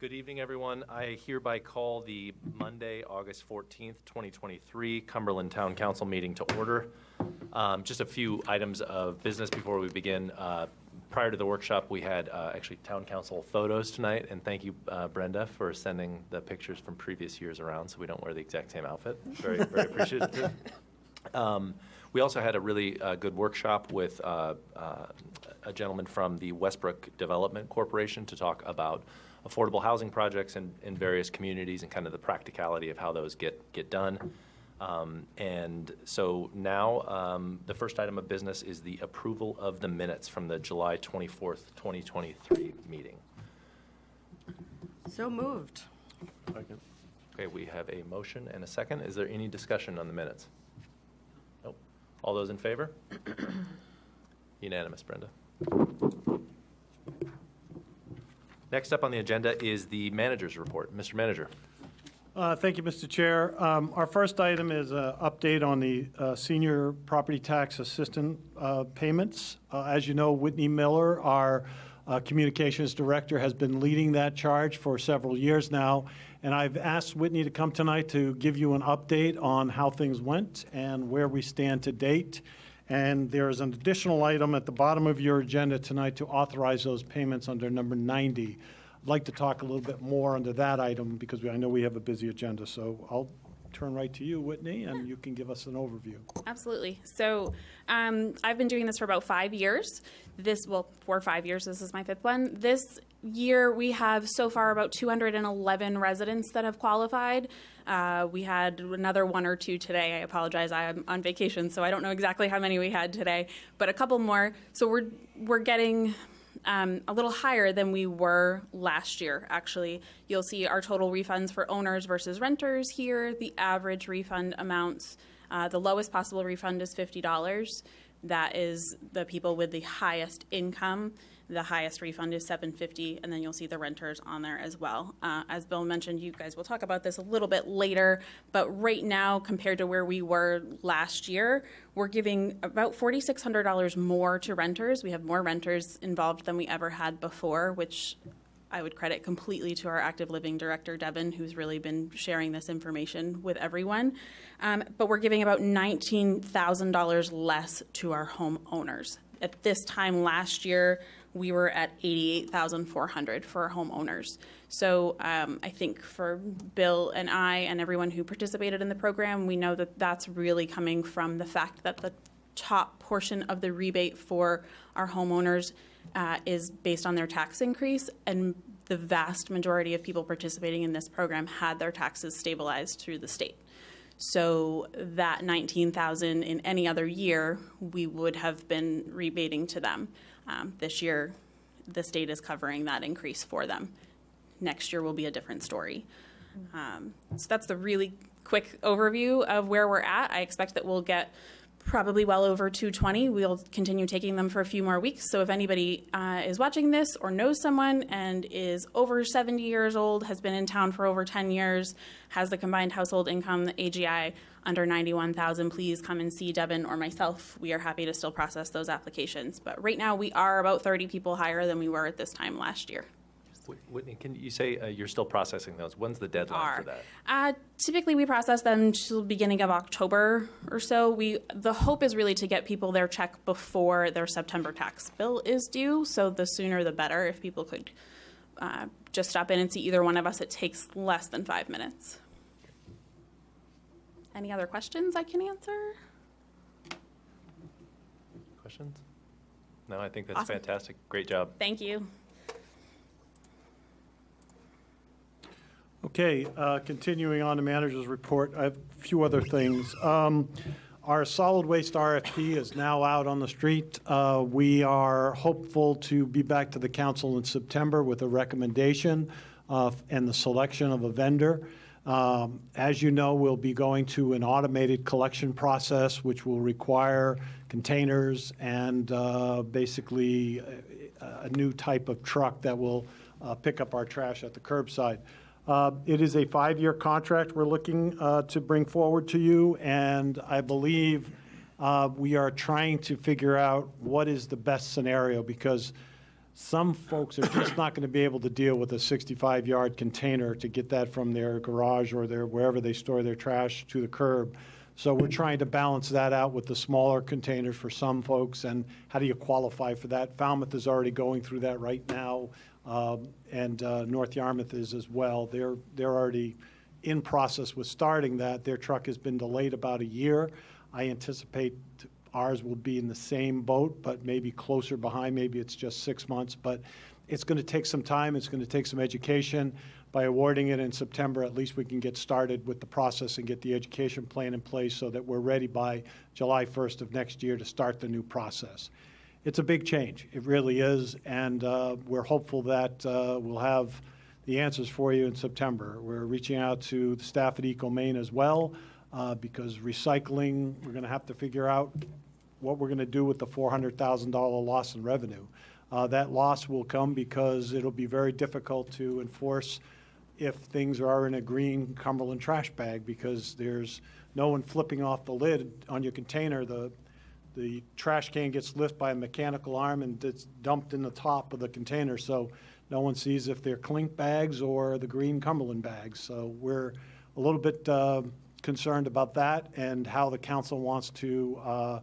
Good evening, everyone. I hereby call the Monday, August 14th, 2023 Cumberland Town Council meeting to order. Just a few items of business before we begin. Prior to the workshop, we had actually Town Council photos tonight, and thank you, Brenda, for sending the pictures from previous years around so we don't wear the exact same outfit. Very, very appreciative. We also had a really good workshop with a gentleman from the Westbrook Development Corporation to talk about affordable housing projects in various communities and kind of the practicality of how those get done. And so now the first item of business is the approval of the minutes from the July 24th, 2023 meeting. So moved. Second. Okay, we have a motion and a second. Is there any discussion on the minutes? Nope. All those in favor? Unanimous, Brenda. Next up on the agenda is the manager's report. Mr. Manager. Thank you, Mr. Chair. Our first item is an update on the senior property tax assistant payments. As you know, Whitney Miller, our communications director, has been leading that charge for several years now. And I've asked Whitney to come tonight to give you an update on how things went and where we stand to date. And there is an additional item at the bottom of your agenda tonight to authorize those payments under number 90. I'd like to talk a little bit more under that item because I know we have a busy agenda. So I'll turn right to you, Whitney, and you can give us an overview. Absolutely. So I've been doing this for about 5 years. 4 or 5 years. This is my fifth one. This year we have so far about 211 residents that have qualified. We had another 1 or 2 today. I apologize. I'm on vacation, so I don't know exactly how many we had today, but a couple more. So we're getting a little higher than we were last year, actually. You'll see our total refunds for owners versus renters here. The average refund amounts, the lowest possible refund is $50. That is the people with the highest income. The highest refund is $750, and then you'll see the renters on there as well. As Bill mentioned, you guys will talk about this a little bit later, but right now, compared to where we were last year, we're giving about $4,600 more to renters. We have more renters involved than we ever had before, which I would credit completely to our active living director, Devin, who's really been sharing this information with everyone. But we're giving about $19,000 less to our homeowners. At this time last year, we were at $88,400 for our homeowners. So I think for Bill and I and everyone who participated in the program, we know that that's really coming from the fact that the top portion of the rebate for our homeowners is based on their tax increase, and the vast majority of people participating in this program had their taxes stabilized through the state. So that $19,000 in any other year, we would have been rebating to them. This year, the state is covering that increase for them. Next year will be a different story. So that's the really quick overview of where we're at. I expect that we'll get probably well over 220. We'll continue taking them for a few more weeks. So if anybody is watching this or knows someone and is over 70 years old, has been in town for over 10 years, has the combined household income, the AGI, under 91,000, please come and see Devin or myself. We are happy to still process those applications. But right now we are about 30 people higher than we were at this time last year. Whitney, can you say you're still processing those? When's the deadline for that? Typically, we process them till the beginning of October or so. The hope is really to get people their check before their September tax bill is due, so the sooner the better. If people could just stop in and see either one of us, it takes less than 5 minutes. Any other questions I can answer? Questions? No, I think that's Awesome. Fantastic. Great job. Thank you. Okay, continuing on the manager's report, I have a few other things. Our solid waste RFP is now out on the street. We are hopeful to be back to the council in September with a recommendation and the selection of a vendor. As you know, we'll be going to an automated collection process, which will require containers and basically a new type of truck that will pick up our trash at the curbside. It is a 5-year contract we're looking to bring forward to you, and I believe we are trying to figure out what is the best scenario, because Some folks are just not going to be able to deal with a 65-yard container to get that from their garage or wherever they store their trash to the curb. So we're trying to balance that out with the smaller containers for some folks, and how do you qualify for that? Falmouth is already going through that right now, and North Yarmouth is as well. They're already in process with starting that. Their truck has been delayed about a year. I anticipate ours will be in the same boat, but maybe closer behind. Maybe it's just 6 months, but it's going to take some time. It's going to take some education. By awarding it in September, at least we can get started with the process and get the education plan in place so that we're ready by July 1st of next year to start the new process. It's a big change. It really is, and we're hopeful that we'll have the answers for you in September. We're reaching out to the staff at EcoMaine as well, because recycling, we're going to have to figure out what we're going to do with the $400,000 loss in revenue. That loss will come because it'll be very difficult to enforce if things are in a green Cumberland trash bag, because there's no one flipping off the lid on your container. The trash can gets lifted by a mechanical arm and it's dumped in the top of the container, so no one sees if they're clink bags or the green Cumberland bags. So we're a little bit concerned about that and how the council wants to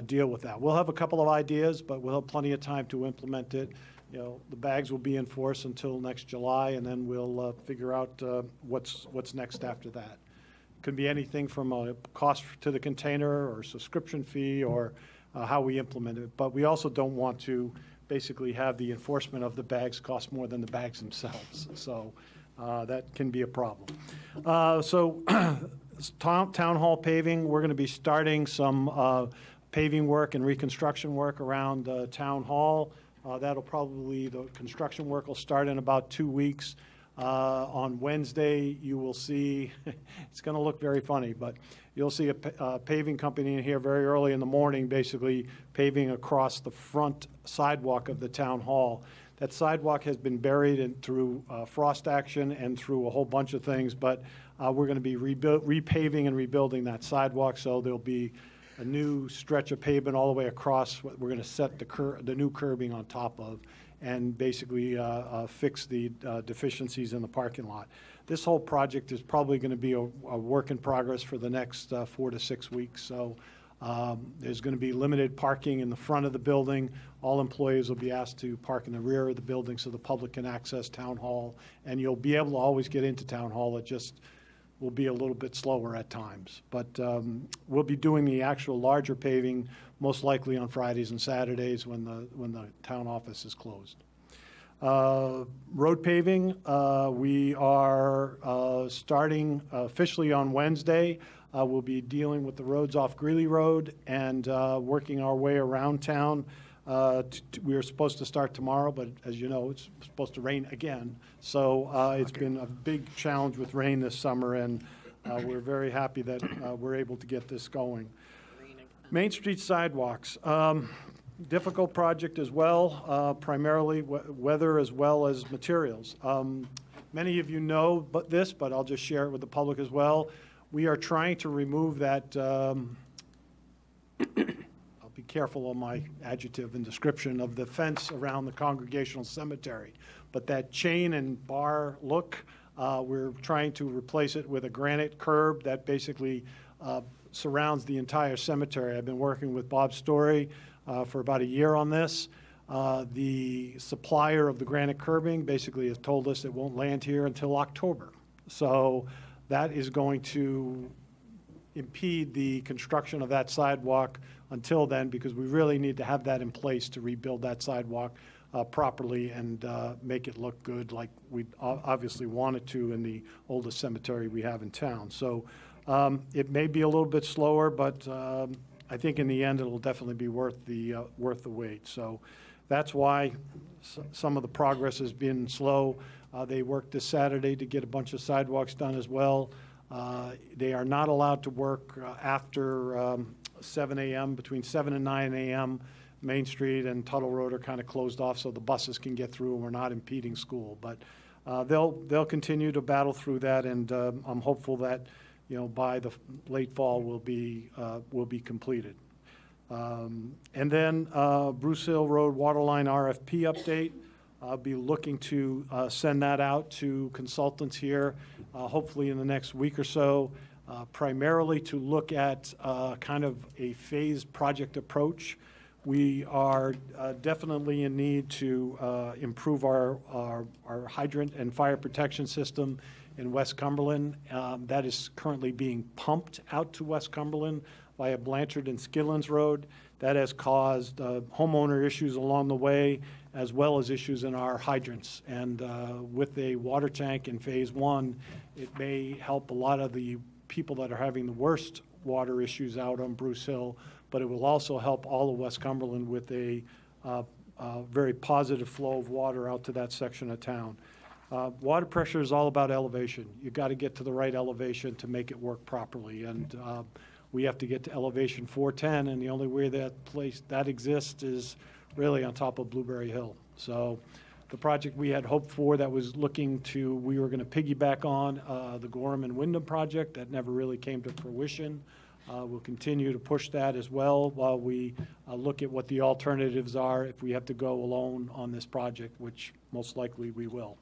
deal with that. We'll have a couple of ideas, but we'll have plenty of time to implement it. You know, the bags will be in force until next July, and then we'll figure out what's next after that. Could be anything from a cost to the container or subscription fee or how we implement it. But we also don't want to basically have the enforcement of the bags cost more than the bags themselves. So that can be a problem. Town hall paving, we're going to be starting some paving work and reconstruction work around Town Hall. The construction work will start in about 2 weeks. On Wednesday, you will see, it's going to look very funny, but you'll see a paving company in here very early in the morning, basically paving across the front sidewalk of the Town Hall. That sidewalk has been buried through frost action and through a whole bunch of things, but we're going to be repaving and rebuilding that sidewalk, so there'll be a new stretch of pavement all the way across what we're going to set the new curbing on top of, and basically fix the deficiencies in the parking lot. This whole project is probably going to be a work in progress for the next 4 to 6 weeks. So there's going to be limited parking in the front of the building. All employees will be asked to park in the rear of the building so the public can access Town Hall, and you'll be able to always get into Town Hall. It just will be a little bit slower at times. But we'll be doing the actual larger paving most likely on Fridays and Saturdays when the town office is closed. Road paving, we are starting officially on Wednesday. We'll be dealing with the roads off Greeley Road and working our way around town. We were supposed to start tomorrow, but as you know, it's supposed to rain again. So it's been a big challenge with rain this summer, and we're very happy that we're able to get this going. Main Street sidewalks, difficult project as well, primarily weather as well as materials. Many of you know but I'll just share it with the public as well. We are trying to remove that, I'll be careful on my adjective and description of the fence around the Congregational Cemetery, but that chain and bar look, we're trying to replace it with a granite curb that basically surrounds the entire cemetery. I've been working with Bob Story for about a year on this. The supplier of the granite curbing basically has told us it won't land here until October. So that is going to impede the construction of that sidewalk until then, because we really need to have that in place to rebuild that sidewalk properly and make it look good like we obviously want it to in the oldest cemetery we have in town. So it may be a little bit slower, but I think in the end it'll definitely be worth the wait. So that's why some of the progress has been slow. They worked this Saturday to get a bunch of sidewalks done as well. They are not allowed to work after 7 a.m., between 7 and 9 a.m. Main Street and Tuttle Road are kind of closed off so the buses can get through and we're not impeding school. But they'll continue to battle through that, and I'm hopeful that by the late fall will be completed. And then Bruce Hill Road Waterline RFP update. I'll be looking to send that out to consultants here, hopefully in the next week or so, primarily to look at kind of a phased project approach. We are definitely in need to improve our hydrant and fire protection system in West Cumberland. That is currently being pumped out to West Cumberland via Blanchard and Skillens Road. That has caused homeowner issues along the way, as well as issues in our hydrants. And with a water tank in Phase 1, it may help a lot of the people that are having the worst water issues out on Bruce Hill, but it will also help all of West Cumberland with a very positive flow of water out to that section of town. Water pressure is all about elevation. You've got to get to the right elevation to make it work properly. And we have to get to elevation 410, and the only way that exists is really on top of Blueberry Hill. So the project we had hoped for that was looking to, we were going to piggyback on the Gorham and Wyndham project that never really came to fruition. We'll continue to push that as well while we look at what the alternatives are if we have to go alone on this project, which most likely we will.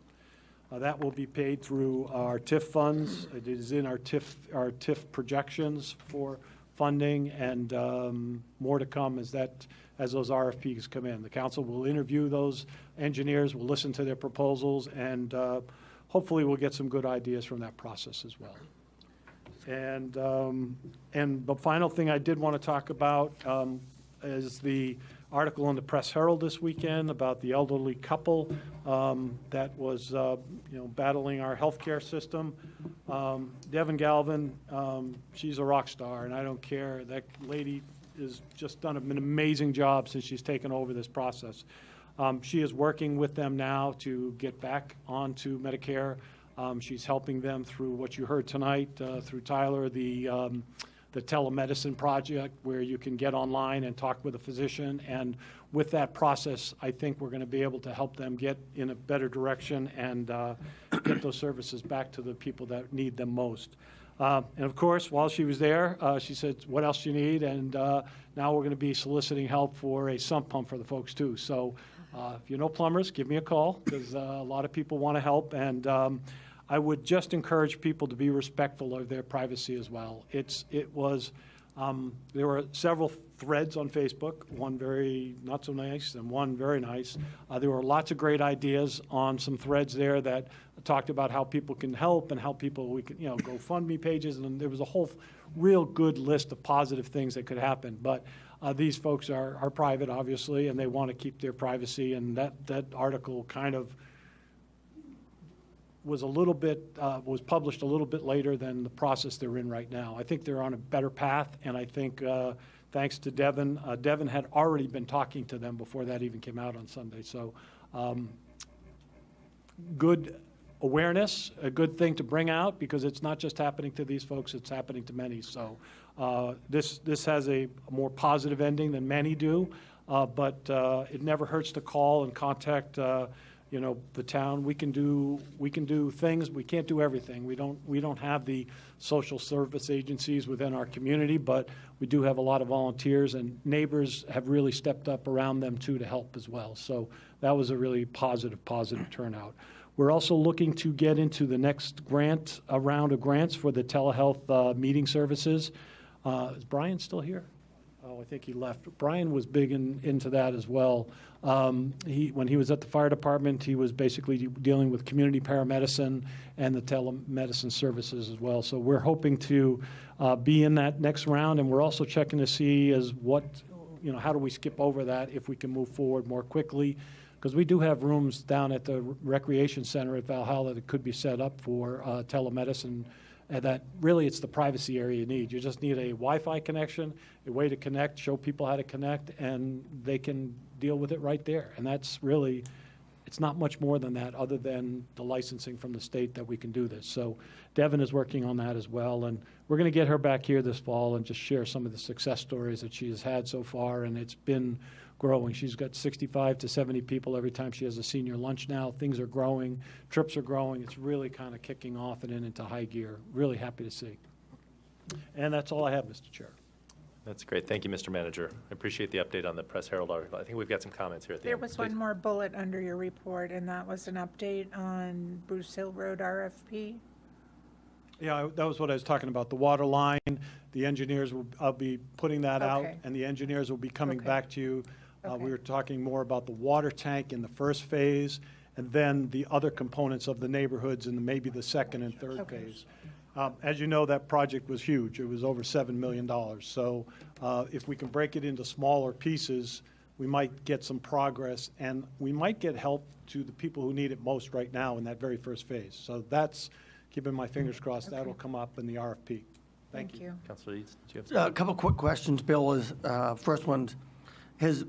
That will be paid through our TIF funds. It is in our TIF projections for funding, and more to come as those RFPs come in. The council will interview those engineers, we'll listen to their proposals, and hopefully we'll get some good ideas from that process as well. And the final thing I did want to talk about is the article in the Press Herald this weekend about the elderly couple that was battling our healthcare system. Devin Galvin, she's a rock star, and I don't care. That lady has just done an amazing job since she's taken over this process. She is working with them now to get back onto Medicare. She's helping them through what you heard tonight through Tyler, the telemedicine project where you can get online and talk with a physician. And with that process, I think we're going to be able to help them get in a better direction and get those services back to the people that need them most. And of course, while she was there, she said, what else do you need? And now we're going to be soliciting help for a sump pump for the folks too. So if you know plumbers, give me a call, because a lot of people want to help. And I would just encourage people to be respectful of their privacy as well. There were several threads on Facebook, one very not so nice and one very nice. There were lots of great ideas on some threads there that talked about how people can help and how we can, GoFundMe pages, and there was a whole real good list of positive things that could happen. But these folks are private, obviously, and they want to keep their privacy, and that article kind of was was published a little bit later than the process they're in right now. I think they're on a better path, and I think thanks to Devin, Devin had already been talking to them before that even came out on Sunday. So good awareness, a good thing to bring out, because it's not just happening to these folks, it's happening to many. So this has a more positive ending than many do, but it never hurts to call and contact the town. We can do things. We can't do everything. We don't have the social service agencies within our community, but we do have a lot of volunteers, and neighbors have really stepped up around them too to help as well. So that was a really positive turnout. We're also looking to get into the next round of grants for the telehealth meeting services. Is Brian still here? Oh, I think he left. Brian was big into that as well. When he was at the fire department, he was basically dealing with community paramedicine and the telemedicine services as well. So we're hoping to be in that next round, and we're also checking to see how do we skip over that if we can move forward more quickly, because we do have rooms down at the recreation center at Valhalla that could be set up for telemedicine. And that really, it's the privacy area you need. You just need a Wi-Fi connection, a way to connect, show people how to connect, and they can deal with it right there. And that's really, it's not much more than that, other than the licensing from the state that we can do this. So Devin is working on that as well, and we're going to get her back here this fall and just share some of the success stories that she has had so far, and it's been growing. She's got 65 to 70 people every time she has a senior lunch now. Things are growing, trips are growing. It's really kind of kicking off and into high gear. Really happy to see. And that's all I have, Mr. Chair. That's great. Thank you, Mr. Manager. I appreciate the update on the Press Herald article. I think we've got some comments here at the There end. was Please. one more bullet under your report, and that was an update on Bruce Hill Road RFP. Yeah, that was what I was talking about, the water line. The engineers I'll be putting that out, Okay. and the engineers will be coming Okay. back to you. Okay. We were talking more about the water tank in the first phase, and then the other components of the neighborhoods in maybe the second and third Okay. phase. As you know, that project was huge. It was over $7 million. So if we can break it into smaller pieces, we might get some progress, and we might get help to the people who need it most right now in that very first phase. So that's, keeping my fingers crossed, that'll come up in the RFP. Thank you. Councilor Eads, do you have A couple quick questions, Bill. First one, has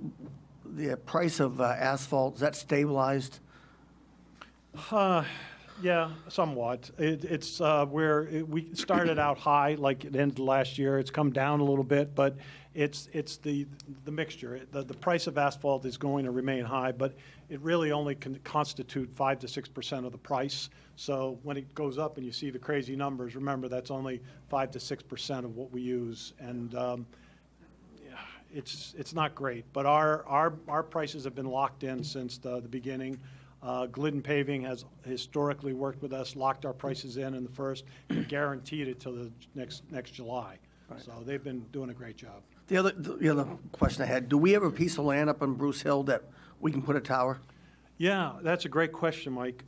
the price of asphalt, is that stabilized? Yeah, somewhat. It's where we started out high, like it ended last year. It's come down a little bit, but it's the mixture. The price of asphalt is going to remain high, but it really only can constitute 5 to 6% of the price. So when it goes up and you see the crazy numbers, remember that's only 5 to 6% of what we use, and it's not great. But our prices have been locked in since the beginning. Glidden Paving has historically worked with us, locked our prices in the first, and guaranteed it till the next July. So they've been doing a great job. The other question I had, do we have a piece of land up on Bruce Hill that we can put a tower? Yeah, that's a great question, Mike.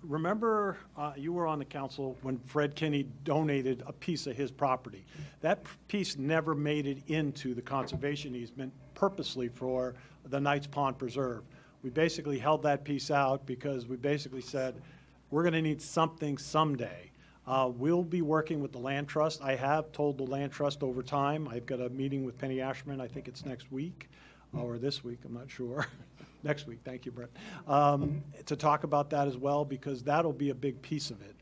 Remember, you were on the council when Fred Kinney donated a piece of his property. That piece never made it into the conservation easement purposely for the Knights Pond Preserve. We basically held that piece out because we basically said, we're going to need something someday. We'll be working with the Land Trust. I have told the Land Trust over time. I've got a meeting with Penny Ashman. I think it's next week or this week. I'm not sure. Next week. Thank you, Brett. To talk about that as well, because that'll be a big piece of it.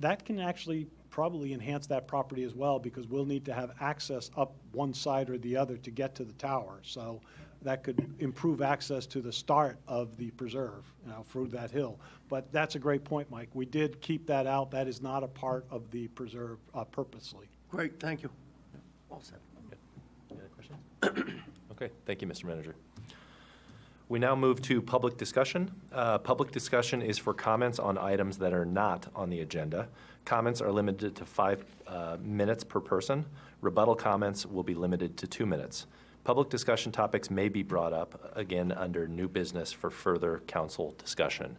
That can actually probably enhance that property as well, because we'll need to have access up one side or the other to get to the tower. So that could improve access to the start of the preserve, through that hill. But that's a great point, Mike. We did keep that out. That is not a part of the preserve purposely. Great, thank you. All set. Any other questions? Okay, thank you, Mr. Manager. We now move to public discussion. Public discussion is for comments on items that are not on the agenda. Comments are limited to 5 minutes per person. Rebuttal comments will be limited to 2 minutes. Public discussion topics may be brought up, again, under new business for further council discussion.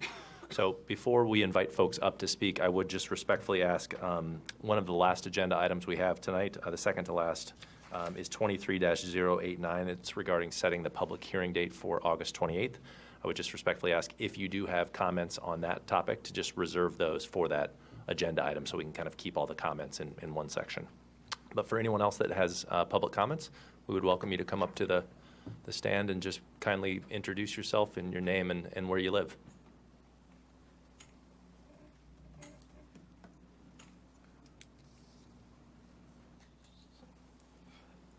So before we invite folks up to speak, I would just respectfully ask, one of the last agenda items we have tonight, the second to last, is 23-089. It's regarding setting the public hearing date for August 28th. I would just respectfully ask if you do have comments on that topic to just reserve those for that agenda item so we can kind of keep all the comments in one section. But for anyone else that has public comments, we would welcome you to come up to the stand and just kindly introduce yourself and your name and where you live.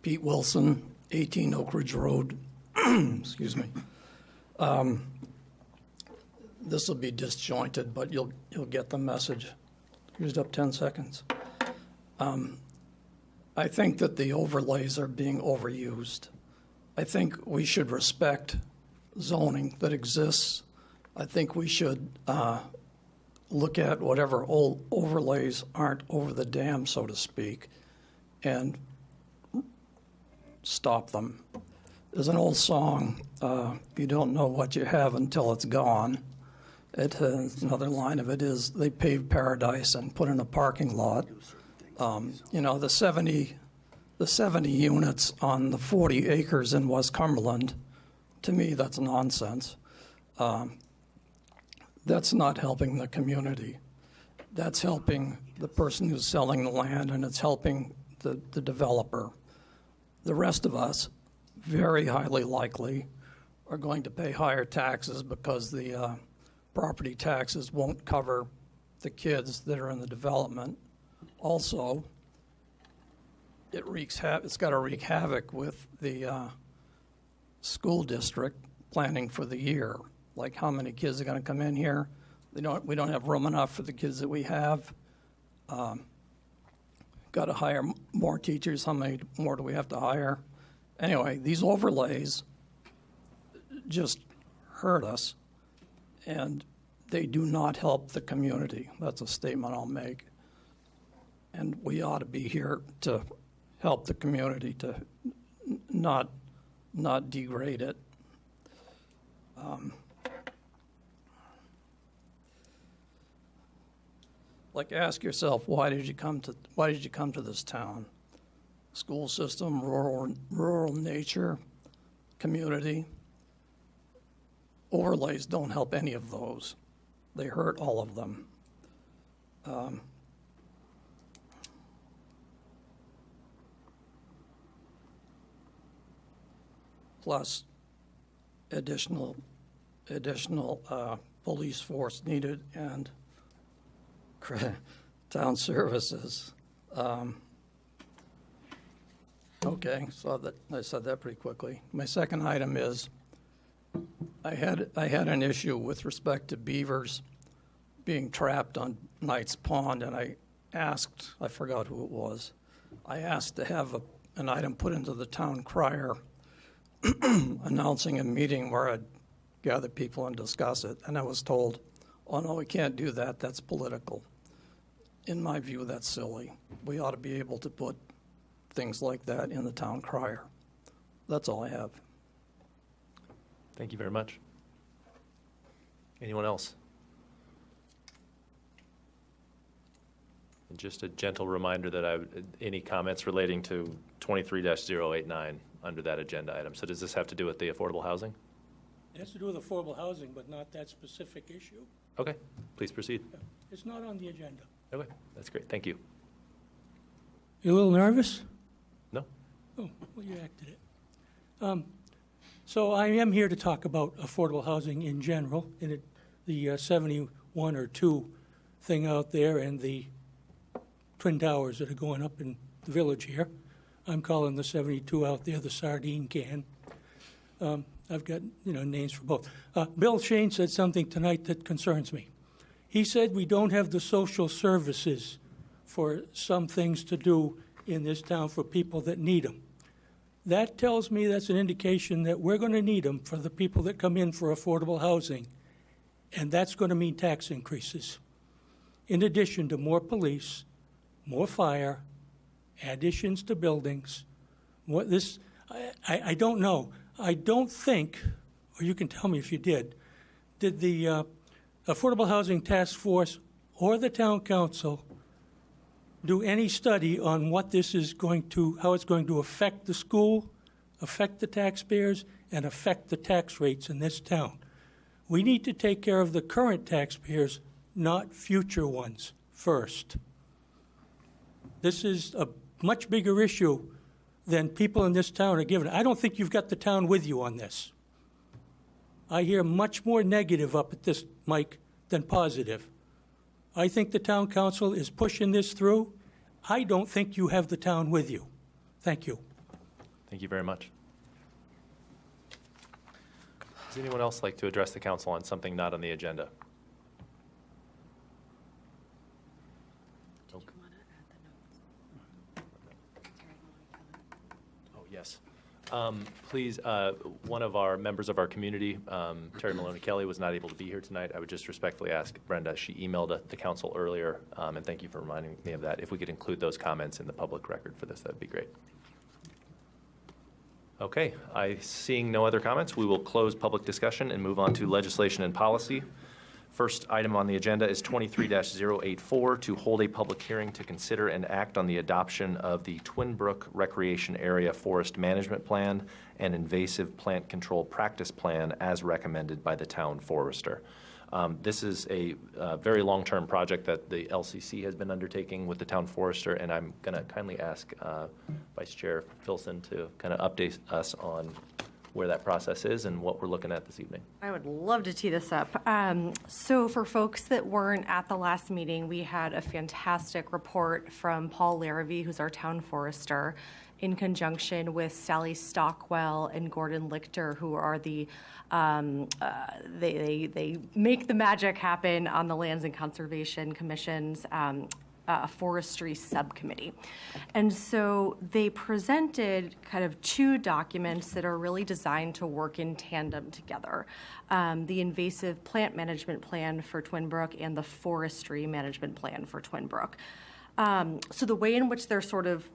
Pete Wilson, 18 Oak Ridge Road. Excuse me. This will be disjointed, but you'll get the message. Used up 10 seconds. I think that the overlays are being overused. I think we should respect zoning that exists. I think we should look at whatever old overlays aren't over the dam, so to speak, and stop them. There's an old song, you don't know what you have until it's gone. It has, another line of it is, they paved paradise and put in a parking lot. The 70 units on the 40 acres in West Cumberland, to me, that's nonsense. That's not helping the community. That's helping the person who's selling the land, and it's helping the developer. The rest of us, very highly likely, are going to pay higher taxes because the property taxes won't cover the kids that are in the development. Also, it's got to wreak havoc with the school district planning for the year. Like how many kids are going to come in here? We don't have room enough for the kids that we have. Got got to hire more teachers. How many more do we have to hire? Anyway, these overlays just hurt us, and they do not help the community. That's a statement I'll make. And we ought to be here to help the community, to not degrade it. Like, ask yourself, why did you come to this town? School system, rural nature, community. Overlays don't help any of those. They hurt all of them. Plus, additional police force needed and town services. Okay, so that I said that pretty quickly. My second item is I had an issue with respect to beavers being trapped on Knight's Pond, and I forgot who it was. I asked to have an item put into the town crier announcing a meeting where I'd gather people and discuss it, and I was told, oh no, we can't do that, that's political. In my view, that's silly. We ought to be able to put things like that in the town crier. That's all I have. Thank you very much. Anyone else? And just a gentle reminder that any comments relating to 23-089 under that agenda item. So does this have to do with the affordable housing? It has to do with affordable housing, but not that specific issue. Okay, please proceed. It's not on the agenda. Okay, that's great. Thank you. You a little nervous? No? Oh, well, you acted it. So I am here to talk about affordable housing in general, and the 71 or 2 thing out there and the Twin Towers that are going up in the village here. I'm calling the 72 out there the sardine can. I've got, names for both. Bill Shane said something tonight that concerns me. He said we don't have the social services for some things to do in this town for people that need them. That tells me that's an indication that we're going to need them for the people that come in for affordable housing, and that's going to mean tax increases. In addition to more police, more fire, additions to buildings. I don't know. I don't think, or you can tell me if you did the Affordable Housing Task Force or the Town Council do any study on what this is how it's going to affect the school, affect the taxpayers, and affect the tax rates in this town? We need to take care of the current taxpayers, not future ones, first. This is a much bigger issue than people in this town are given. I don't think you've got the town with you on this. I hear much more negative up at this mic than positive. I think the town council is pushing this through. I don't think you have the town with you. Thank you. Thank you very much. Does anyone else like to address the council on something not on the agenda? Oh, yes. Please, one of our members of our community, Terry Maloney Kelly, was not able to be here tonight. I would just respectfully ask Brenda, she emailed the council earlier, and thank you for reminding me of that. If we could include those comments in the public record for this, that'd be great. Okay, seeing no other comments, we will close public discussion and move on to legislation and policy. First item on the agenda is 23-084 to hold a public hearing to consider and act on the adoption of the Twin Brook Recreation Area Forest Management Plan and Invasive Plant Control Practice Plan as recommended by the town forester. This is a very long-term project that the LCC has been undertaking with the town forester, and I'm going to kindly ask Vice Chair Filson to kind of update us on where that process is and what we're looking at this evening. I would love to tee this up. So for folks that weren't at the last meeting, we had a fantastic report from Paul Larrabee, who's our town forester, in conjunction with Sally Stockwell and Gordon Lichter, who are the they make the magic happen on the Lands and Conservation Commissions. Forestry Subcommittee. And so they presented kind of two documents that are really designed to work in tandem together. The invasive plant management plan for Twin Brook and the forestry management plan for Twin Brook. So the way in which they're sort of,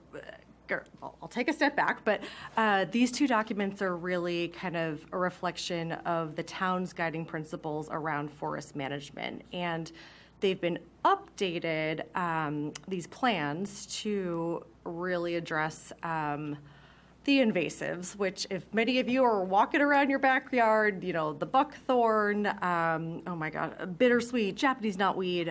I'll take a step back, but these two documents are really kind of a reflection of the town's guiding principles around forest management. And they've been updated, these plans, to really address the invasives, which if many of you are walking around your backyard, you know, the buckthorn, oh my God, bittersweet, Japanese knotweed,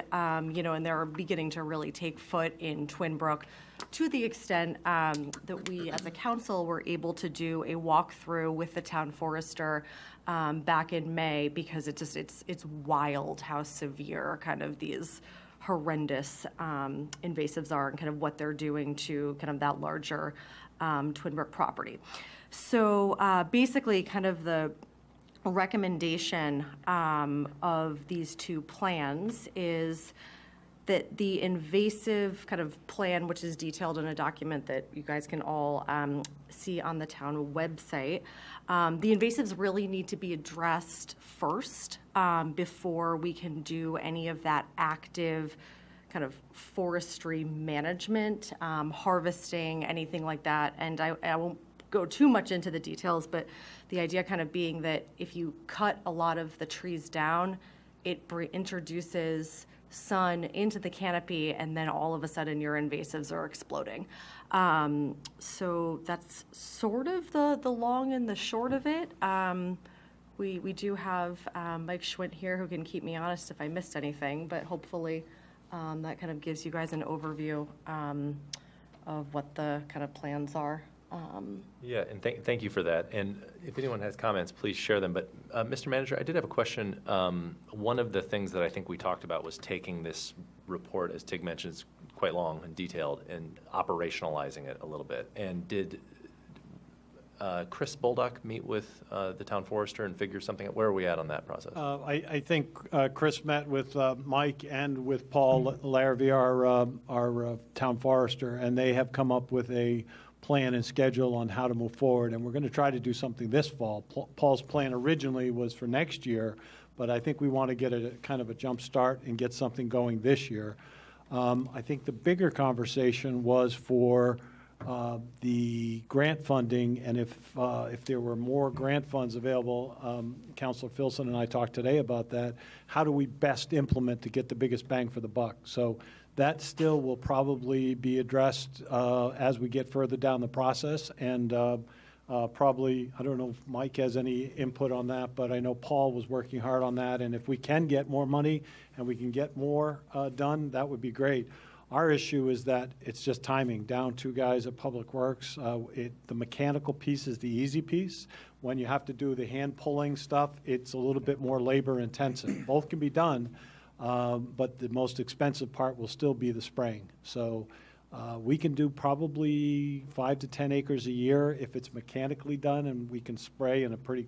you know, and they're beginning to really take foot in Twin Brook to the extent that we as a council were able to do a walkthrough with the town forester back in May, because it's wild how severe kind of these horrendous invasives are and kind of what they're doing to kind of that larger Twin Brook property. So basically kind of the recommendation of these two plans is that the invasive kind of plan, which is detailed in a document that you guys can all see on the town website, the invasives really need to be addressed first before we can do any of that active kind of forestry management, harvesting, anything like that. And I won't go too much into the details, but the idea kind of being that if you cut a lot of the trees down, it introduces sun into the canopy, and then all of a sudden your invasives are exploding. So that's sort of the long and the short of it. We do have Mike Schwint here who can keep me honest if I missed anything, but hopefully that kind of gives you guys an overview of what the kind of plans are. Yeah, and thank you for that. And if anyone has comments, please share them. But Mr. Manager, I did have a question. One of the things that I think we talked about was taking this report, as Tig mentioned, it's quite long and detailed, and operationalizing it a little bit. And did Chris Bolduc meet with the town forester and figure something out? Where are we at on that process? I think Chris met with Mike and with Paul Larrabee, our town forester, and they have come up with a plan and schedule on how to move forward, and we're going to try to do something this fall. Paul's plan originally was for next year, but I think we want to get a kind of a jump start and get something going this year. I think the bigger conversation was for the grant funding, and if there were more grant funds available, Councilor Filson and I talked today about that. How do we best implement to get the biggest bang for the buck? So that still will probably be addressed as we get further down the process, and probably, I don't know if Mike has any input on that, but I know Paul was working hard on that, and if we can get more money and we can get more done, that would be great. Our issue is that it's just timing. Down two guys at Public Works. The mechanical piece is the easy piece. When you have to do the hand pulling stuff, it's a little bit more labor intensive. Both can be done, but the most expensive part will still be the spraying. So we can do probably 5 to 10 acres a year if it's mechanically done, and we can spray in a pretty,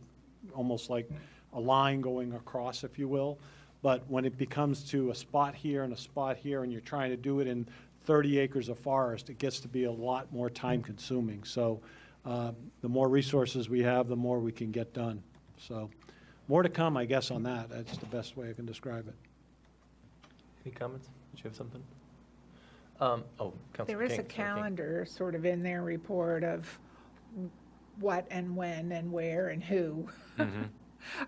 almost like a line going across, if you will. But when it becomes to a spot here and a spot here, and you're trying to do it in 30 acres of forest, it gets to be a lot more time consuming. So the more resources we have, the more we can get done. So more to come, I guess, on that. That's the best way I can describe it. Any comments? Did you have something? Councilor There is King. a Sorry, King. calendar sort of in their report of what and when and where and who.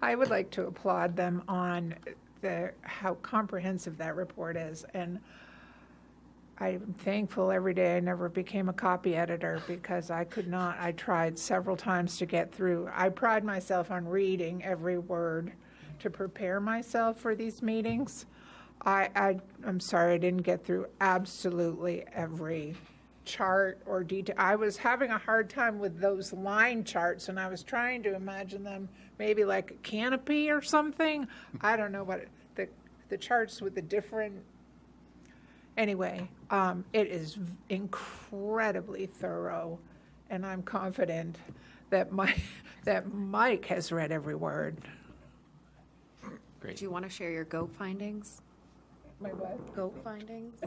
I would like to applaud them on how comprehensive that report is, and I'm thankful every day I never became a copy editor, because I could not. I tried several times to get through. I pride myself on reading every word to prepare myself for these meetings. I'm sorry I didn't get through absolutely every chart or detail. I was having a hard time with those line charts, and I was trying to imagine them maybe like a canopy or something. I don't know what the charts with the different. Anyway, it is incredibly thorough, and I'm confident that Mike has read every word. Great. Do you want to share your goat findings? My what? Goat findings?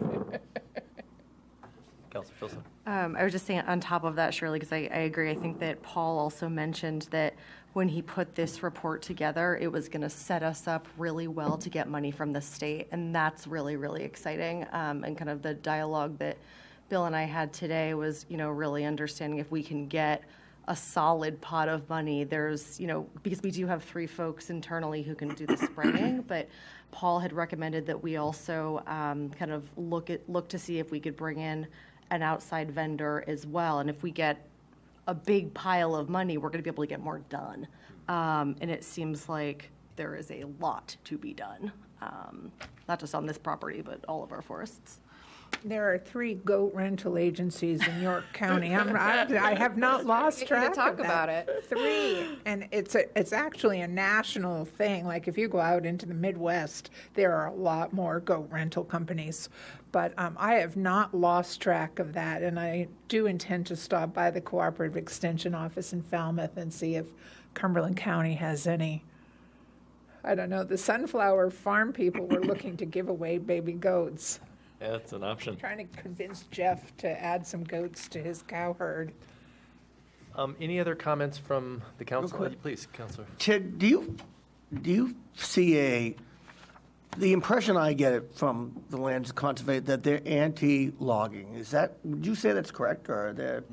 Counselor Filson? I was just saying on top of that, Shirley, because I agree. I think that Paul also mentioned that when he put this report together, it was going to set us up really well to get money from the state. And that's really, really exciting. And kind of the dialogue that Bill and I had today was, really understanding if we can get a solid pot of money. There's, because we do have 3 folks internally who can do the spraying, but Paul had recommended that we also kind of look to see if we could bring in an outside vendor as well. And if we get a big pile of money, we're going to be able to get more done. And it seems like there is a lot to be done, not just on this property, but all of our forests. There are 3 goat rental agencies in York County. I have not lost track talk of that. about it. 3, and it's actually a national thing. Like if you go out into the Midwest, there are a lot more goat rental companies. But I have not lost track of that, and I do intend to stop by the Cooperative Extension Office in Falmouth and see if Cumberland County has any. I don't know. The Sunflower Farm people were looking to give away baby goats. Yeah, that's an option. Trying to convince Jeff to add some goats to his cow herd. Any other comments from the council? quick. Please, Counselor. Ted, do you see the impression I get from the Lands Conservation that they're anti-logging? Would you say that's correct, or are there?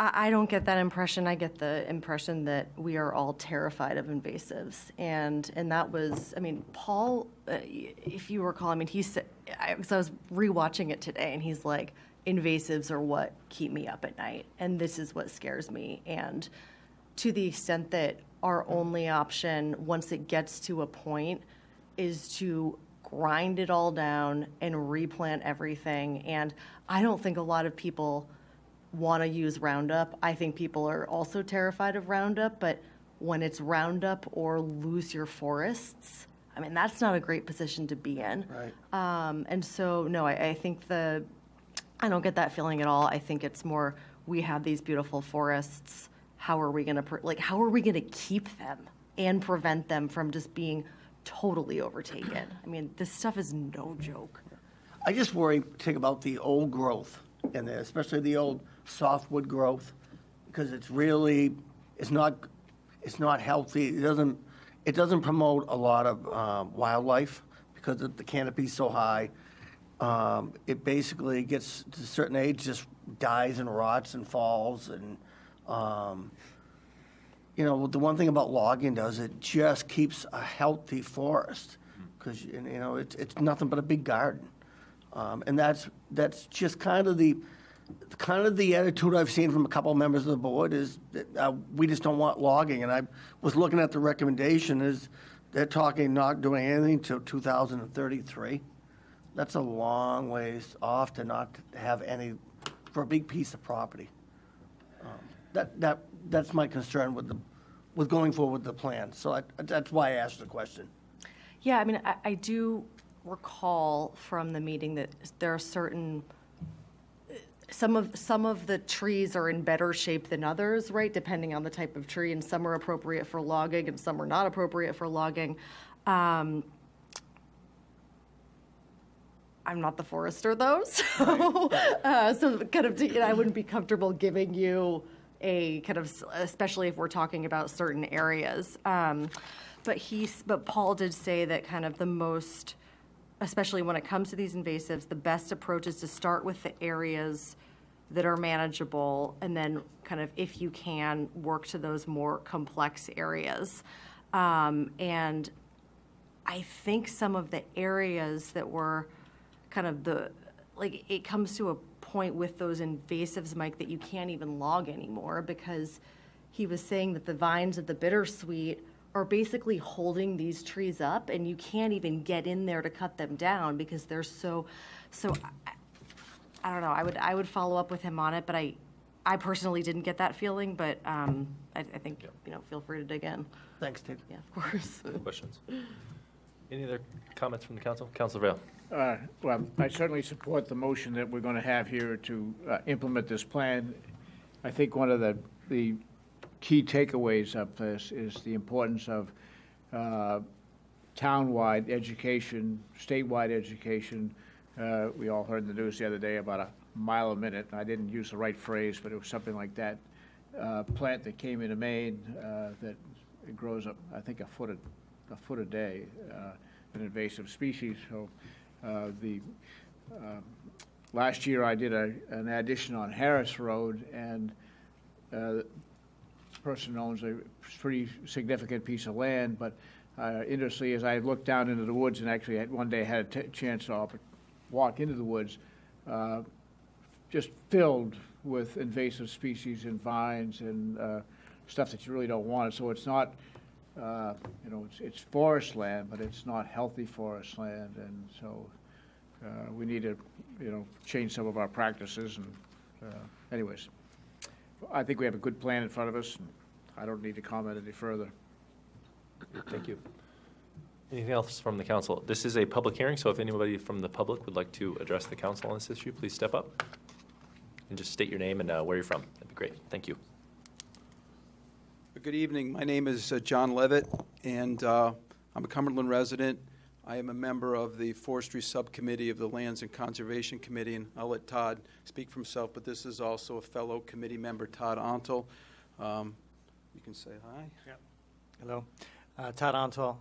I don't get that impression. I get the impression that we are all terrified of invasives. And that was, Paul, if you recall, he said, because I was rewatching it today, and he's like, invasives are what keep me up at night, and this is what scares me. And to the extent that our only option, once it gets to a point, is to grind it all down and replant everything. And I don't think a lot of people want to use Roundup. I think people are also terrified of Roundup, but when it's Roundup or lose your forests, that's not a great position to be in. Right. And so, no, I think I don't get that feeling at all. I think it's more, we have these beautiful forests. How are we going to keep them and prevent them from just being totally overtaken? This stuff is no joke. I just worry, think about the old growth in there, especially the old softwood growth, because it's not healthy. It doesn't promote a lot of wildlife because the canopy's so high. It basically gets to a certain age, just dies and rots and falls. And the one thing about logging does, it just keeps a healthy forest, because it's nothing but a big garden. And that's just kind of the attitude I've seen from a couple of members of the board, is that we just don't want logging. And I was looking at the recommendation, is they're talking not doing anything till 2033. That's a long ways off to not have any for a big piece of property. That's my concern with going forward with the plan. So that's why I asked the question. Yeah, I do recall from the meeting that there are certain, some of the trees are in better shape than others, right? Depending on the type of tree, and some are appropriate for logging and some are not appropriate for logging. I'm not the forester, though, so kind of, I wouldn't be comfortable giving you a kind of, especially if we're talking about certain areas. But Paul did say that kind of the most, especially when it comes to these invasives, the best approach is to start with the areas that are manageable, and then kind of, if you can, work to those more complex areas. And I think some of the areas that were kind of it comes to a point with those invasives, Mike, that you can't even log anymore, because he was saying that the vines of the bittersweet are basically holding these trees up, and you can't even get in there to cut them down because they're so I don't know. I would follow up with him on it, but I personally didn't get that feeling, but I think, feel free to dig in. Thanks, Ted. Yeah, of course. Questions? Any other comments from the council? Councilor Vail. Well, I certainly support the motion that we're going to have here to implement this plan. I think one of the key takeaways of this is the importance of town-wide education, statewide education, We all heard in the news the other day about a mile a minute. I didn't use the right phrase, but it was something like that. Plant that came into Maine that it grows up, I think, a foot a day, an invasive species. So last year I did an addition on Harris Road, and the person owns a pretty significant piece of land, but interestingly, as I looked down into the woods, and actually one day had a chance to walk into the woods, just filled with invasive species and vines and stuff that you really don't want. So it's not, it's forest land, but it's not healthy forest land, and so we need to, change some of our practices. And anyways, I think we have a good plan in front of us, and I don't need to comment any further. Thank you. Anything else from the council? This is a public hearing, so if anybody from the public would like to address the council on this issue, please step up and just state your name and where you're from. That'd be great. Thank you. Good evening. My name is John Levitt, and I'm a Cumberland resident. I am a member of the Forestry Subcommittee of the Lands and Conservation Committee, and I'll let Todd speak for himself, but this is also a fellow committee member, Todd Ontel. You can say hi. Yep. Hello. Todd Ontel,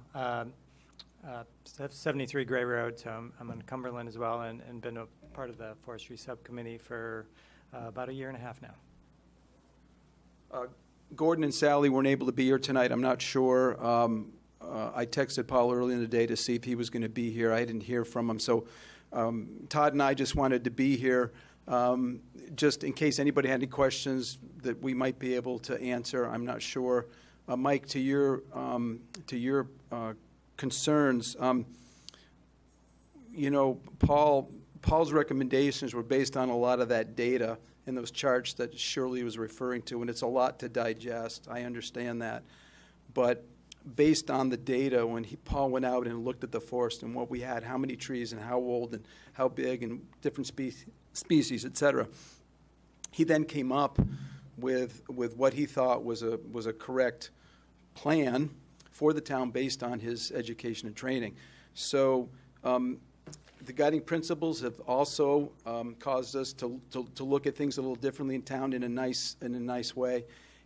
73 Gray Road, so I'm in Cumberland as well, and been a part of the Forestry Subcommittee for about a year and a half now. Gordon and Sally weren't able to be here tonight. I'm not sure. I texted Paul early in the day to see if he was going to be here. I didn't hear from him. So Todd and I just wanted to be here just in case anybody had any questions that we might be able to answer. I'm not sure. Mike, to your concerns, Paul's recommendations were based on a lot of that data and those charts that Shirley was referring to, and it's a lot to digest. I understand that. But based on the data, when Paul went out and looked at the forest and what we had, how many trees and how old and how big and different species, et cetera, he then came up with what he thought was a correct plan for the town based on his education and training. So the guiding principles have also caused us to look at things a little differently in town in a nice way.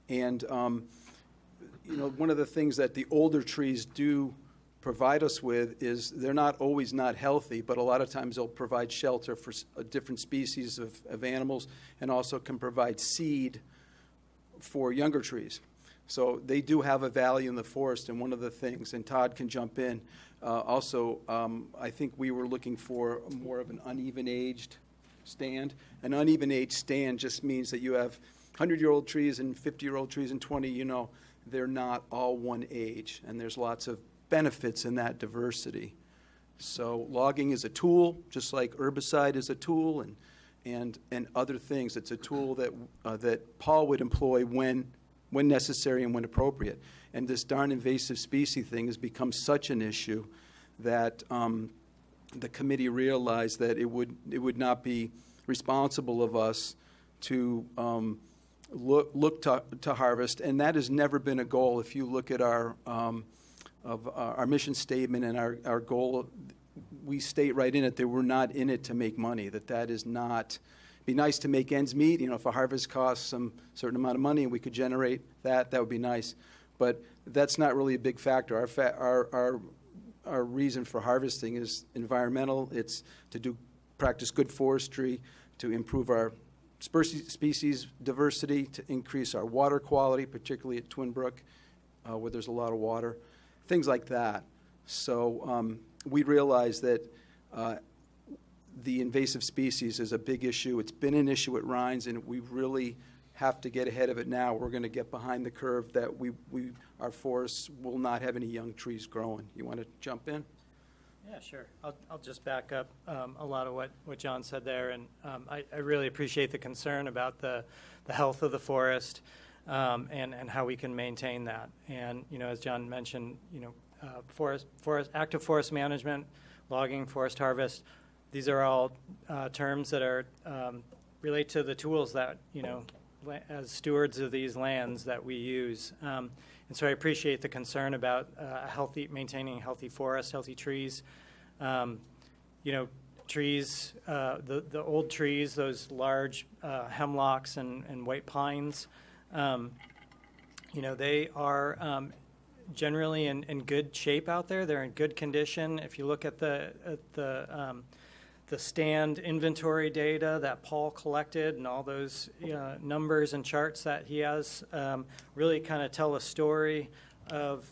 And one of the things that the older trees do provide us with is they're not always not healthy, but a lot of times they'll provide shelter for different species of animals, and also can provide seed for younger trees. So they do have a value in the forest, and one of the things, and Todd can jump in, I think we were looking for more of an uneven aged stand. An uneven aged stand just means that you have 100-year-old trees and 50-year-old trees and 20, they're not all one age, and there's lots of benefits in that diversity. So logging is a tool, just like herbicide is a tool, and other things. It's a tool that Paul would employ when necessary and when appropriate. And this darn invasive species thing has become such an issue that the committee realized that it would not be responsible of us to look to harvest, and that has never been a goal. If you look at our mission statement and our goal, we state right in it that we're not in it to make money, that is not. Be nice to make ends meet. If a harvest costs some certain amount of money and we could generate that would be nice. But that's not really a big factor. Our reason for harvesting is environmental. It's to practice good forestry, to improve our species diversity, to increase our water quality, particularly at Twin Brook, where there's a lot of water, things like that. So we realize that the invasive species is a big issue. It's been an issue at Rhines, and we really have to get ahead of it now. We're going to get behind the curve that our forests will not have any young trees growing. You want to jump in? Yeah, sure. I'll just back up a lot of what John said there, and I really appreciate the concern about the health of the forest and how we can maintain that. And as John mentioned, active forest management, logging, forest harvest. These are all terms that are relate to the tools that as stewards of these lands that we use. And so I appreciate the concern about maintaining healthy forests, healthy trees. trees, the old trees, those large hemlocks and white pines, they are generally in good shape out there. They're in good condition. If you look at the stand inventory data that Paul collected and all those numbers and charts that he has, really kind of tell a story of,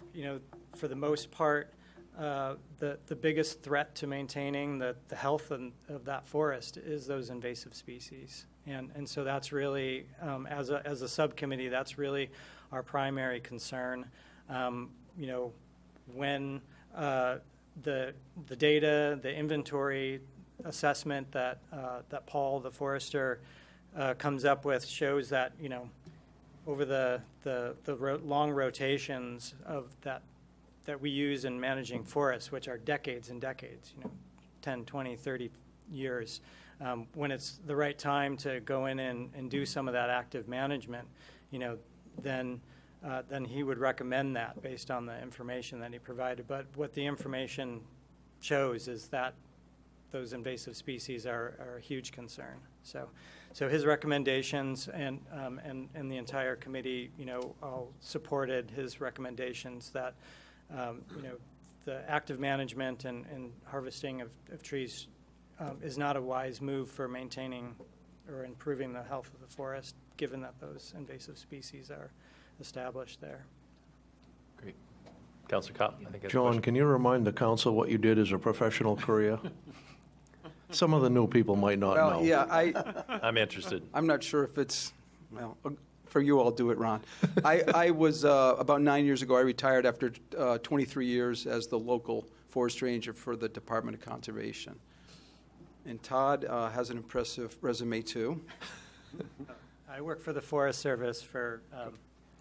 for the most part, the biggest threat to maintaining the health of that forest is those invasive species. And so that's really, as a subcommittee, that's really our primary concern. When the data, the inventory assessment that Paul, the forester, comes up with shows that, over the long rotations of that we use in managing forests, which are decades and decades, 10, 20, 30 years, when it's the right time to go in and do some of that active management, then he would recommend that based on the information that he provided. But what the information shows is that those invasive species are a huge concern. So his recommendations and the entire committee, all supported his recommendations that, the active management and harvesting of trees is not a wise move for maintaining or improving the health of the forest, given that those invasive species are established there. Great. Councilor Kopp, I think that's a John, question. can you remind the council what you did as a professional career? Some of the new people might not know. Well, yeah, I'm interested. I'm not sure if it's, well, for you, I'll do it, Ron. I was, about 9 years ago, I retired after 23 years as the local forest ranger for the Department of Conservation. And Todd has an impressive resume, too. I work for the Forest Service for,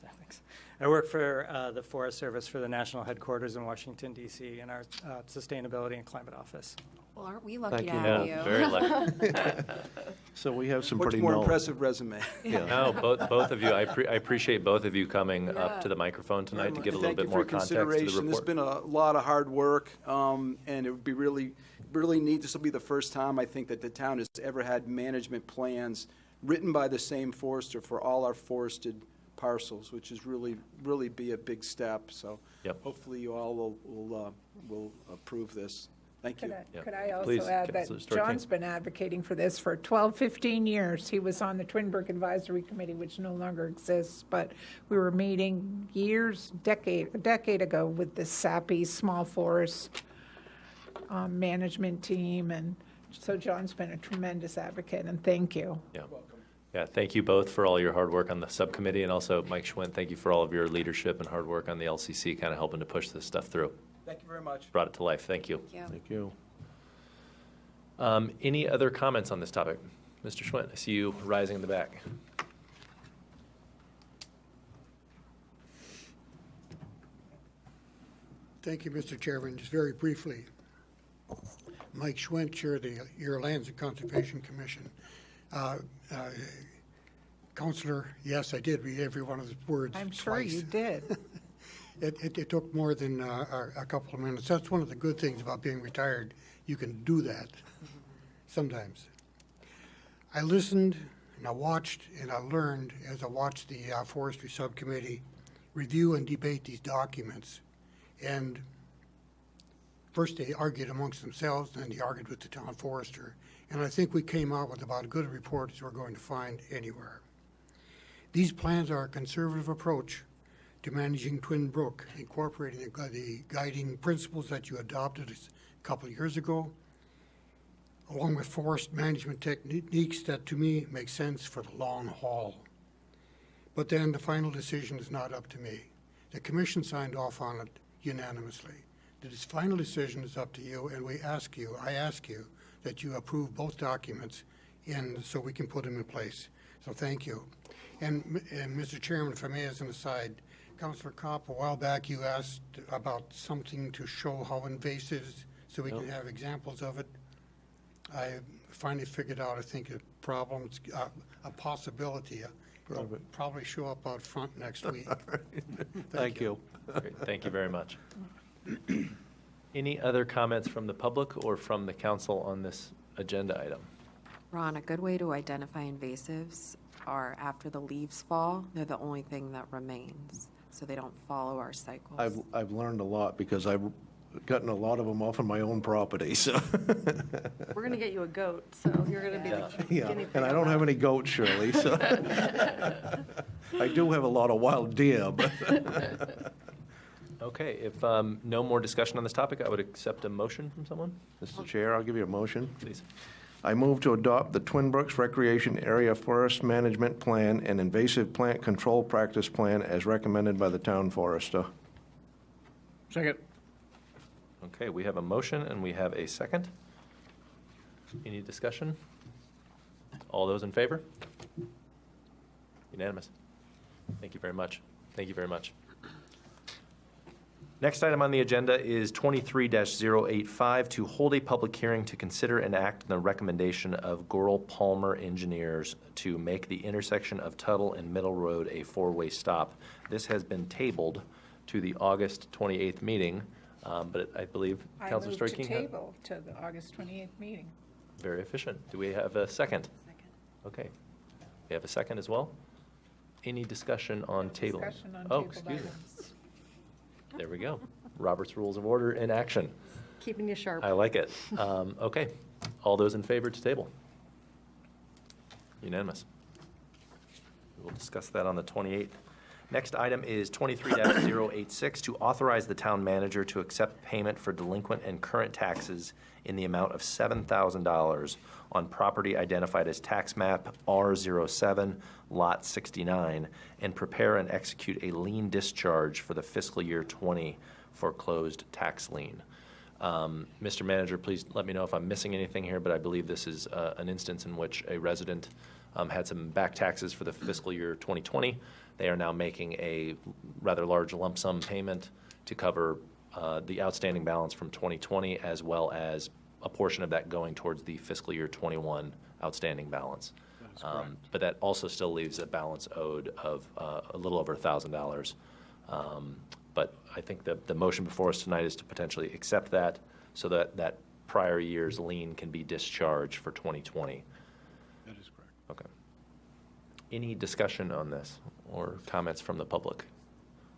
thanks. I work for the Forest Service for the national headquarters in Washington, D.C., in our Sustainability and Climate Office. Well, aren't we lucky Thank to you. have Yeah, you? very lucky. So we have some Much pretty more knowledge. impressive resume. No, both of you, I appreciate both of you coming up to the microphone tonight to give a little bit more context to the Thank you for report. consideration. It's been a lot of hard work, and it would be really neat. This will be the first time, I think, that the town has ever had management plans written by the same forester for all our forested parcels, which is really be a big step. So Yep. hopefully you all will approve this. Thank you. Yeah. Could I also Please, add Councilor that Storking. John's been advocating for this for 12, 15 years. He was on the Twin Brook Advisory Committee, which no longer exists, but we were meeting a decade ago with the SAPI Small Forest management team, and so John's been a tremendous advocate, and thank you. Yeah. Yeah, thank you both for all your hard work on the subcommittee, and also Mike Schwinn, thank you for all of your leadership and hard work on the LCC, kind of helping to push this stuff through. Thank you very much. Brought it to life. Thank you. Thank you. Any other comments on this topic? Mr. Schwinn, I see you rising in the back. Thank you, Mr. Chairman. Just very briefly, Mike Schwinn, Chair of the Your Lands and Conservation Commission. Counselor, yes, I did read every one of the words I'm sure twice. you did. It took more than a couple of minutes. That's one of the good things about being retired. You can do that sometimes. I listened and I watched and I learned as I watched the Forestry Subcommittee review and debate these documents. And first they argued amongst themselves, then they argued with the town forester. And I think we came out with about as good a report as we're going to find anywhere. These plans are a conservative approach to managing Twin Brook, incorporating the guiding principles that you adopted a couple of years ago, along with forest management techniques that to me make sense for the long haul. But then the final decision is not up to me. The commission signed off on it unanimously. The final decision is up to you, and I ask you that you approve both documents so we can put them in place. So thank you. And Mr. Chairman, if I may, as an aside, Councilor Kopp, a while back you asked about something to show how invasive, so we can have examples of it. I finally figured out, I think, a problem, a possibility. It'll probably show up out front next week. Thank you. Great. Thank you very much. Any other comments from the public or from the council on this agenda item. Ron, a good way to identify invasives are after the leaves fall, they're the only thing that remains, so they don't follow our cycles. I've learned a lot because I've gotten a lot of them off of my own property, so. We're going to get you a goat, so you're going to be the Yeah, guinea pig. and I don't have any goats, Shirley, so. I do have a lot of wild deer, but. Okay, if no more discussion on this topic, I would accept a motion from someone, Mr. Chair, I'll give you a motion. please. I move to adopt the Twin Brooks Recreation Area Forest Management Plan and Invasive Plant Control Practice Plan as recommended by the town forester. Second. Okay, we have a motion and we have a second. Any discussion? All those in favor? Unanimous. Thank you very much. Thank you very much. Next item on the agenda is 23-085, to hold a public hearing to consider and act on the recommendation of Goral Palmer Engineers to make the intersection of Tuttle and Middle Road a four-way stop. This has been tabled to the August 28th meeting, but I believe Councilor I move to King. table to the August 28th meeting. Very efficient. Do we have a second? Second. Okay. We have a second as well? Any discussion on tabling? Discussion on Oh, tabled excuse me. items. There we go. Robert's Rules of Order in action. Keeping you sharp. I like it. Okay. All those in favor to table? Unanimous. We will discuss that on the 28th. Next item is 23-086, to authorize the town manager to accept payment for delinquent and current taxes in the amount of $7,000 on property identified as tax map R07, lot 69, and prepare and execute a lien discharge for the fiscal year 20 foreclosed tax lien. Mr. Manager, please let me know if I'm missing anything here, but I believe this is an instance in which a resident had some back taxes for the fiscal year 2020. They are now making a rather large lump sum payment to cover the outstanding balance from 2020, as well as a portion of that going towards the fiscal year 21 outstanding balance. But that also still leaves a balance owed of a little over $1,000. But I think the motion before us tonight is to potentially accept that so that that prior year's lien can be discharged for 2020. That is correct. Okay. Any discussion on this or comments from the public?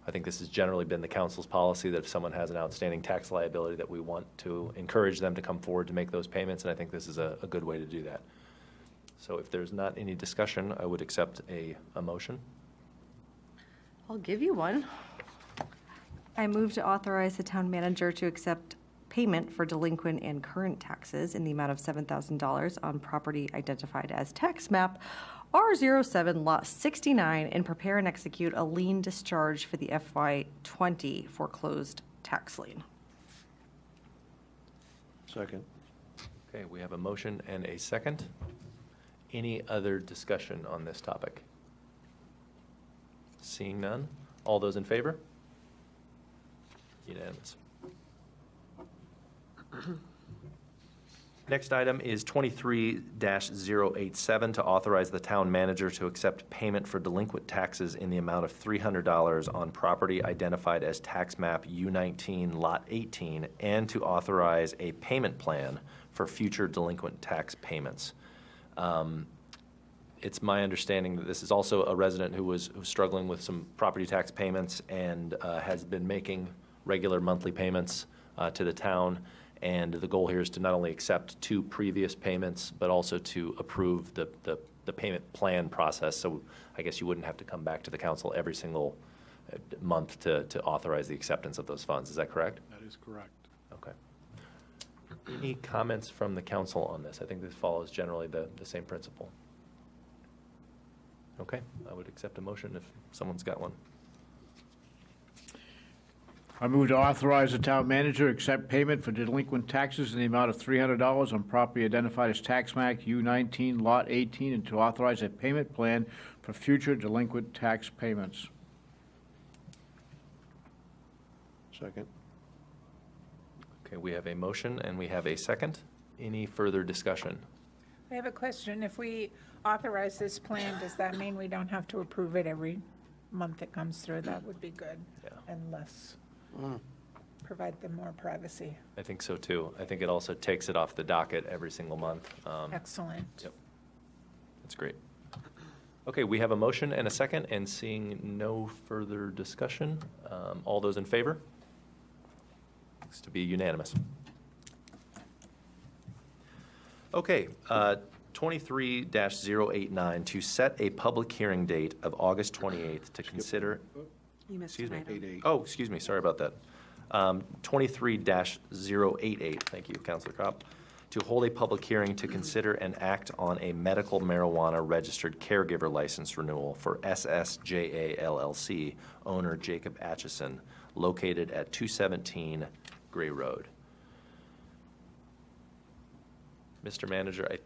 I think this has generally been the council's policy that if someone has an outstanding tax liability, that we want to encourage them to come forward to make those payments, and I think this is a good way to do that. So if there's not any discussion, I would accept a motion. I'll give you one. I move to authorize the town manager to accept payment for delinquent and current taxes in the amount of $7,000 on property identified as tax map R07, lot 69, and prepare and execute a lien discharge for the FY20 foreclosed tax lien. Second. Okay, we have a motion and a second. Any other discussion on this topic? Seeing none, all those in favor? Unanimous. Next item is 23-087, to authorize the town manager to accept payment for delinquent taxes in the amount of $300 on property identified as tax map U19, lot 18, and to authorize a payment plan for future delinquent tax payments. It's my understanding that this is also a resident who was struggling with some property tax payments and has been making regular monthly payments to the town. And the goal here is to not only accept 2 previous payments, but also to approve the payment plan process. So I guess you wouldn't have to come back to the council every single month to authorize the acceptance of those funds. Is that correct? That is correct. Okay. Any comments from the council on this? I think this follows generally the same principle. Okay, I would accept a motion if someone's got one. I move to authorize the town manager to accept payment for delinquent taxes in the amount of $300 on property identified as tax map U19, lot 18, and to authorize a payment plan for future delinquent tax payments. Second. Okay, we have a motion and we have a second. Any further discussion? I have a question. If we authorize this plan, does that mean we don't have to approve it every month it comes through? That would be good. Yeah. Unless, provide them more privacy. I think so too. I think it also takes it off the docket every single month. Excellent. Yep. That's great. Okay, we have a motion and a second, and seeing no further discussion, all those in favor? Looks to be unanimous. Okay, 23-089, to set a public hearing date of August 28th to consider. You missed Excuse an me. item. Oh, excuse me, sorry about that. 23-088, thank you, Counselor Kopp, to hold a public hearing to consider and act on a medical marijuana registered caregiver license renewal for SSJA LLC, owner Jacob Atchison, located at 217 Gray Road. Mr. Manager, I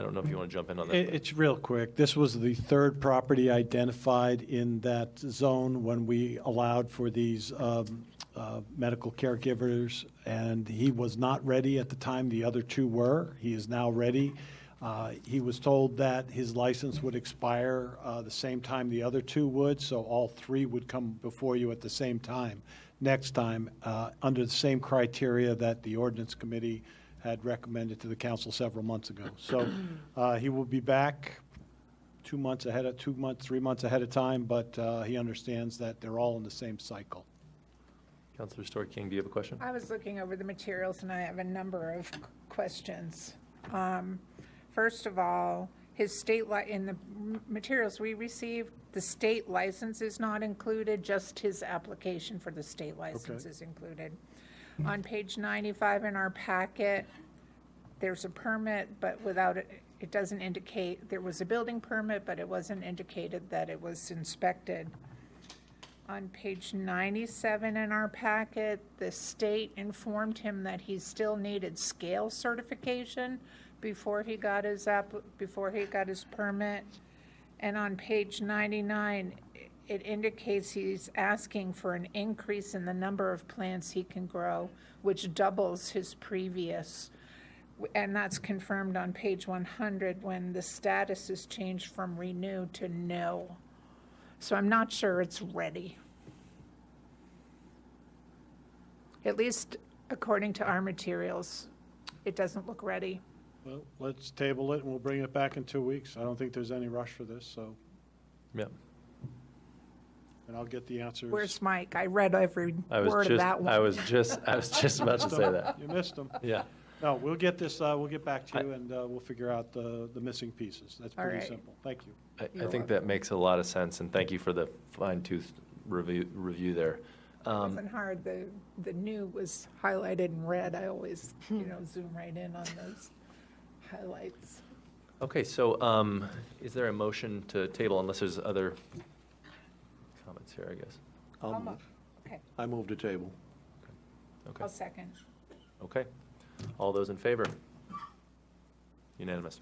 don't know if you want to jump in on this. It's real quick. This was the third property identified in that zone when we allowed for these medical caregivers, and he was not ready at the time the other two were. He is now ready. He was told that his license would expire the same time the other two would, so all three would come before you at the same time, next time, under the same criteria that the ordinance committee had recommended to the council several months ago. So he will be back 3 months ahead of time, but he understands that they're all in the same cycle. Councilor Story King, do you have a question? I was looking over the materials and I have a number of questions. First of all, his in the materials we received, the state license is not included, just his application for the state license is included. On page 95 in our packet, there's a permit, but without it, it doesn't indicate, there was a building permit, but it wasn't indicated that it was inspected. On page 97 in our packet, the state informed him that he still needed scale certification before he got his permit. And on page 99, it indicates he's asking for an increase in the number of plants he can grow, which doubles his previous. And that's confirmed on page 100 when the status is changed from renew to no. So I'm not sure it's ready. At least according to our materials, it doesn't look ready. Well, let's table it and we'll bring it back in 2 weeks. I don't think there's any rush for this, so, Yep. and I'll get the answers. Where's Mike? I read every I was word of that one. I was just about to say that. You missed them. Yeah. No, we'll get this, we'll get back to you and we'll figure out the missing pieces. That's All pretty right. simple. Thank you. I think that makes a lot of sense, and thank you for the fine-tooth review there. It wasn't hard. The new was highlighted in red. I always, zoom right in on those highlights. Okay, so is there a motion to table unless there's other comments here, I guess? Okay, I move to table. Okay. I'll second. Okay. All those in favor? Unanimous.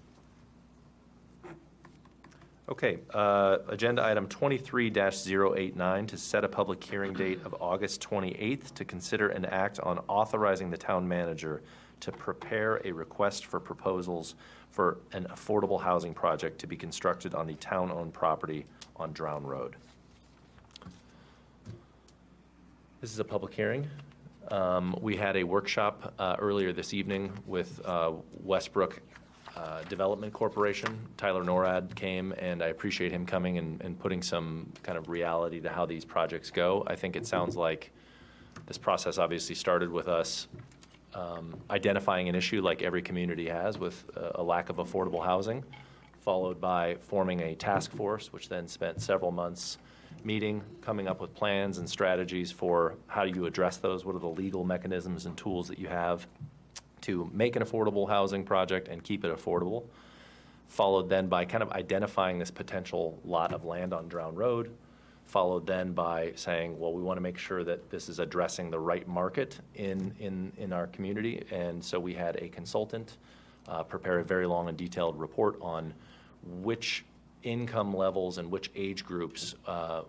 Okay, agenda item 23-089 to set a public hearing date of August 28th to consider and act on authorizing the town manager to prepare a request for proposals for an affordable housing project to be constructed on the town-owned property on Drown Road. This is a public hearing. We had a workshop earlier this evening with Westbrook Development Corporation. Tyler Norad came, and I appreciate him coming and putting some kind of reality to how these projects go. I think it sounds like this process obviously started with us identifying an issue like every community has with a lack of affordable housing, followed by forming a task force, which then spent several months meeting, coming up with plans and strategies for how do you address those, what are the legal mechanisms and tools that you have to make an affordable housing project and keep it affordable, followed then by kind of identifying this potential lot of land on Drown Road, followed then by saying, well, we want to make sure that this is addressing the right market in our community. And so we had a consultant prepare a very long and detailed report on which income levels and which age groups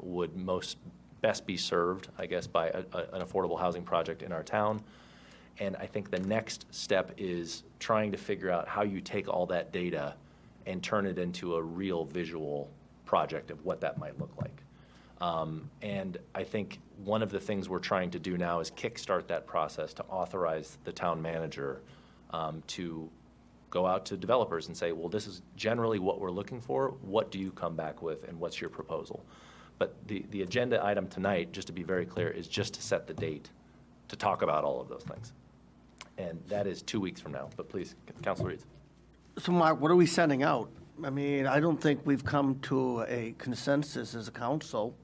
would best be served, I guess, by an affordable housing project in our town. And I think the next step is trying to figure out how you take all that data and turn it into a real visual project of what that might look like. And I think one of the things we're trying to do now is kickstart that process to authorize the town manager to go out to developers and say, well, this is generally what we're looking for. What do you come back with, and what's your proposal? But the agenda item tonight, just to be very clear, is just to set the date to talk about all of those things. And that is 2 weeks from now. But please, Councilor Reeds. So Mark, what are we sending out? I mean, I don't think we've come to a consensus as a council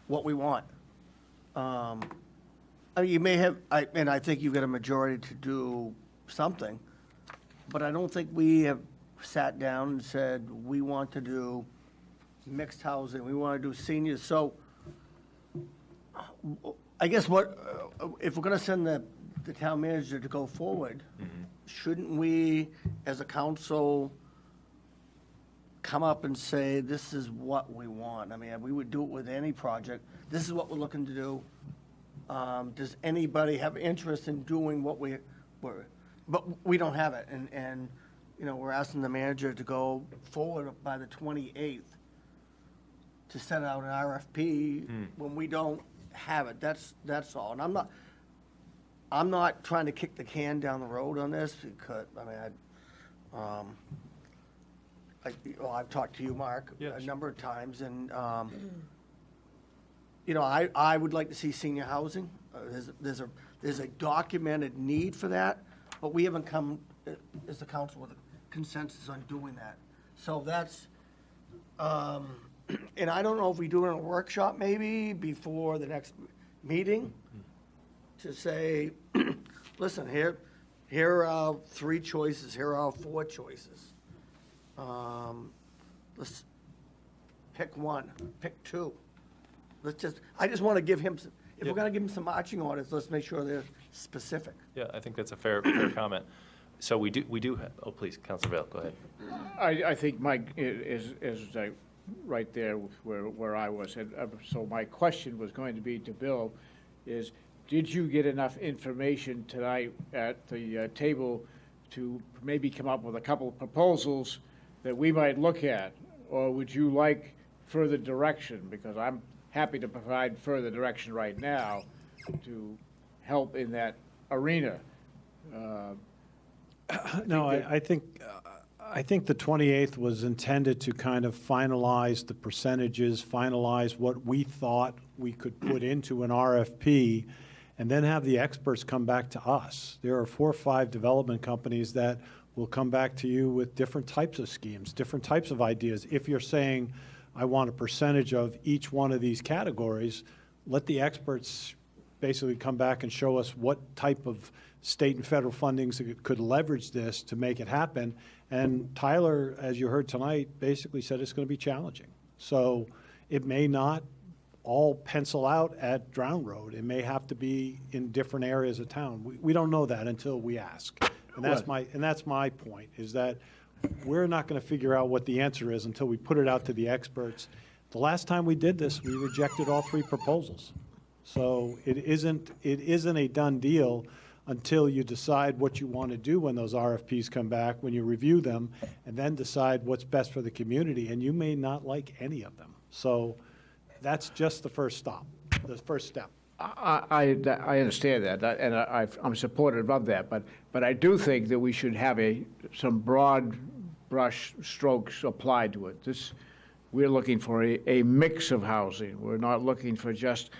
what we want. I mean, you may have, and I think you've got a majority to do something, but I don't think we have sat down and said, we want to do mixed housing, we want to do seniors. So I guess if we're going to send the town manager to go forward, shouldn't we, as a council, come up and say, this is what we want? I mean, we would do it with any project. This is what we're looking to do. Does anybody have interest in doing what we're, but we don't have it. And, you know, we're asking the manager to go forward by the 28th to send out an RFP when we don't have it. That's all. And I'm not trying to kick the can down the road on this because, I mean, I've talked to you, Mark, a number of times, and, you know, I would like to see senior housing. There's a documented need for that, but we haven't come, as a council, with a consensus on doing that. So that's, and I don't know if we do it in a workshop maybe before the next meeting to say, listen, here are our 3 choices, here are our 4 choices. Let's pick 1, pick 2. I just want to give him, if we're going to give him some marching orders, let's make sure they're specific. Yeah, I think that's a fair comment. So we do have, oh, please, Councilor Vail, go ahead. I think Mike is right there where I was. And so my question was going to be to Bill is, did you get enough information tonight at the table to maybe come up with a couple of proposals that we might look at? Or would you like further direction? Because I'm happy to provide further direction right now to help in that arena. No, I think the 28th was intended to kind of finalize the percentages, finalize what we thought we could put into an RFP, and then have the experts come back to us. There are 4 or 5 development companies that will come back to you with different types of schemes, different types of ideas. If you're saying, I want a percentage of each one of these categories, let the experts basically come back and show us what type of state and federal fundings could leverage this to make it happen. And Tyler, as you heard tonight, basically said it's going to be challenging. So it may not all pencil out at Drown Road. It may have to be in different areas of town. We don't know that until we ask. And that's my point, is that we're not going to figure out what the answer is until we put it out to the experts. The last time we did this, we rejected all 3 proposals. So it isn't a done deal until you decide what you want to do when those RFPs come back, when you review them, and then decide what's best for the community. And you may not like any of them. So that's just the first step. I understand that, and I'm supportive of that, but I do think that we should have some broad brush strokes applied to it. We're looking for a mix of housing. We're not looking for just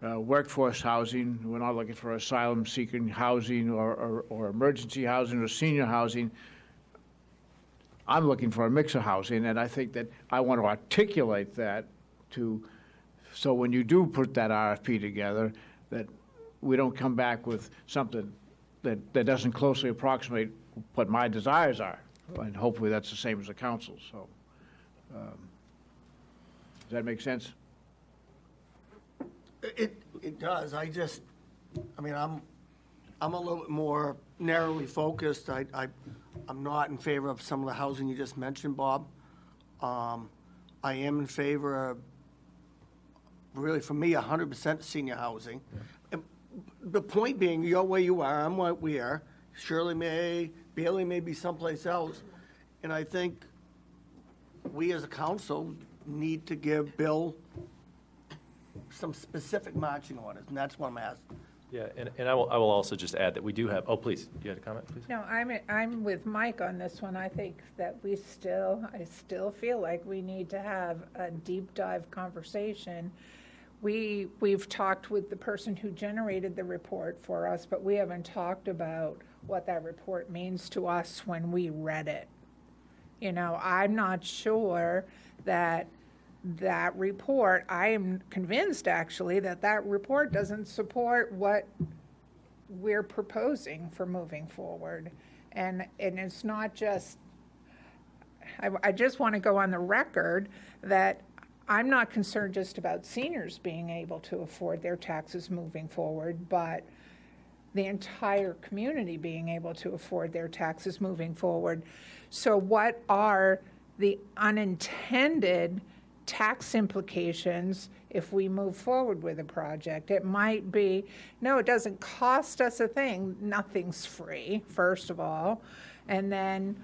workforce housing. We're not looking for asylum-seeking housing or emergency housing or senior housing. I'm looking for a mix of housing, and I think that I want to articulate that so when you do put that RFP together, that we don't come back with something that doesn't closely approximate what my desires are. And hopefully that's the same as the council. So does that make sense? It does. I mean, I'm a little bit more narrowly focused. I'm not in favor of some of the housing you just mentioned, Bob. I am in favor of, really, for me, 100% senior housing. And the point being, you're where you are, I'm where we are. Bailey may be someplace else. And I think we as a council need to give Bill some specific marching orders, and that's what I'm asking. Yeah, and I will also just add that we do have, oh, please, you had a comment, please? No, I'm with Mike on this one. I think that I still feel like we need to have a deep dive conversation. We've talked with the person who generated the report for us, but we haven't talked about what that report means to us when we read it. You know, I'm not sure that report, I am convinced actually that report doesn't support what we're proposing for moving forward. And it's not just, I just want to go on the record that I'm not concerned just about seniors being able to afford their taxes moving forward, but the entire community being able to afford their taxes moving forward. So what are the unintended tax implications if we move forward with a project? It might be, no, it doesn't cost us a thing. Nothing's free, first of all. And then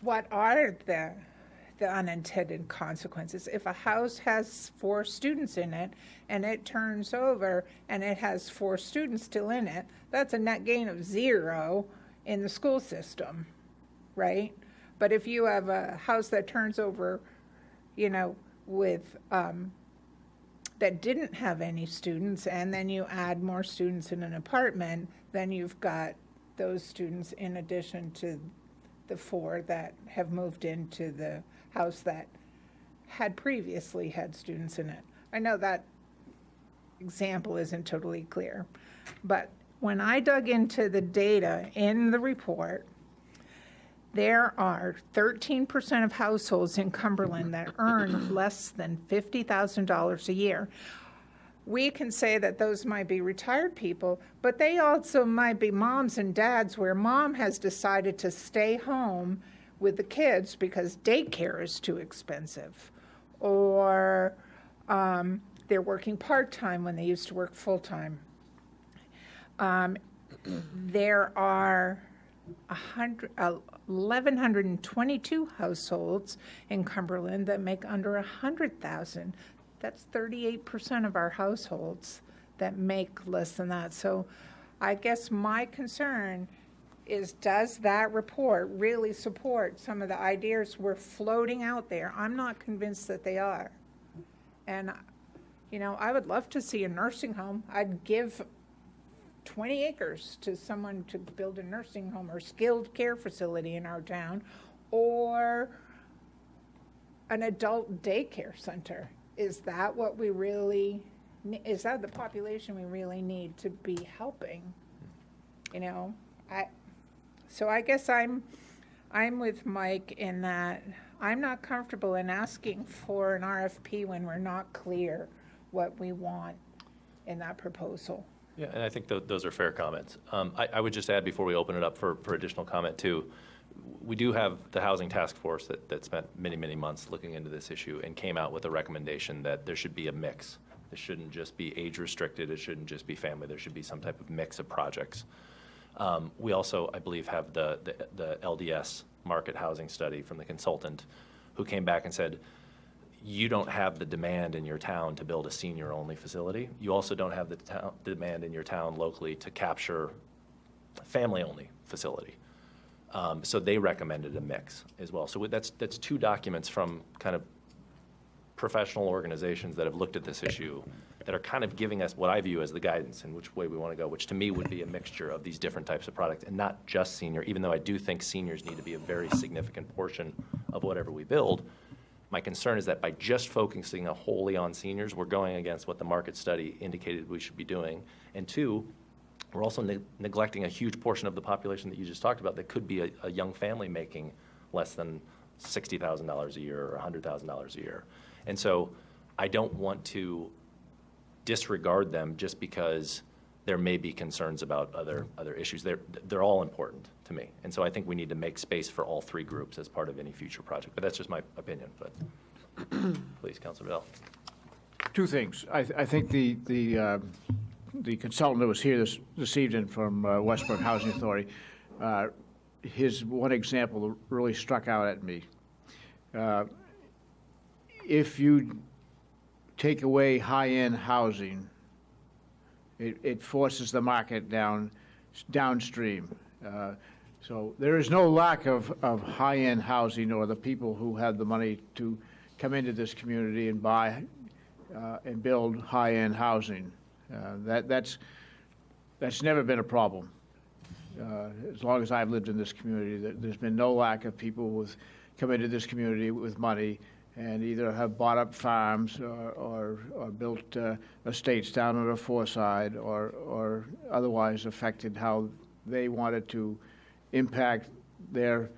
what are the unintended consequences? If a house has 4 students in it and it turns over and it has 4 students still in it, that's a net gain of 0 in the school system, right? But if you have a house that turns over, you know, with, that didn't have any students, and then you add more students in an apartment, then you've got those students in addition to the 4 that have moved into the house that had previously had students in it. I know that example isn't totally clear, but when I dug into the data in the report, there are 13% of households in Cumberland that earn less than $50,000 a year. We can say that those might be retired people, but they also might be moms and dads where mom has decided to stay home with the kids because daycare is too expensive, or they're working part-time when they used to work full-time. There are 1,122 households in Cumberland that make under $100,000. That's 38% of our households that make less than that. So I guess my concern is, does that report really support some of the ideas we're floating out there? I'm not convinced that they are. And, you know, I would love to see a nursing home. I'd give 20 acres to someone to build a nursing home or skilled care facility in our town, or an adult daycare center. Is that what we really, is that the population we really need to be helping? You know, so I guess I'm with Mike in that I'm not comfortable in asking for an RFP when we're not clear what we want in that proposal. Yeah, and I think those are fair comments. I would just add before we open it up for additional comment too, we do have the Housing Task Force that spent many, many months looking into this issue and came out with a recommendation that there should be a mix. It shouldn't just be age restricted, it shouldn't just be family, there should be some type of mix of projects. We also, I believe, have the LDS market housing study from the consultant who came back and said, you don't have the demand in your town to build a senior-only facility. You also don't have the demand in your town locally to capture a family-only facility. So they recommended a mix as well. So that's 2 documents from kind of professional organizations that have looked at this issue that are kind of giving us what I view as the guidance in which way we want to go, which to me would be a mixture of these different types of products and not just senior, even though I do think seniors need to be a very significant portion of whatever we build. My concern is that by just focusing wholly on seniors, we're going against what the market study indicated we should be doing. And 2, we're also neglecting a huge portion of the population that you just talked about that could be a young family making less than $60,000 a year or $100,000 a year. And so I don't want to disregard them just because there may be concerns about other issues. They're all important to me. And so I think we need to make space for all 3 groups as part of any future project. But that's just my opinion. But please, Councilor Bell. 2 things. I think the consultant that was here this evening from Westbrook Housing Authority, his one example really struck out at me. If you take away high-end housing, it forces the market downstream. So there is no lack of high-end housing or the people who have the money to come into this community and buy and build high-end housing. That's never been a problem. As long as I've lived in this community, there's been no lack of people who've come into this community with money and either have bought up farms or built estates down on the Foreside or otherwise affected how they wanted to impact their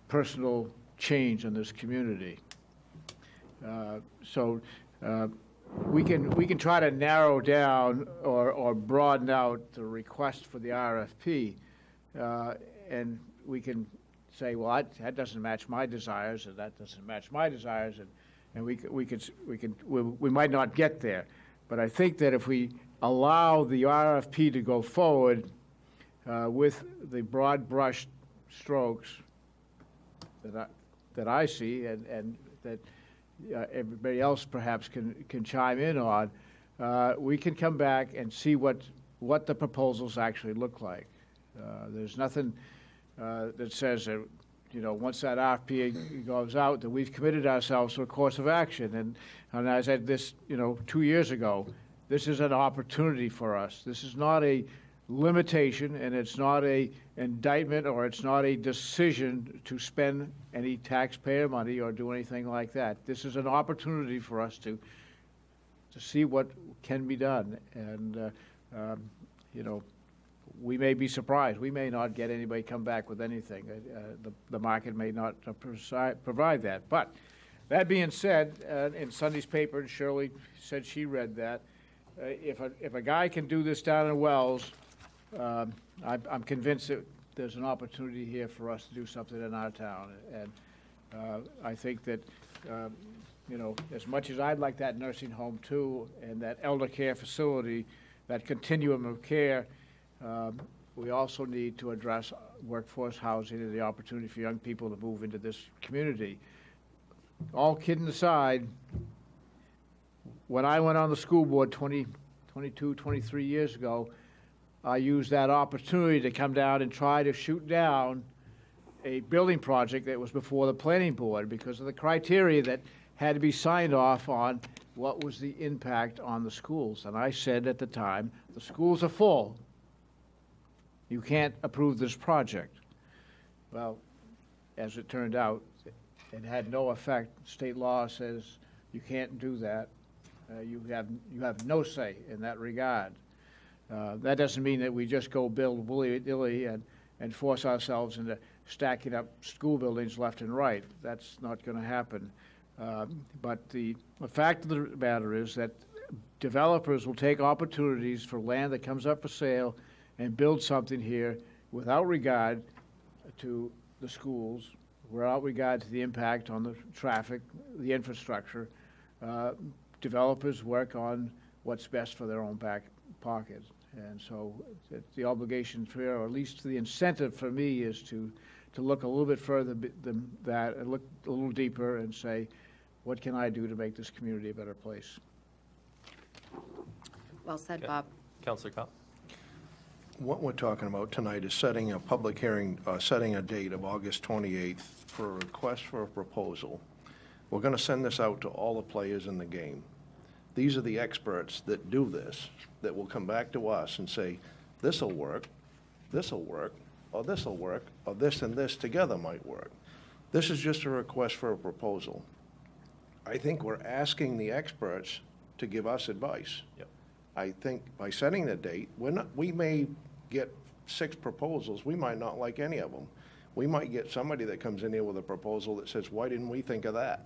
personal change in this community. So we can try to narrow down or broaden out the request for the RFP, and we can say, well, that doesn't match my desires, and that doesn't match my desires, and we might not get there. But I think that if we allow the RFP to go forward with the broad brush strokes that I see, and that everybody else perhaps can chime in on, we can come back and see what the proposals actually look like. There's nothing that says that, once that RFP goes out, that we've committed ourselves to a course of action. And I said this, 2 years ago, this is an opportunity for us. This is not a limitation, and it's not a indictment, or it's not a decision to spend any taxpayer money or do anything like that. This is an opportunity for us to see what can be done. And, we may be surprised. We may not get anybody come back with anything. The market may not provide that. But that being said, in Sunday's paper, and Shirley said she read that, if a guy can do this down in Wells, I'm convinced that there's an opportunity here for us to do something in our town. And I think that, as much as I'd like that nursing home too, and that elder care facility, that continuum of care, we also need to address workforce housing and the opportunity for young people to move into this community. All kidding aside, when I went on the school board 22, 23 years ago, I used that opportunity to come down and try to shoot down a building project that was before the planning board because of the criteria that had to be signed off on what was the impact on the schools. And I said at the time, the schools are full. You can't approve this project. Well, as it turned out, it had no effect. State law says you can't do that. You have no say in that regard. That doesn't mean that we just go build willy-nilly and force ourselves into stacking up school buildings left and right. That's not going to happen. But the fact of the matter is that developers will take opportunities for land that comes up for sale and build something here without regard to the schools, without regard to the impact on the traffic, the infrastructure. Developers work on what's best for their own back pocket. And so the obligation for, or at least the incentive for me, is to look a little bit further than that and look a little deeper and say, what can I do to make this community a better place? Well said, Okay. Bob. Councilor Kopp? What we're talking about tonight is setting a public hearing, setting a date of August 28th for a request for a proposal. We're going to send this out to all the players in the game. These are the experts that do this, that will come back to us and say, this'll work, or this'll work, or this and this together might work. This is just a request for a proposal. I think we're asking the experts to give us advice. Yep. I think by setting the date, we may get 6 proposals. We might not like any of them. We might get somebody that comes in here with a proposal that says, why didn't we think of that?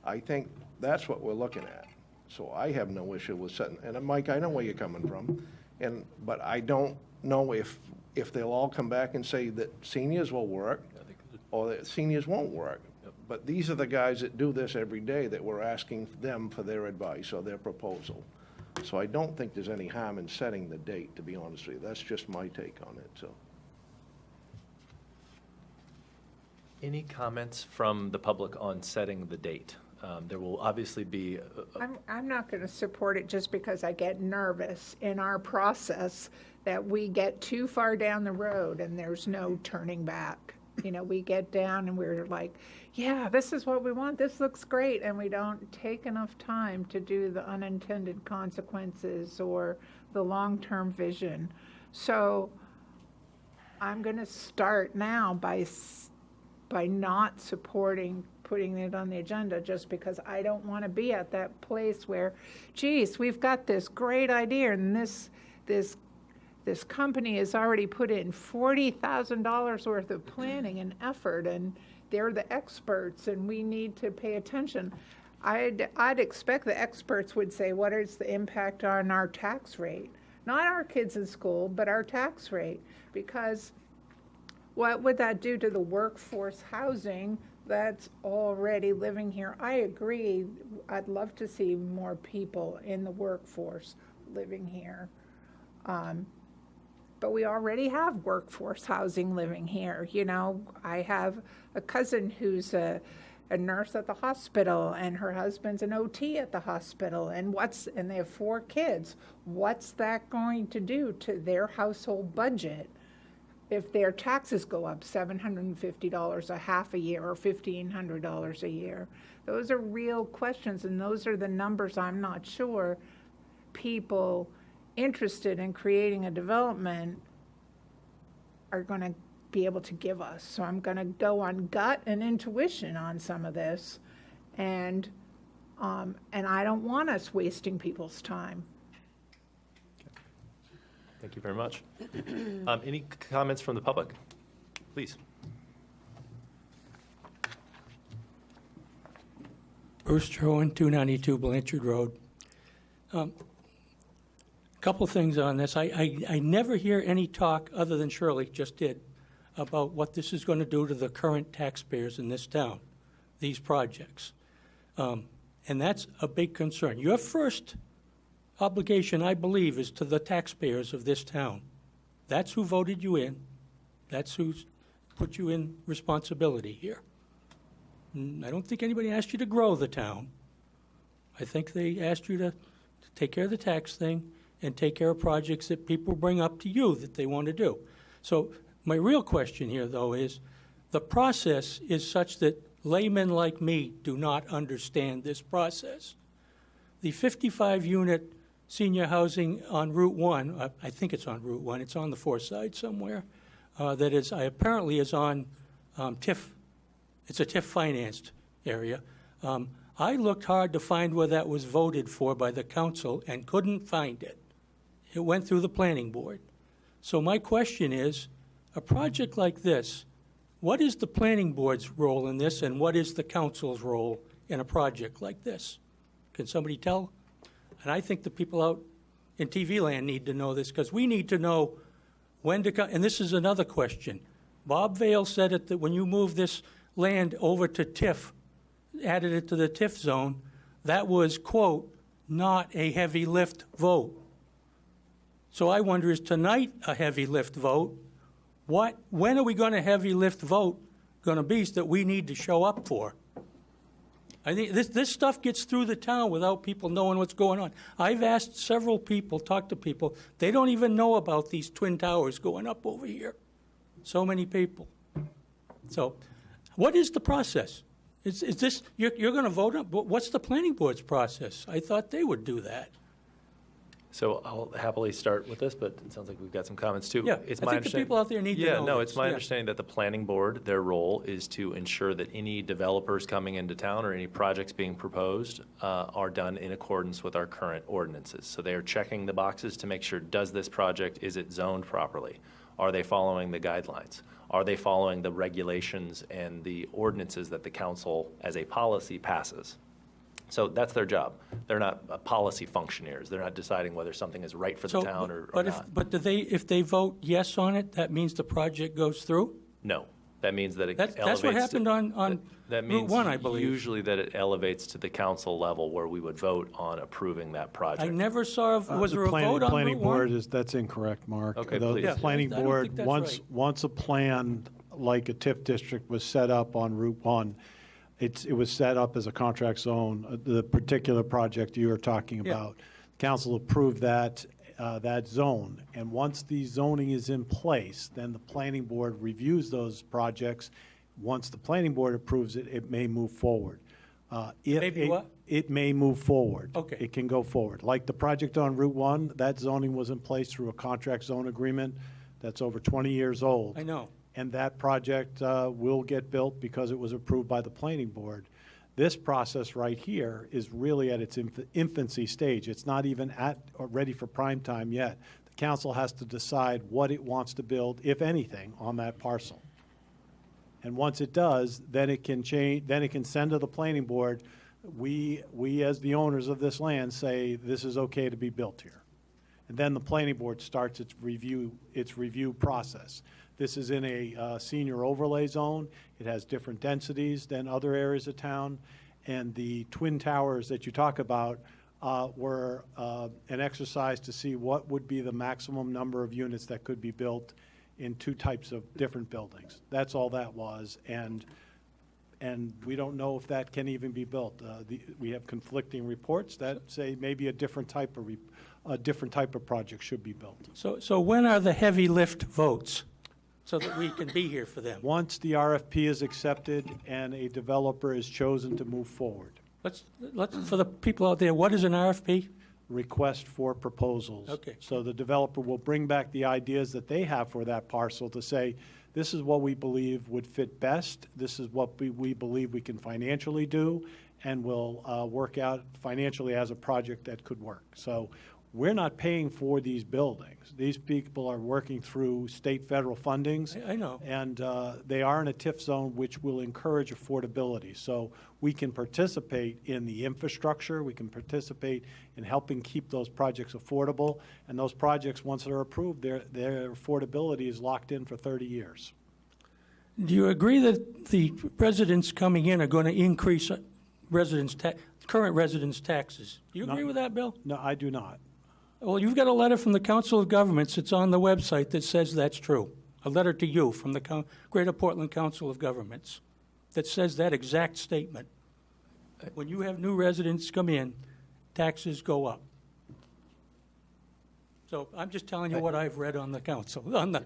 I think that's what we're looking at. So I have no issue with setting, and Mike, I know where you're coming from, but I don't know if they'll all come back and say that seniors will work or that seniors won't work. Yep. But these are the guys that do this every day that we're asking them for their advice or their proposal. So I don't think there's any harm in setting the date, to be honest with you. That's just my take on it, so. Any comments from the public on setting the date There will obviously be, I'm not going to support it just because I get nervous in our process that we get too far down the road and there's no turning back. You know, we get down and we're like, yeah, this is what we want, this looks great, and we don't take enough time to do the unintended consequences or the long-term vision. So I'm going to start now by not supporting putting it on the agenda, just because I don't want to be at that place where, geez, we've got this great idea and this company has already put in $40,000 worth of planning and effort, and they're the experts and we need to pay attention. I'd expect the experts would say, what is the impact on our tax rate? Not our kids in school, but our tax rate. Because what would that do to the workforce housing that's already living here? I agree. I'd love to see more people in the workforce living here. But we already have workforce housing living here. You know, I have a cousin who's a nurse at the hospital, and her husband's an OT at the hospital, and they have 4 kids. What's that going to do to their household budget if their taxes go up $750 a half a year or $1,500 a year? Those are real questions, and those are the numbers I'm not sure people interested in creating a development are going to be able to give us. So I'm going to go on gut and intuition on some of this, and I don't want us wasting people's time. thank you very much. Any comments from the public? Please. Bruce Trowan, 292 Blanchard Road. Couple things on this. I never hear any talk, other than Shirley just did, about what this is going to do to the current taxpayers in this town, these projects. And that's a big concern. Your first obligation, I believe, is to the taxpayers of this town. That's who voted you in. That's who's put you in responsibility here. I don't think anybody asked you to grow the town. I think they asked you to take care of the tax thing and take care of projects that people bring up to you that they want to do. So my real question here, though, is the process is such that laymen like me do not understand this process. The 55-unit senior housing on Route 1, I think it's on Route 1, it's on the Forsyth somewhere, that is, apparently is on TIF. It's a TIF-financed area. I looked hard to find where that was voted for by the council and couldn't find it. It went through the planning board. So my question is, a project like this, what is the planning board's role in this, and what is the council's role in a project like this? Can somebody tell? And I think the people out in TV land need to know this, because we need to know when to come. And this is another question. Bob Vail said it, that when you move this land over to TIF, added it to the TIF zone, that was, quote, not a heavy lift vote. So I wonder, is tonight a heavy lift vote? When are we going to heavy lift vote going to be that we need to show up for? I think this stuff gets through the town without people knowing what's going on. I've asked several people, talked to people, they don't even know about these twin towers going up over here. So many people. So what is the process? Is this, you're going to vote on, what's the planning board's process? I thought they would do that. So I'll happily start with this, but it sounds like we've got some comments too. Yeah, It's I my think the people out there need to know Yeah, no, this. it's my Yeah. understanding that the planning board, their role is to ensure that any developers coming into town or any projects being proposed are done in accordance with our current ordinances. So they are checking the boxes to make sure, does this project, is it zoned properly? Are they following the guidelines? Are they following the regulations and the ordinances that the council as a policy passes? So that's their job. They're not policy functionaries. They're not deciding whether something is right for the town or not. But if they vote yes on it, that means the project goes through? No. That means that it elevates. That's what happened on That Route means 1, I believe. usually that it elevates to the council level where we would vote on approving that project. I never saw, was there a vote on Planning Route board 1? that's incorrect, Mark. Okay, The please. Yeah, planning I don't board, think that's once, right. once a plan like a TIF district was set up on Route 1, It was set up as a contract zone, the particular project you are talking Yeah. about. Council approved that zone, and once the zoning is in place, then the planning board reviews those projects. Once the planning board approves it, it may move forward. Maybe what? It may move forward. Okay. It can go forward. Like the project on Route 1, that zoning was in place through a contract zone agreement that's over 20 years old. I know. And that project will get built because it was approved by the planning board. This process right here is really at its infancy stage. It's not even at or ready for prime time yet. The council has to decide what it wants to build, if anything, on that parcel. And once it does, then it can change, then it can send to the planning board, we as the owners of this land say this is okay to be built here. And then the planning board starts its review process. This is in a senior overlay zone. It has different densities than other areas of town. And the twin towers that you talk about were an exercise to see what would be the maximum number of units that could be built in two types of different buildings. That's all that was. And we don't know if that can even be built. We have conflicting reports that say maybe a different type of project should be built. So when are the heavy lift votes, so that we can be here for them? Once the RFP is accepted and a developer is chosen to move forward. Let's, for the people out there, what is an RFP? Request for proposals. Okay. So the developer will bring back the ideas that they have for that parcel to say, this is what we believe would fit best, this is what we believe we can financially do, and we'll work out financially as a project that could work. So we're not paying for these buildings. These people are working through state, federal fundings. I know. And they are in a TIF zone, which will encourage affordability. So we can participate in the infrastructure, we can participate in helping keep those projects affordable. And those projects, once they're approved, their affordability is locked in for 30 years. Do you agree that the residents coming in are going to increase current residents' taxes? Do you agree with that, Bill? No, I do not. Well, you've got a letter from the Council of Governments, it's on the website, that says that's true. A letter to you from the Greater Portland Council of Governments that says that exact statement. When you have new residents come in, taxes go up. So I'm just telling you what I've read on the council, on the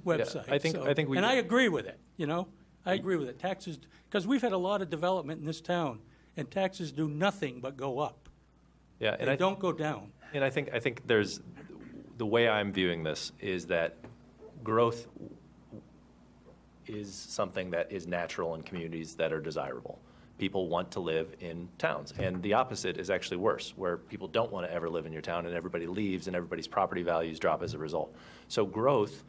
website. I think we. And I agree with it, you know? I agree with it. Taxes, because we've had a lot of development in this town, and taxes do nothing but go up. Yeah, and They don't go down. And I think there's, the way I'm viewing this is that growth is something that is natural in communities that are desirable. People want to live in towns, and the opposite is actually worse, where people don't want to ever live in your town and everybody leaves and everybody's property values drop as a result. So growth,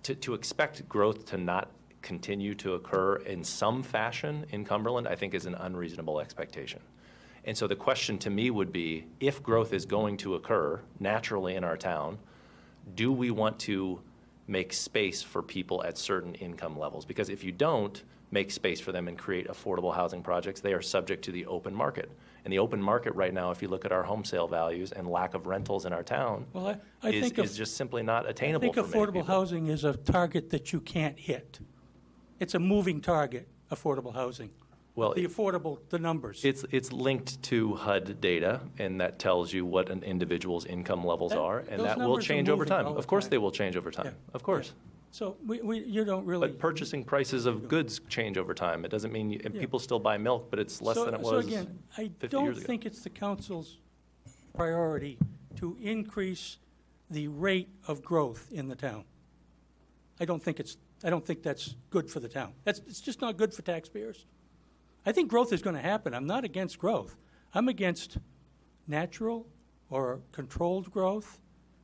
to expect growth to not continue to occur in some fashion in Cumberland, I think is an unreasonable expectation. And so the question to me would be, if growth is going to occur naturally in our town, do we want to make space for people at certain income levels? Because if you don't make space for them and create affordable housing projects, they are subject to the open market. And the open market right now, if you look at our home sale values and lack of rentals in our town, Well, I think is just simply not attainable I for think many affordable people. housing is a target that you can't hit. It's a moving target, affordable housing. Well, The numbers. It's linked to HUD data, and that tells you what an individual's income levels are, and those that will numbers are change over moving time. all the Of course, time. they will change over time. Yeah. Of course. So you don't really. But purchasing prices of goods change over time. It doesn't mean, and people still buy milk, but it's less than it was So again, I 50 don't years ago. think it's the council's priority to increase the rate of growth in the town. I don't think that's good for the town. It's just not good for taxpayers. I think growth is going to happen. I'm not against growth. I'm against natural or controlled growth,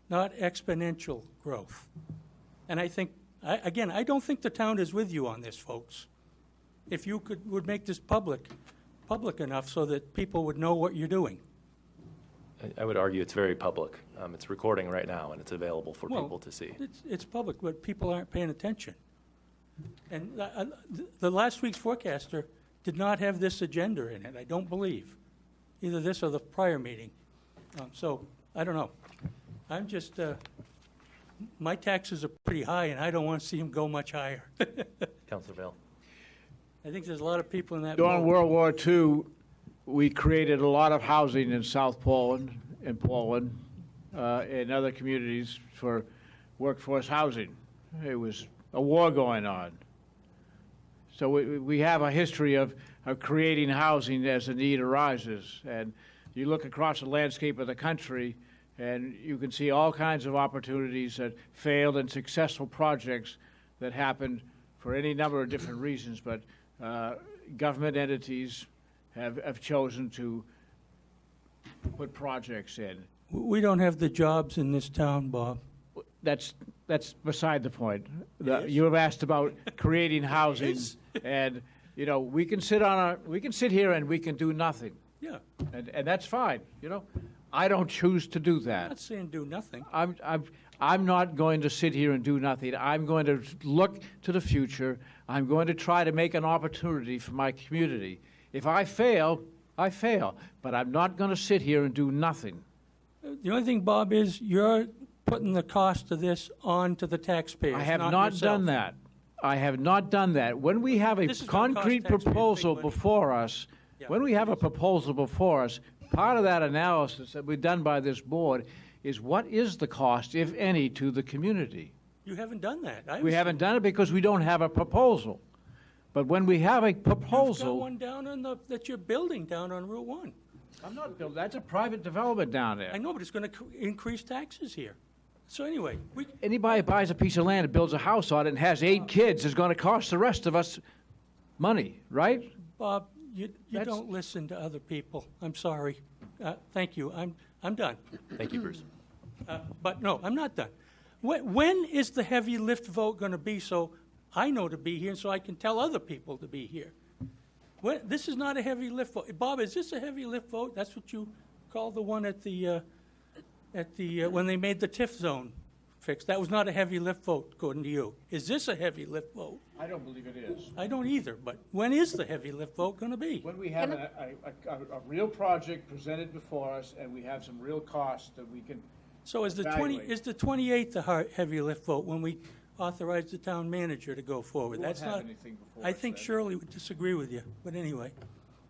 not exponential growth. And I think, I don't think the town is with you on this, folks. If you would make this public enough so that people would know what you're doing. I would argue it's very public. It's recording right now, and it's available for Well, people to see. It's public, but people aren't paying attention. And the last week's forecaster did not have this agenda in it, I don't believe. Either this or the prior meeting. So, I don't know. I'm just, my taxes are pretty high, and I don't want to see them go much higher. Councilor Vail. I think there's a lot of people in that During boat. World War II, we created a lot of housing in South Poland and Poland and other communities for workforce housing. It was a war going on. So we have a history of creating housing as the need arises. And you look across the landscape of the country, and you can see all kinds of opportunities that failed and successful projects that happened for any number of different reasons. But government entities have chosen to put projects in. We don't have the jobs in this town, Bob. That's beside the point. is? You have asked about creating housing, is. and you know we can sit here and we can do nothing, Yeah, and that's fine. You know, I don't choose to do I'm that. not saying do nothing. I'm not going to sit here and do nothing. I'm going to look to the future. I'm going to try to make an opportunity for my community. If I fail, I fail. But I'm not going to sit here and do nothing. The only thing, Bob, is you're putting the cost of this on to the taxpayers, I have not not yourself. done that. I have not done that. When we have a This is gonna cost concrete taxpayers big proposal money. before us, Yeah. when we have a proposal before us, part of that analysis that we've done by this board is what is the cost, if any, to the community? You haven't done that. We haven't done it because we don't have a proposal. But when we have a You've got proposal, one down on that you're building down on Route 1. I'm not building, that's a private development down there. I know, but it's going to increase taxes here. So anyway, Anybody buys a piece of land and builds a house on it and has 8 kids is going to cost the rest of us money, right? Bob, you That's- don't listen to other people. I'm sorry. Thank you. I'm done. Thank you, Bruce. But no, I'm not done. When is the heavy lift vote going to be so I know to be here and so I can tell other people to be here? This is not a heavy lift vote. Bob, is this a heavy lift vote? That's what you called the one at the when they made the TIF zone fix. That was not a heavy lift vote, according to you. Is this a heavy lift vote? I don't believe it is. I don't either, but when is the heavy lift vote going to be? When we have a real project presented before us and we have some real costs that we can So is the evaluate. 28th the heavy lift vote when we authorize the town manager to go forward? We won't That's have not. anything before I us think then. Shirley would disagree with you, but anyway,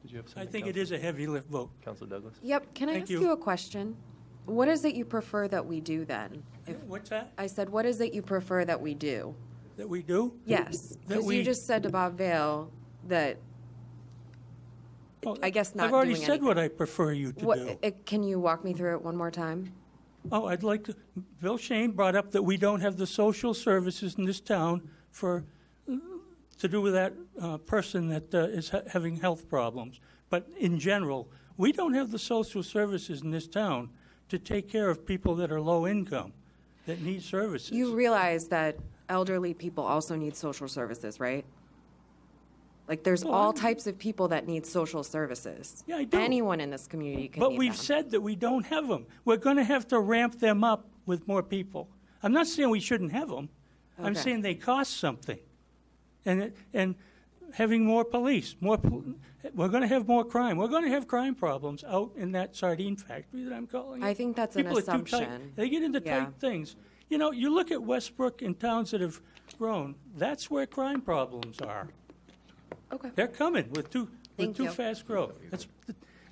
Did you have I something, think it is a heavy lift vote. Councilor Douglas? Yep, can I Thank ask you. you a question? What is it you prefer that we do then? What's that? I said, what is it you prefer that we do? That we do? Yes, That because we- you just said to Bob Vale that, Well, I guess not I've already doing said what anything. I prefer you to what, do. can you walk me through it one more time? Oh, I'd like to, Bill Shane brought up that we don't have the social services in this town to do with that person that is having health problems. But in general, we don't have the social services in this town to take care of people that are low income, that need services. You realize that elderly people also need social services, right? Like, there's Oh, all I- types of people that need social services. Yeah, I do. Anyone in this community can But need we've them. said that we don't have them. We're going to have to ramp them up with more people. I'm not saying we shouldn't have them. I'm Okay. saying they cost something. And having more police, we're going to have more crime. We're going to have crime problems out in that sardine factory that I'm calling it. I think that's an People are too tight. assumption. They get into Yeah. tight things. You know, you look at Westbrook and towns that have grown, that's where crime problems are. Okay. They're coming with too Thank you. fast growth.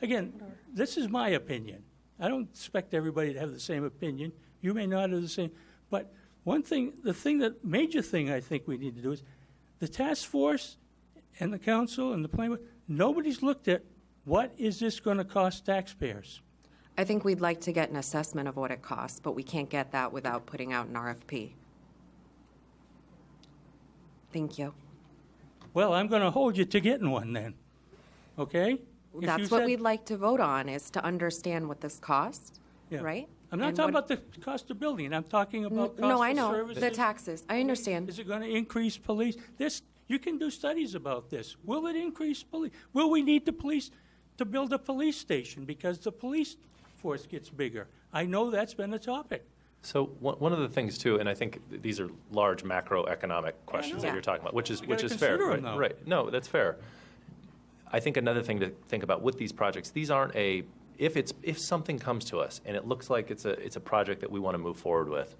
Again, this is my opinion. I don't expect everybody to have the same opinion. You may not have the same, but major thing I think we need to do is the task force and the council and the planning board, nobody's looked at what is this going to cost taxpayers. I think we'd like to get an assessment of what it costs, but we can't get that without putting out an RFP. Thank you. Well, I'm going to hold you to getting one then, okay? If you That's what said- we'd like to vote on, is to understand what this costs, Yeah. right? I'm not And talking what- about the cost of building, I'm talking about cost No, I of know, services. the taxes, I understand. Is it going to increase police? You can do studies about this. Will it increase police? Will we need the police to build a police station because the police force gets bigger? I know that's been a topic. So one of the things too, and I think these are large macroeconomic questions that Yeah. you're talking about, which is We gotta fair, consider 'em, right? though. Right. No, that's fair. I think another thing to think about with these projects, these aren't if something comes to us and it looks like it's a project that we want to move forward with,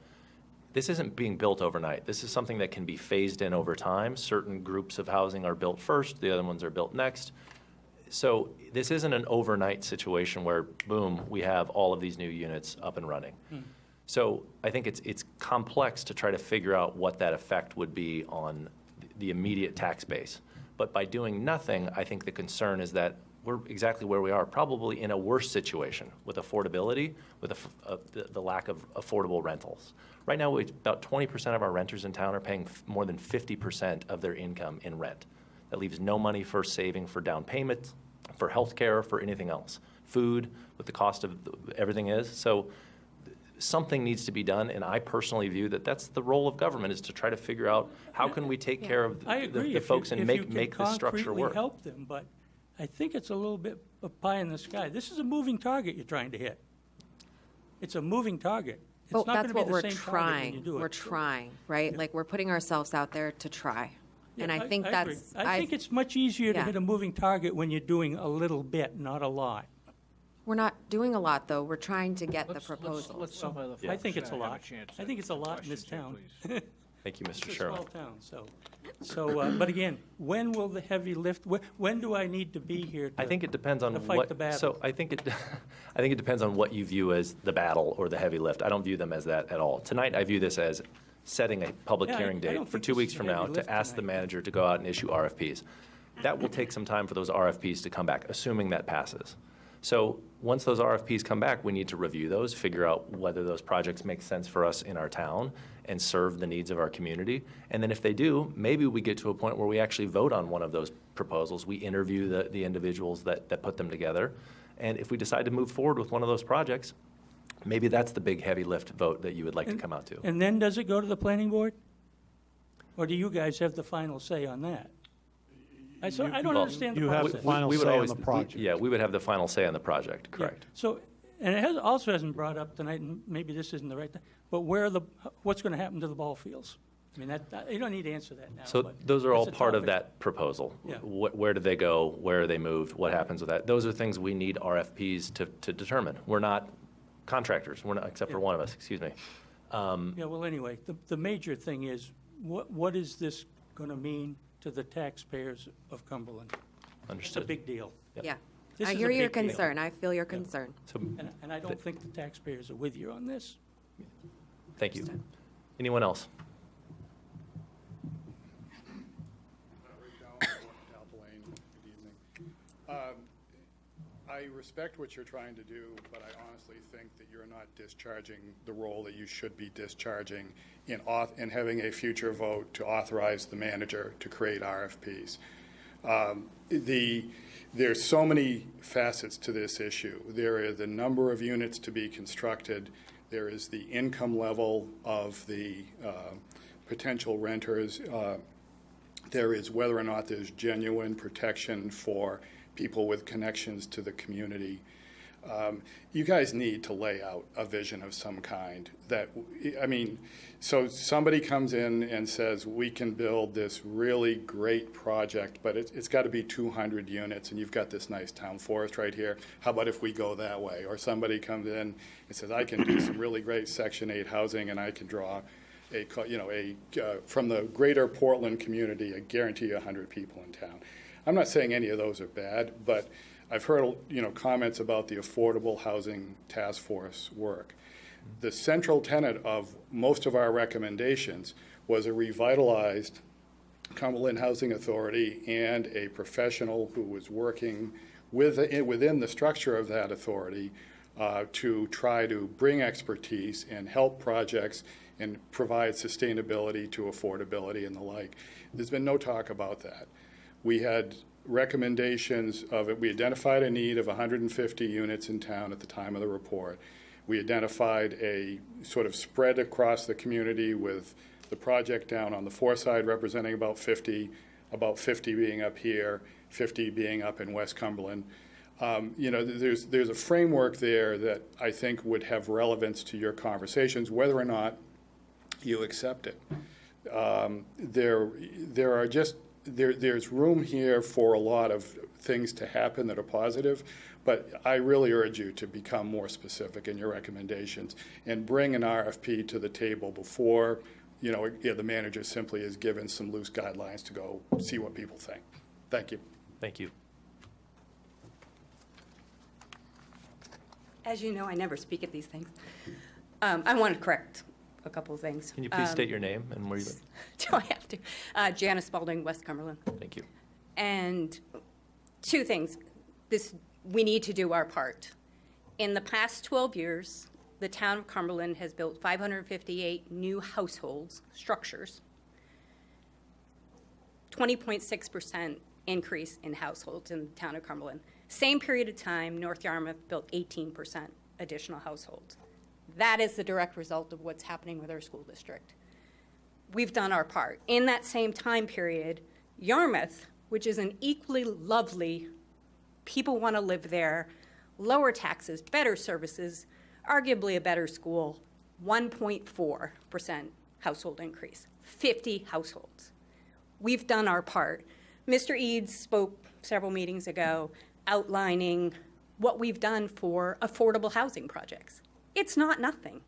this isn't being built overnight. This is something that can be phased in over time. Certain groups of housing are built first, the other ones are built next. So this isn't an overnight situation where, boom, we have all of these new units up and running. So I think it's complex to try to figure out what that effect would be on the immediate tax base. But by doing nothing, I think the concern is that we're exactly where we are, probably in a worse situation with affordability, with the lack of affordable rentals. Right now, about 20% of our renters in town are paying more than 50% of their income in rent. That leaves no money for saving for down payments, for healthcare, for anything else. Food, with the cost of everything is. So something needs to be done, and I personally view that that's the role of government, is to try to figure out how can we take care of I agree. the folks and make the structure concretely work. help them, but I think it's a little bit of pie in the sky. This is a moving target you're trying to hit. It's a moving target. It's Well, not that's going to what be we're the same target when you trying. do it. We're trying, right? Yeah. Like, we're putting ourselves out there to try. And I think agree. that's. I think it's much easier to Yeah. hit a moving target when you're doing a little bit, not a lot. We're not doing a lot, though. We're trying to get the proposals. Let's some of the I folks think it's a have lot. chance I to think it's a lot in this questions town. here, please. Thank you, Mr. It's a Sherman. small town, but again, when will the heavy lift, when do I need to be here I think it depends on to fight what. the battle? So I think it depends on what you view as the battle or the heavy lift. I don't view them as that at all. Tonight, I view this as setting a public Yeah, hearing I date don't for think 2 this weeks is a from now heavy to lift ask the tonight. manager to go out and issue RFPs. That will take some time for those RFPs to come back, assuming that passes. So once those RFPs come back, we need to review those, figure out whether those projects make sense for us in our town and serve the needs of our community. And then if they do, maybe we get to a point where we actually vote on one of those proposals. We interview the individuals that put them together. And if we decide to move forward with one of those projects, maybe that's the big heavy lift vote that you would like to come out to. And then does it go to the planning board? Or do you guys have the final say on that? I don't Well, understand the you have process. the final We would say on always- the project. Yeah, we would have the final say on the project, Yeah. correct. So, and it also hasn't brought up tonight, and maybe this isn't the right time, but what's going to happen to the ball fields? I mean, you don't need to answer that now. So but those are all it's a part of topic. that proposal. Yeah. Where do they go? Where are they moved? What happens with that? Those are things we need RFPs to determine. We're not contractors, we're not, except for Yeah. one of us, excuse me. Yeah, well, anyway, the major thing is, what is this going to mean to the taxpayers of Cumberland? It's a Understood. big deal. Yeah. This I is a hear your big deal. concern. I feel your concern. So, And I don't think the taxpayers are with you on this. thank you. Anyone else? Good evening. I respect what you're trying to do, but I honestly think that you're not discharging the role that you should be discharging in having a future vote to authorize the manager to create RFPs. There's so many facets to this issue. There are the number of units to be constructed. There is the income level of the potential renters. There is whether or not there's genuine protection for people with connections to the community. You guys need to lay out a vision of some kind so somebody comes in and says, we can build this really great project, but it's got to be 200 units, and you've got this nice town forest right here. How about if we go that way? Or somebody comes in and says, I can do some really great Section 8 housing, and I can draw from the greater Portland community, I guarantee you 100 people in town. I'm not saying any of those are bad, but I've heard, comments about the Affordable Housing Task Force work. The central tenet of most of our recommendations was a revitalized Cumberland Housing Authority and a professional who was working within the structure of that authority to try to bring expertise and help projects and provide sustainability to affordability and the like. There's been no talk about that. We had recommendations of it. We identified a need of 150 units in town at the time of the report. We identified a sort of spread across the community with the project down on the Forest side representing about 50 being up here, 50 being up in West Cumberland. There's a framework there that I think would have relevance to your conversations, whether or not you accept it. There's room here for a lot of things to happen that are positive, but I really urge you to become more specific in your recommendations and bring an RFP to the table before, the manager simply is given some loose guidelines to go see what people think. Thank you. Thank you. As you know, I never speak at these things. I want to correct a couple of things. Can you please state your name and where you live? Do I have to? Janice Spalding, West Cumberland. Thank you. And two things. We need to do our part. In the past 12 years, the town of Cumberland has built 558 new households, structures, 20.6% increase in households in the town of Cumberland. Same period of time, North Yarmouth built 18% additional households. That is the direct result of what's happening with our school district. We've done our part. In that same time period, Yarmouth, which is an equally lovely, people want to live there, lower taxes, better services, arguably a better school, 1.4% household increase, 50 households. We've done our part. Mr. Eads spoke several meetings ago outlining what we've done for affordable housing projects. It's not nothing.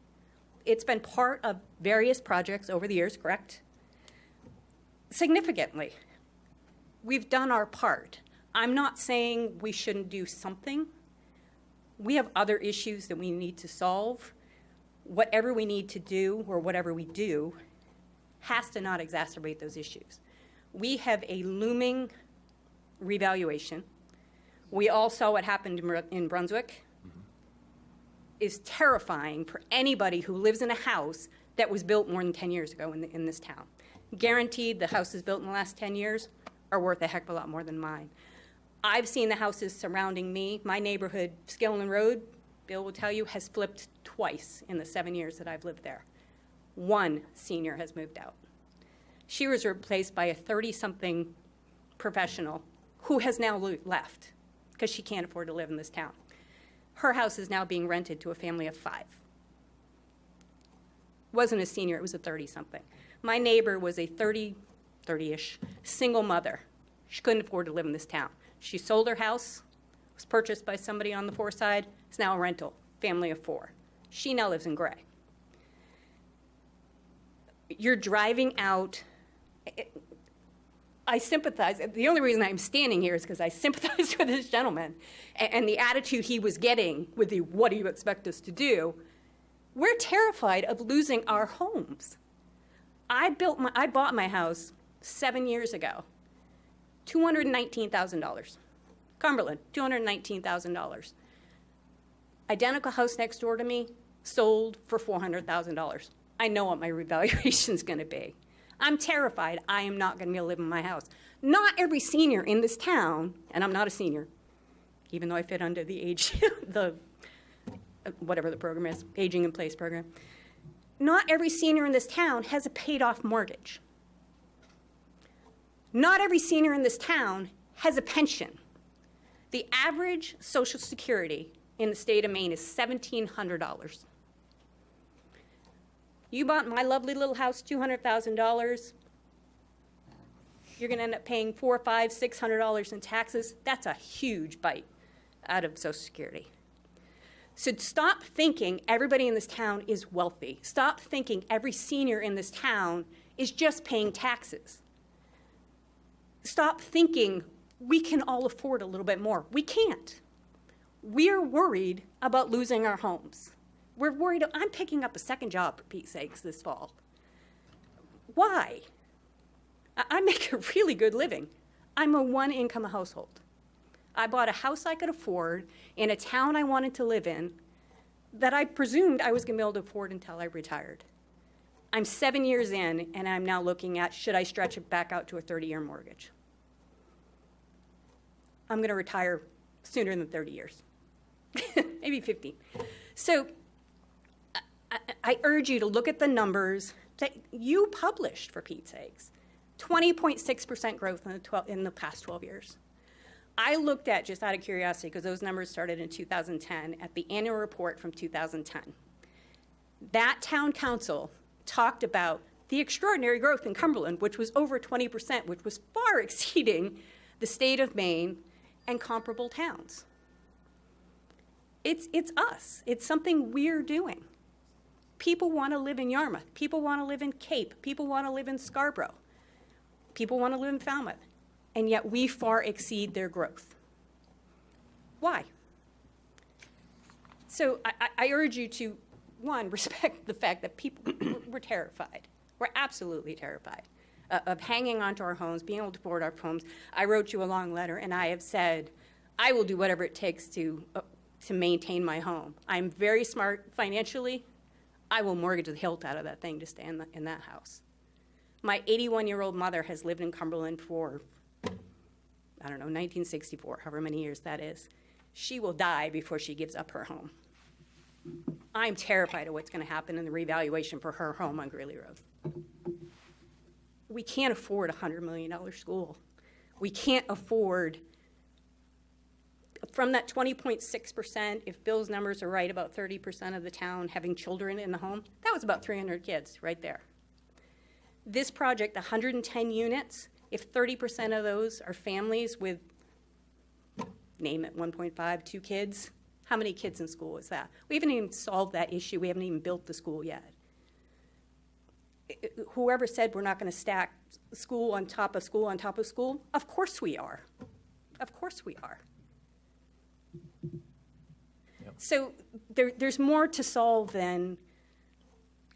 It's been part of various projects over the years, correct? Significantly. We've done our part. I'm not saying we shouldn't do something. We have other issues that we need to solve. Whatever we need to do, or whatever we do, has to not exacerbate those issues. We have a looming revaluation. We all saw what happened in Brunswick. Is terrifying for anybody who lives in a house that was built more than 10 years ago in this town. Guaranteed the houses built in the last 10 years are worth a heck of a lot more than mine. I've seen the houses surrounding me. My neighborhood, Skillman Road, Bill will tell you, has flipped twice in the 7 years that I've lived there. One senior has moved out. She was replaced by a 30-something professional who has now left because she can't afford to live in this town. Her house is now being rented to a family of 5. Wasn't a senior, it was a 30-something. My neighbor was a 30-ish single mother. She couldn't afford to live in this town. She sold her house, was purchased by somebody on the 4 side, it's now a rental, family of 4. She now lives in Gray. You're driving out. I sympathize. The only reason I'm standing here is because I sympathize with this gentleman and the attitude he was getting with the, what do you expect us to do? We're terrified of losing our homes. I bought my house 7 years ago, $219,000. Cumberland, $219,000. Identical house next door to me, sold for $400,000. I know what my revaluation's gonna be. I'm terrified I am not going to be able to live in my house. Not every senior in this town, and I'm not a senior, even though I fit under the age, whatever the program is, Aging in Place program. Not every senior in this town has a paid-off mortgage. Not every senior in this town has a pension. The average Social Security in the state of Maine is $1,700. You bought my lovely little house, $200,000. You're going to end up paying $400, $500, $600 in taxes. That's a huge bite out of Social Security. So stop thinking everybody in this town is wealthy. Stop thinking every senior in this town is just paying taxes. Stop thinking we can all afford a little bit more. We can't. We're worried about losing our homes. We're worried. I'm picking up a second job, for Pete's sakes, this fall. Why? I make a really good living. I'm a one-income household. I bought a house I could afford in a town I wanted to live in that I presumed I was going to be able to afford until I retired. I'm 7 years in, and I'm now looking at, should I stretch it back out to a 30-year mortgage? I'm going to retire sooner than 30 years, maybe 15. So I urge you to look at the numbers that you published, for Pete's sakes. 20.6% growth in the past 12 years. I looked at, just out of curiosity, because those numbers started in 2010, at the annual report from 2010. That town council talked about the extraordinary growth in Cumberland, which was over 20%, which was far exceeding the state of Maine and comparable towns. It's us. It's something we're doing. People want to live in Yarmouth. People want to live in Cape. People want to live in Scarborough. People want to live in Falmouth. And yet we far exceed their growth. Why? So I urge you to, one, respect the fact that people, we're terrified. We're absolutely terrified of hanging onto our homes, being able to afford our homes. I wrote you a long letter, and I have said, I will do whatever it takes to maintain my home. I'm very smart financially. I will mortgage the hilt out of that thing to stay in that house. My 81-year-old mother has lived in Cumberland for, I don't know, 1964, however many years that is. She will die before she gives up her home. I'm terrified of what's going to happen in the revaluation for her home on Greeley Road. We can't afford a $100 million school. We can't afford, from that 20.6%, if Bill's numbers are right, about 30% of the town having children in the home, that was about 300 kids right there. This project, 110 units, if 30% of those are families with, name it, 1.5, 2 kids, how many kids in school is that? We haven't even solved that issue. We haven't even built the school yet. Whoever said we're not going to stack school on top of school on top of school, of course we are. Of course we are. Yep. So there's more to solve than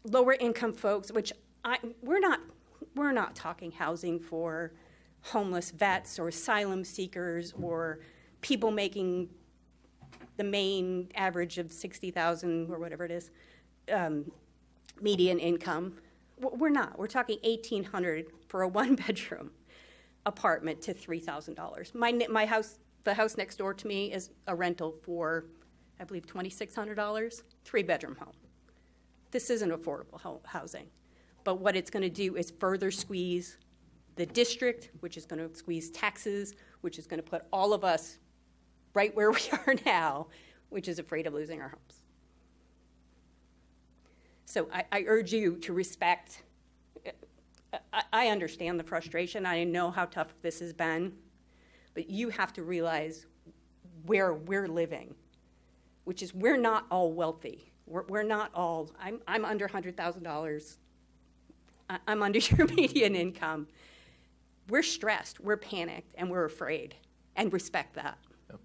lower income folks, which we're not talking housing for homeless vets or asylum seekers or people making the main average of 60,000 or whatever it is, median income. We're not. We're talking $1,800 for a one-bedroom apartment to $3,000. My house, the house next door to me, is a rental for, I believe, $2,600, 3-bedroom home. This isn't affordable housing. But what it's going to do is further squeeze the district, which is going to squeeze taxes, which is going to put all of us right where we are now, which is afraid of losing our homes. So I urge you to respect. I understand the frustration. I know how tough this has been. But you have to realize where we're living, which is we're not all wealthy. We're not all, I'm under $100,000. I'm under your median income. We're stressed, we're panicked, and we're afraid. And respect that. Yep.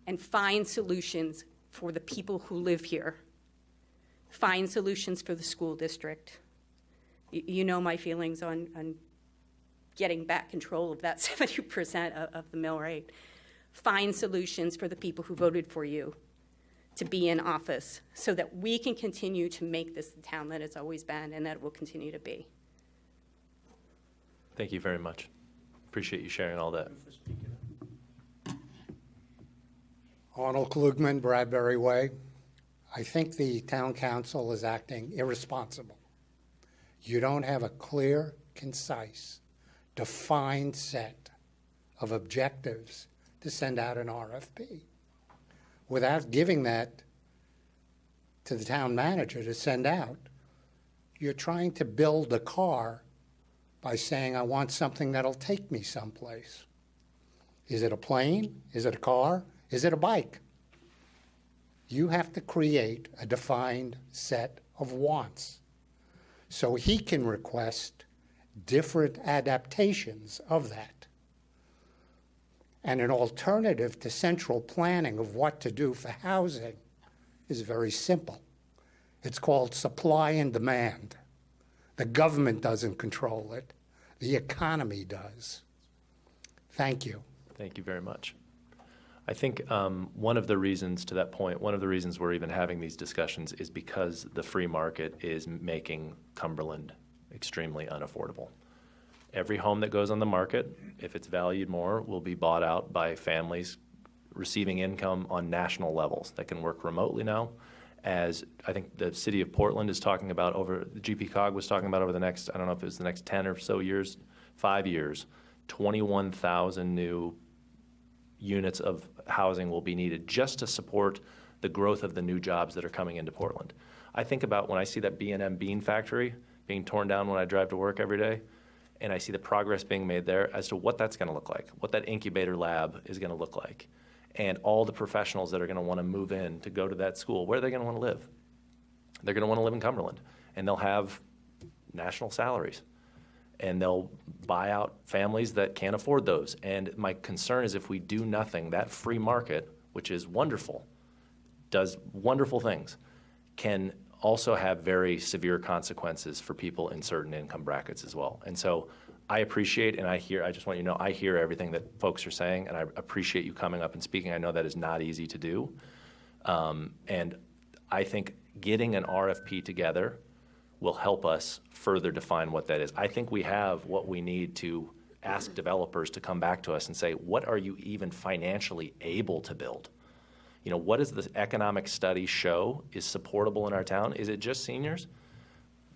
And find solutions for the people who live here. Find solutions for the school district. You know my feelings on getting back control of that 70% of the mill rate. Find solutions for the people who voted for you to be in office so that we can continue to make this the town that it's always been and that it will continue to be. Thank you very much. Appreciate you sharing all that. Arnold Klugman, Bradbury Way. I think the town council is acting irresponsible. You don't have a clear, concise, defined set of objectives to send out an RFP. Without giving that to the town manager to send out, you're trying to build a car by saying, I want something that'll take me someplace. Is it a plane? Is it a car? Is it a bike? You have to create a defined set of wants so he can request different adaptations of that. And an alternative to central planning of what to do for housing is very simple. It's called supply and demand. The government doesn't control it. The economy does. Thank you. Thank you very much. I think one of the reasons, to that point, one of the reasons we're even having these discussions is because the free market is making Cumberland extremely unaffordable. Every home that goes on the market, if it's valued more, will be bought out by families receiving income on national levels that can work remotely now. As I think the city of Portland is talking about the GPCOG was talking about over the next, I don't know if it was the next 10 or so years, 5 years, 21,000 new units of housing will be needed just to support the growth of the new jobs that are coming into Portland. I think about when I see that B&M bean factory being torn down when I drive to work every day, and I see the progress being made there as to what that's going to look like, what that incubator lab is going to look like, and all the professionals that are going to want to move in to go to that school. Where are they going to want to live? They're going to want to live in Cumberland, and they'll have national salaries, and they'll buy out families that can't afford those. And my concern is if we do nothing, that free market, which is wonderful, does wonderful things, can also have very severe consequences for people in certain income brackets as well. And so I appreciate, and I just want you to know, I hear everything that folks are saying, and I appreciate you coming up and speaking. I know that is not easy to do. And I think getting an RFP together will help us further define what that is. I think we have what we need to ask developers to come back to us and say, what are you even financially able to build? You know, what does the economic study show is supportable in our town? Is it just seniors?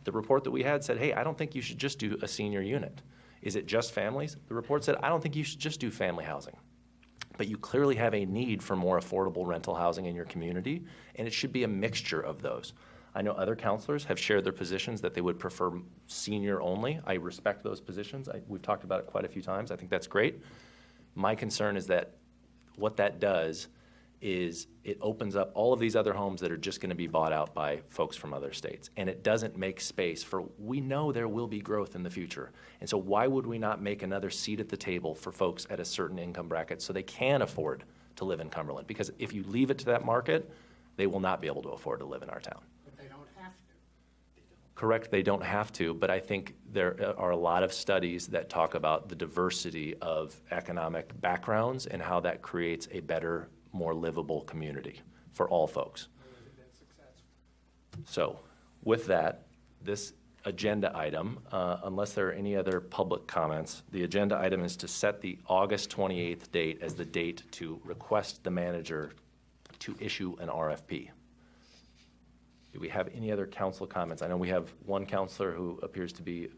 The report that we had said, hey, I don't think you should just do a senior unit. Is it just families? The report said, I don't think you should just do family housing. But you clearly have a need for more affordable rental housing in your community, and it should be a mixture of those. I know other counselors have shared their positions that they would prefer senior only. I respect those positions. We've talked about it quite a few times. I think that's great. My concern is that what that does is it opens up all of these other homes that are just going to be bought out by folks from other states. And it doesn't make space for, we know there will be growth in the future. And so why would we not make another seat at the table for folks at a certain income bracket so they can afford to live in Cumberland? Because if you leave it to that market, they will not be able to afford to live in our town. Correct, they don't have to, but I think there are a lot of studies that talk about the diversity of economic backgrounds and how that creates a better, more livable community for all folks. So with that, this agenda item, unless there are any other public comments, the agenda item is to set the August 28th date as the date to request the manager to issue an RFP. Do we have any other council comments? I know we have one counselor who appears to be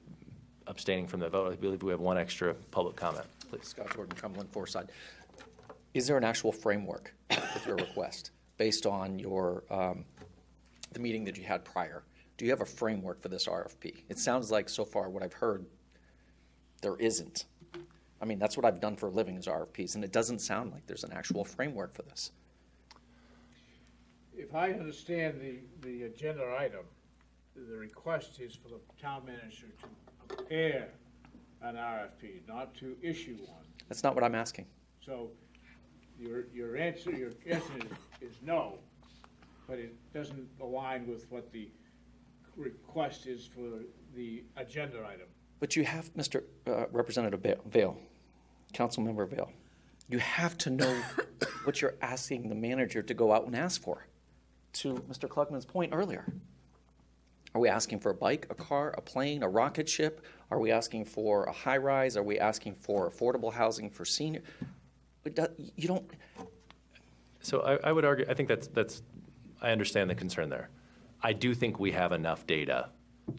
abstaining from the vote. I believe we have one extra public comment. Please. Scott Jordan, Cumberland Foreside. Is there an actual framework with your request based on your the meeting that you had prior? Do you have a framework for this RFP? It sounds like so far what I've heard, there isn't. I mean, that's what I've done for a living is RFPs, and it doesn't sound like there's an actual framework for this. If I understand the agenda item, the request is for the town manager to prepare an RFP, not to issue one. That's not what I'm asking. So your answer is no, but it doesn't align with what the request is for the agenda item. But you have, Mr. Representative Vail, Councilmember Vail, you have to know what you're asking the manager to go out and ask for. To Mr. Klugman's point earlier, are we asking for a bike, a car, a plane, a rocket ship? Are we asking for a high-rise? Are we asking for affordable housing for seniors? You don't. So I would argue, I think that's, I understand the concern there. I do think we have enough data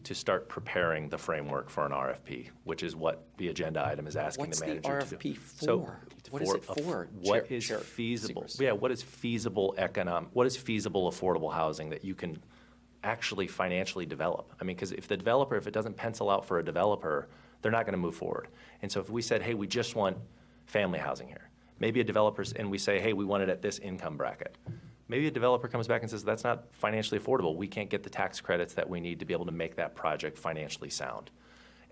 to start preparing the framework for an RFP, which is what the agenda item is asking the manager to do. What's the RFP for? So what is it for? What is feasible? Yeah, what is feasible what is feasible affordable housing that you can actually financially develop? I mean, because if it doesn't pencil out for a developer, they're not going to move forward. And so if we said, hey, we just want family housing here, maybe a developer's, and we say, hey, we want it at this income bracket. Maybe a developer comes back and says, that's not financially affordable. We can't get the tax credits that we need to be able to make that project financially sound.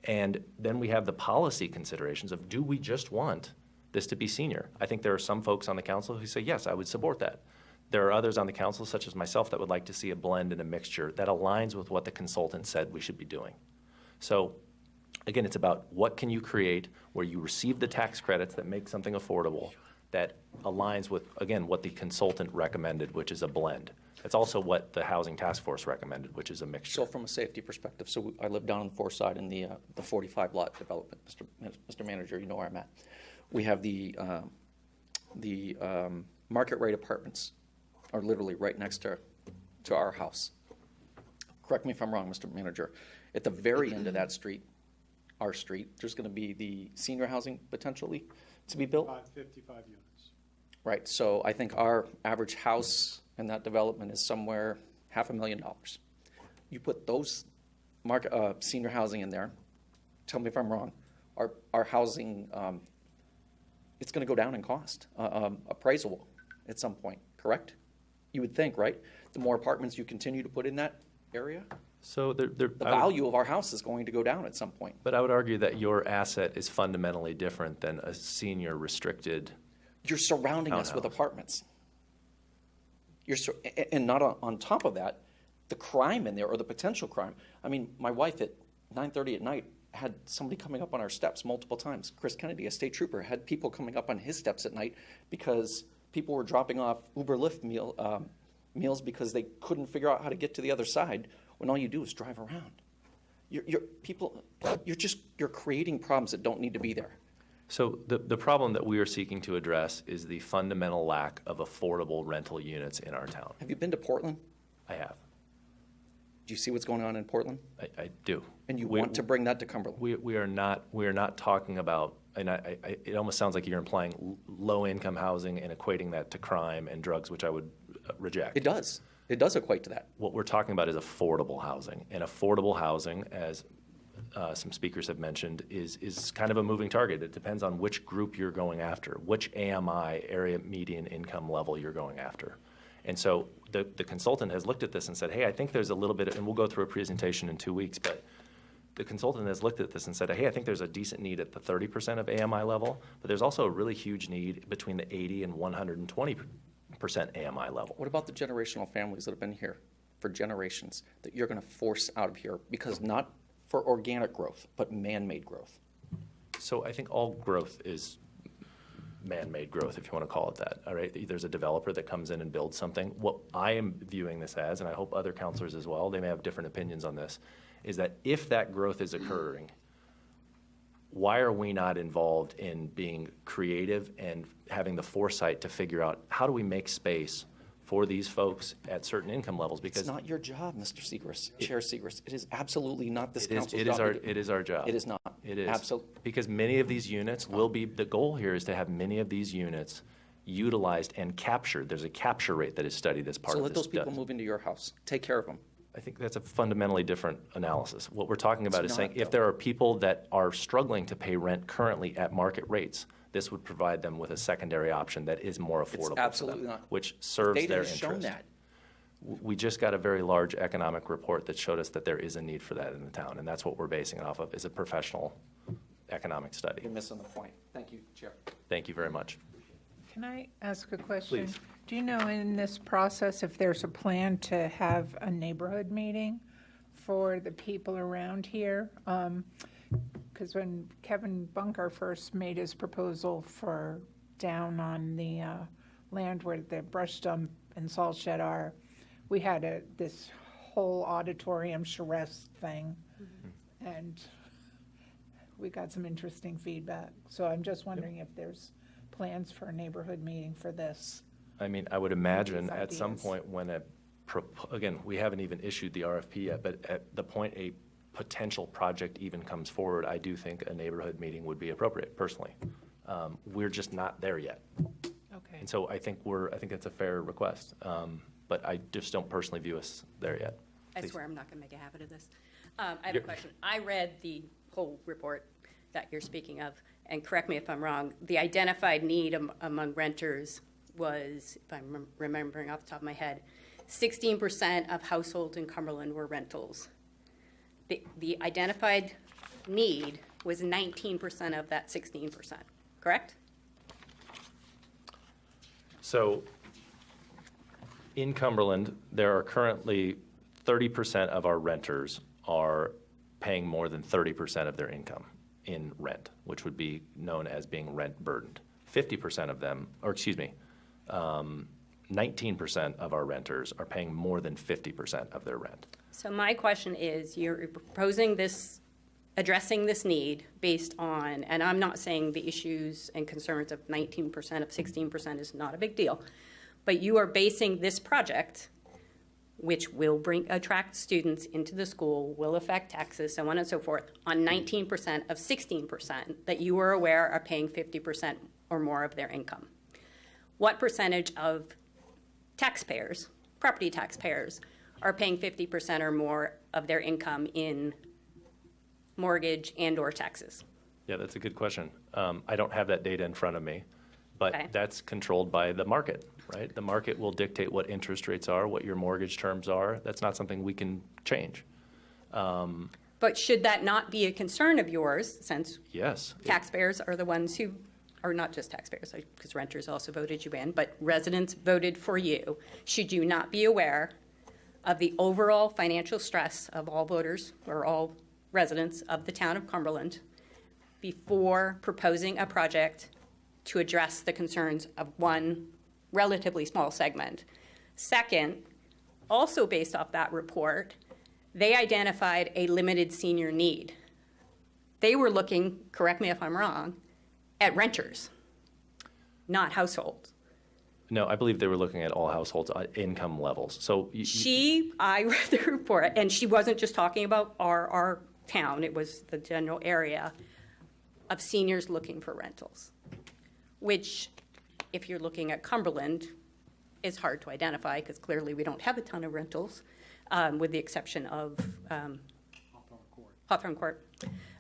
And then we have the policy considerations of, do we just want this to be senior? I think there are some folks on the council who say, yes, I would support that. There are others on the council, such as myself, that would like to see a blend and a mixture that aligns with what the consultant said we should be doing. So again, it's about what can you create where you receive the tax credits that make something affordable that aligns with, again, what the consultant recommended, which is a blend. It's also what the Housing Task Force recommended, which is a mixture. So from a safety perspective, so I live down on the Foreside in the 45 lot development, Mr. Manager, you know where I'm at. We have the market rate apartments are literally right next to our house. Correct me if I'm wrong, Mr. Manager. At the very end of that street, our street, there's going to be the senior housing potentially to be built. 55 units. Right, so I think our average house in that development is somewhere $500,000. You put those senior housing in there, tell me if I'm wrong, our housing, it's going to go down in cost, appraisal at some point, correct? You would think, right? The more apartments you continue to put in that area, So the value of our house is going to go down at some point. But I would argue that your asset is fundamentally different than a senior restricted. You're surrounding us with townhouse. apartments. And not on top of that, the crime in there, or the potential crime. I mean, my wife at 9:30 at night had somebody coming up on our steps multiple times. Chris Kennedy, a state trooper, had people coming up on his steps at night because people were dropping off Uber Lyft meals because they couldn't figure out how to get to the other side when all you do is drive around. You're creating problems that don't need to be there. So the problem that we are seeking to address is the fundamental lack of affordable rental units in our town. Have you been to Portland? I have. Do you see what's going on in Portland? I do. And you want to bring that to Cumberland? We are not talking about, and it almost sounds like you're implying low-income housing and equating that to crime and drugs, which I would reject. It does. It does equate to that. What we're talking about is affordable housing. And affordable housing, as some speakers have mentioned, is kind of a moving target. It depends on which group you're going after, which AMI, area median income level, you're going after. And so the consultant has looked at this and said, hey, I think there's a little bit, and we'll go through a presentation in 2 weeks, but the consultant has looked at this and said, hey, I think there's a decent need at the 30% of AMI level, but there's also a really huge need between the 80 and 120% AMI level. What about the generational families that have been here for generations that you're going to force out of here because not for organic growth, but man-made growth? So I think all growth is man-made growth, if you want to call it that, all right? There's a developer that comes in and builds something. What I am viewing this as, and I hope other counselors as well, they may have different opinions on this, is that if that growth is occurring, why are we not involved in being creative and having the foresight to figure out how do we make space for these folks at certain income levels? Because it's not your job, Mr. Segrist, Chair Segrist. It is absolutely not this council's job. It is our job. It is not. It is. Absolutely. Because many of these units will be, the goal here is to have many of these units utilized and captured. There's a capture rate that is studied as part So of let this. those people move into your house. Take care of them. I think that's a fundamentally different analysis. What we're talking about It's is not, saying if though. there are people that are struggling to pay rent currently at market rates, this would provide them with a secondary option that is more affordable absolutely for them, not. which serves Data their has shown interest. that. We just got a very large economic report that showed us that there is a need for that in the town, and that's what we're basing it off of, is a professional economic study. You're missing the point. Thank you, Chair. Thank you very much. Can I ask a question? Please. Do you know in this process if there's a plan to have a neighborhood meeting for the people around here? Because when Kevin Bunker first made his proposal for down on the land where the brush dump and salt shed are, we had this whole auditorium charrette thing, and we got some interesting feedback. So I'm just wondering if there's plans for a neighborhood meeting for this. I mean, I would imagine These at some ideas. point when again, we haven't even issued the RFP yet, but at the point a potential project even comes forward, I do think a neighborhood meeting would be appropriate, personally. We're just not there yet. Okay. And so I think it's a fair request, but I just don't personally view us there yet. I Please. swear I'm not going to make a habit of this. I have a question. I read the whole report that you're speaking of, and correct me if I'm wrong, the identified need among renters was, if I'm remembering off the top of my head, 16% of households in Cumberland were rentals. The identified need was 19% of that 16%, correct? So in Cumberland, there are currently 30% of our renters are paying more than 30% of their income in rent, which would be known as being rent burdened. 50% of them, 19% of our renters are paying more than 50% of their rent. So my question is, you're proposing this, addressing this need based on, and I'm not saying the issues and concerns of 19% of 16% is not a big deal, but you are basing this project, which will attract students into the school, will affect taxes, so on and so forth, on 19% of 16% that you are aware are paying 50% or more of their income. What percentage of taxpayers, property taxpayers, are paying 50% or more of their income in mortgage and/or taxes? Yeah, that's a good question. I don't have that data in front of me, but Okay. that's controlled by the market, right? The market will dictate what interest rates are, what your mortgage terms are. That's not something we can change. But should that not be a concern of yours, since Yes. taxpayers are the ones who, or not just taxpayers, because renters also voted you in, but residents voted for you, should you not be aware of the overall financial stress of all voters or all residents of the town of Cumberland before proposing a project to address the concerns of one relatively small segment? Second, also based off that report, they identified a limited senior need. They were looking, correct me if I'm wrong, at renters, not households. No, I believe they were looking at all households' income levels. So I read the report, and she wasn't just talking about our town, it was the general area of seniors looking for rentals, which, if you're looking at Cumberland, is hard to identify, because clearly we don't have a ton of rentals, with the exception of Hawthorne Court,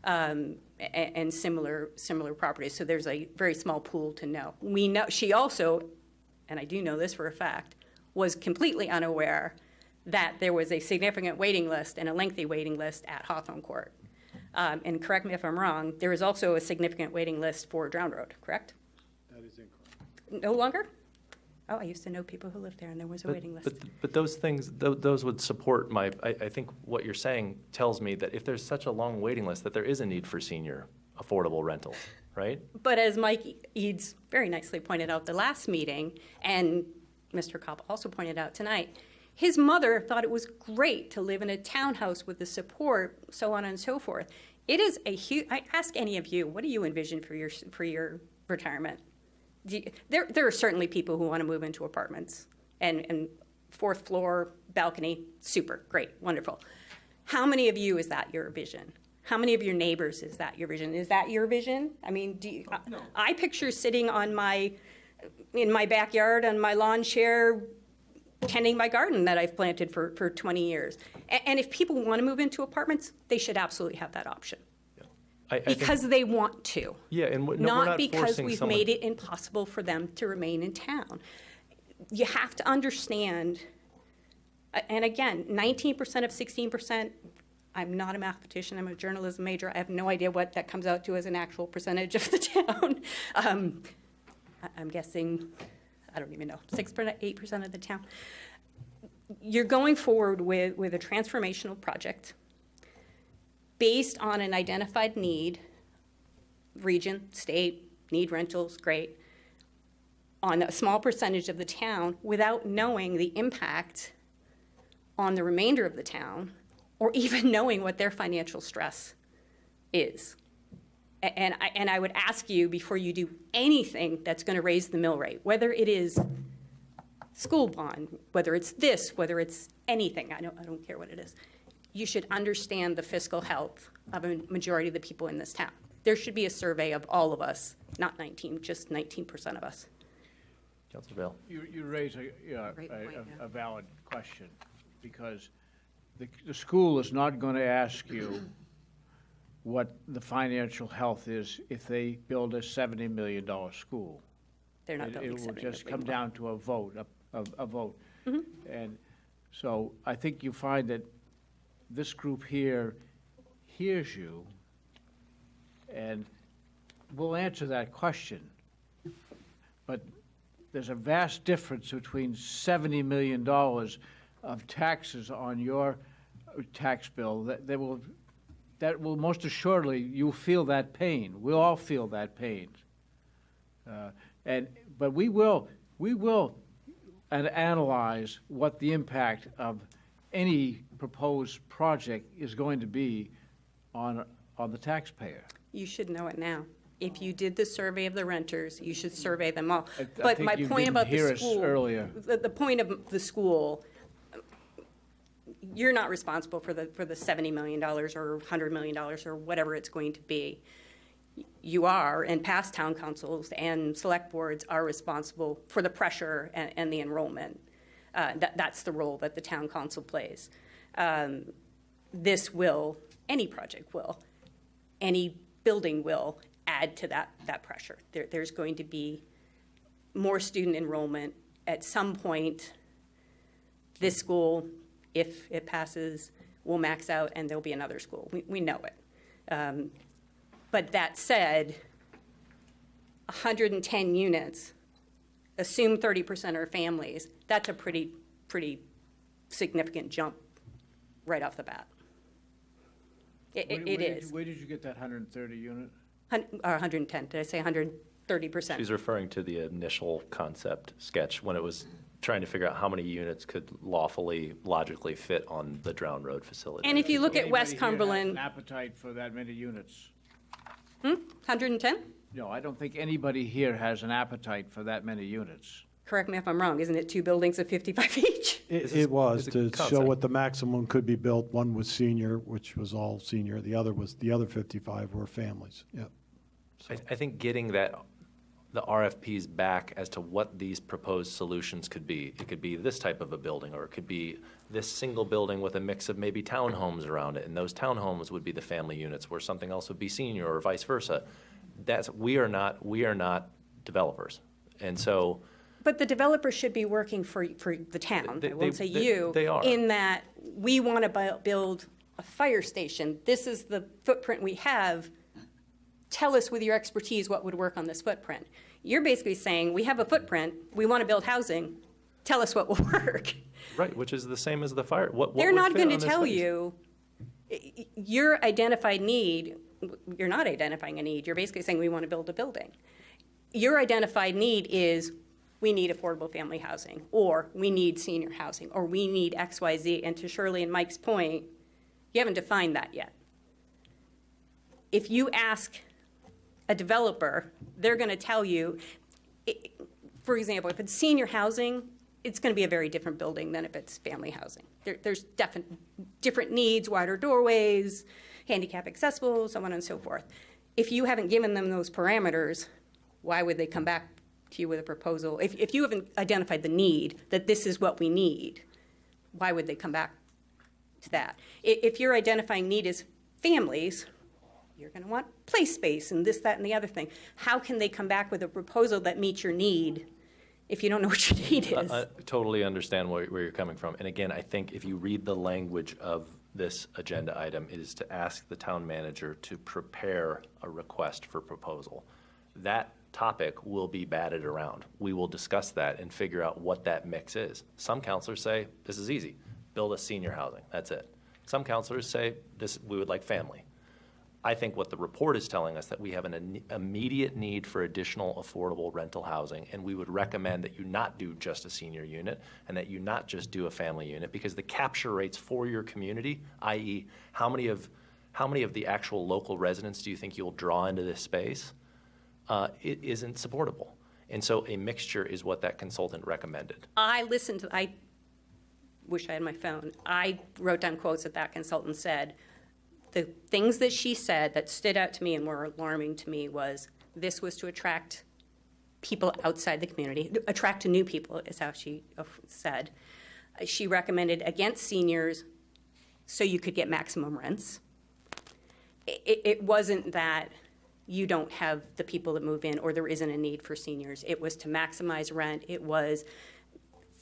and similar properties. So there's a very small pool to know. We know, she also, and I do know this for a fact, was completely unaware that there was a significant waiting list and a lengthy waiting list at Hawthorne Court. And correct me if I'm wrong, there is also a significant waiting list for Drown Road, correct? That is incorrect. No longer? Oh, I used to know people who lived there, and there was a waiting list. But those things, those would support my, I think what you're saying tells me that if there's such a long waiting list, that there is a need for senior affordable rentals, right? But as Mike Eads very nicely pointed out the last meeting, and Mr. Kopp also pointed out tonight, his mother thought it was great to live in a townhouse with the support, so on and so forth. It is a huge, I ask any of you, what do you envision for your retirement? There are certainly people who want to move into apartments, and fourth floor balcony, super, great, wonderful. How many of you is that your vision? How many of your neighbors is that your vision? Is that your vision? I mean, I picture sitting in my backyard on my lawn chair, tending my garden that I've planted for 20 years. And if people want to move into apartments, they should absolutely have that option. Because they want to. Yeah, and we're Not because forcing we've someone- made it impossible for them to remain in town. You have to understand, and again, 19% of 16%, I'm not a mathematician, I'm a journalism major, I have no idea what that comes out to as an actual percentage of the town. I'm guessing, I don't even know, 6%, 8% of the town. You're going forward with a transformational project based on an identified need, region, state, need rentals, great, on a small percentage of the town without knowing the impact on the remainder of the town, or even knowing what their financial stress is. And I would ask you, before you do anything that's going to raise the mill rate, whether it is school bond, whether it's this, whether it's anything, I don't care what it is, you should understand the fiscal health of a majority of the people in this town. There should be a survey of all of us, not 19, just 19% of us. Councilor Vail. You raise Great point, a valid question, because the school is not going to ask you what the financial health is if they build a $70 million school. They're not building It will $70 just million. come down to a vote, a vote. Mhm. And so I think you find that this group here hears you, and we'll answer that question. But there's a vast difference between $70 million of taxes on your tax bill that will most assuredly, you'll feel that pain. We'll all feel that pain. But we will analyze what the impact of any proposed project is going to be on the taxpayer. You should know it now. If you did the survey of the renters, you should survey them all. I But think my you point didn't about hear the us school, earlier. the point of the school, you're not responsible for the $70 million or $100 million or whatever it's going to be. You are, and past town councils and select boards are responsible for the pressure and the enrollment. That's the role that the town council plays. This will, any project will, any building will add to that pressure. There's going to be more student enrollment. At some point, this school, if it passes, will max out and there'll be another school. We know it. But that said, 110 units, assume 30% are families, that's a pretty significant jump right off the bat. It is. Where did you get that 130 unit? 110, did I say 130%? She's referring to the initial concept sketch when it was trying to figure out how many units could lawfully, logically fit on the Drown Road facility. And if you look at Anybody West here Cumberland. has an appetite for that many units? 110? No, I don't think anybody here has an appetite for that many units. Correct me if I'm wrong, isn't it 2 buildings of 55 each? It was, it's a to show concept. what the maximum could be built. One was senior, which was all senior. The other 55 were families, yep. I think getting the RFPs back as to what these proposed solutions could be. It could be this type of a building, or it could be this single building with a mix of maybe townhomes around it, and those townhomes would be the family units, where something else would be senior, or vice versa. We are not developers, and so. But the developer should be working for the town, I won't say you. They are. In that we want to build a fire station. This is the footprint we have. Tell us with your expertise what would work on this footprint. You're basically saying, we have a footprint, we want to build housing, tell us what will work. Right, which is the same as the fire. What They're would not fit going to on this tell space? you your identified need. You're not identifying a need. You're basically saying we want to build a building. Your identified need is we need affordable family housing, or we need senior housing, or we need XYZ. And to Shirley and Mike's point, you haven't defined that yet. If you ask a developer, they're going to tell you, for example, if it's senior housing, it's going to be a very different building than if it's family housing. There's different needs, wider doorways, handicap accessible, so on and so forth. If you haven't given them those parameters, why would they come back to you with a proposal? If you haven't identified the need, that this is what we need, why would they come back to that? If you're identifying need as families, you're going to want play space and this, that, and the other thing. How can they come back with a proposal that meets your need if you don't know what your need is? I totally understand where you're coming from. And again, I think if you read the language of this agenda item, it is to ask the town manager to prepare a request for proposal. That topic will be batted around. We will discuss that and figure out what that mix is. Some counselors say, this is easy, build a senior housing, that's it. Some counselors say, we would like family. I think what the report is telling us, that we have an immediate need for additional affordable rental housing, and we would recommend that you not do just a senior unit and that you not just do a family unit, because the capture rates for your community, i.e. how many of the actual local residents do you think you'll draw into this space, it isn't supportable. And so a mixture is what that consultant recommended. I wish I had my phone. I wrote down quotes that consultant said. The things that she said that stood out to me and were alarming to me was this was to attract people outside the community, attract new people is how she said. She recommended against seniors so you could get maximum rents. It wasn't that you don't have the people that move in or there isn't a need for seniors. It was to maximize rent. It was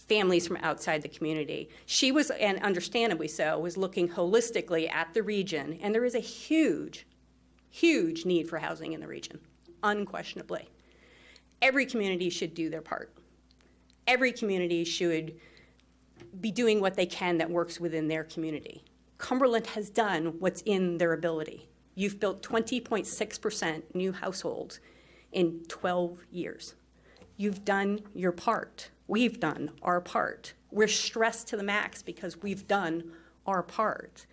families from outside the community. She was, and understandably so, was looking holistically at the region, and there is a huge, huge need for housing in the region, unquestionably. Every community should do their part. Every community should be doing what they can that works within their community. Cumberland has done what's in their ability. You've built 20.6% new households in 12 years. You've done your part. We've done our part. We're stressed to the max because we've done our part.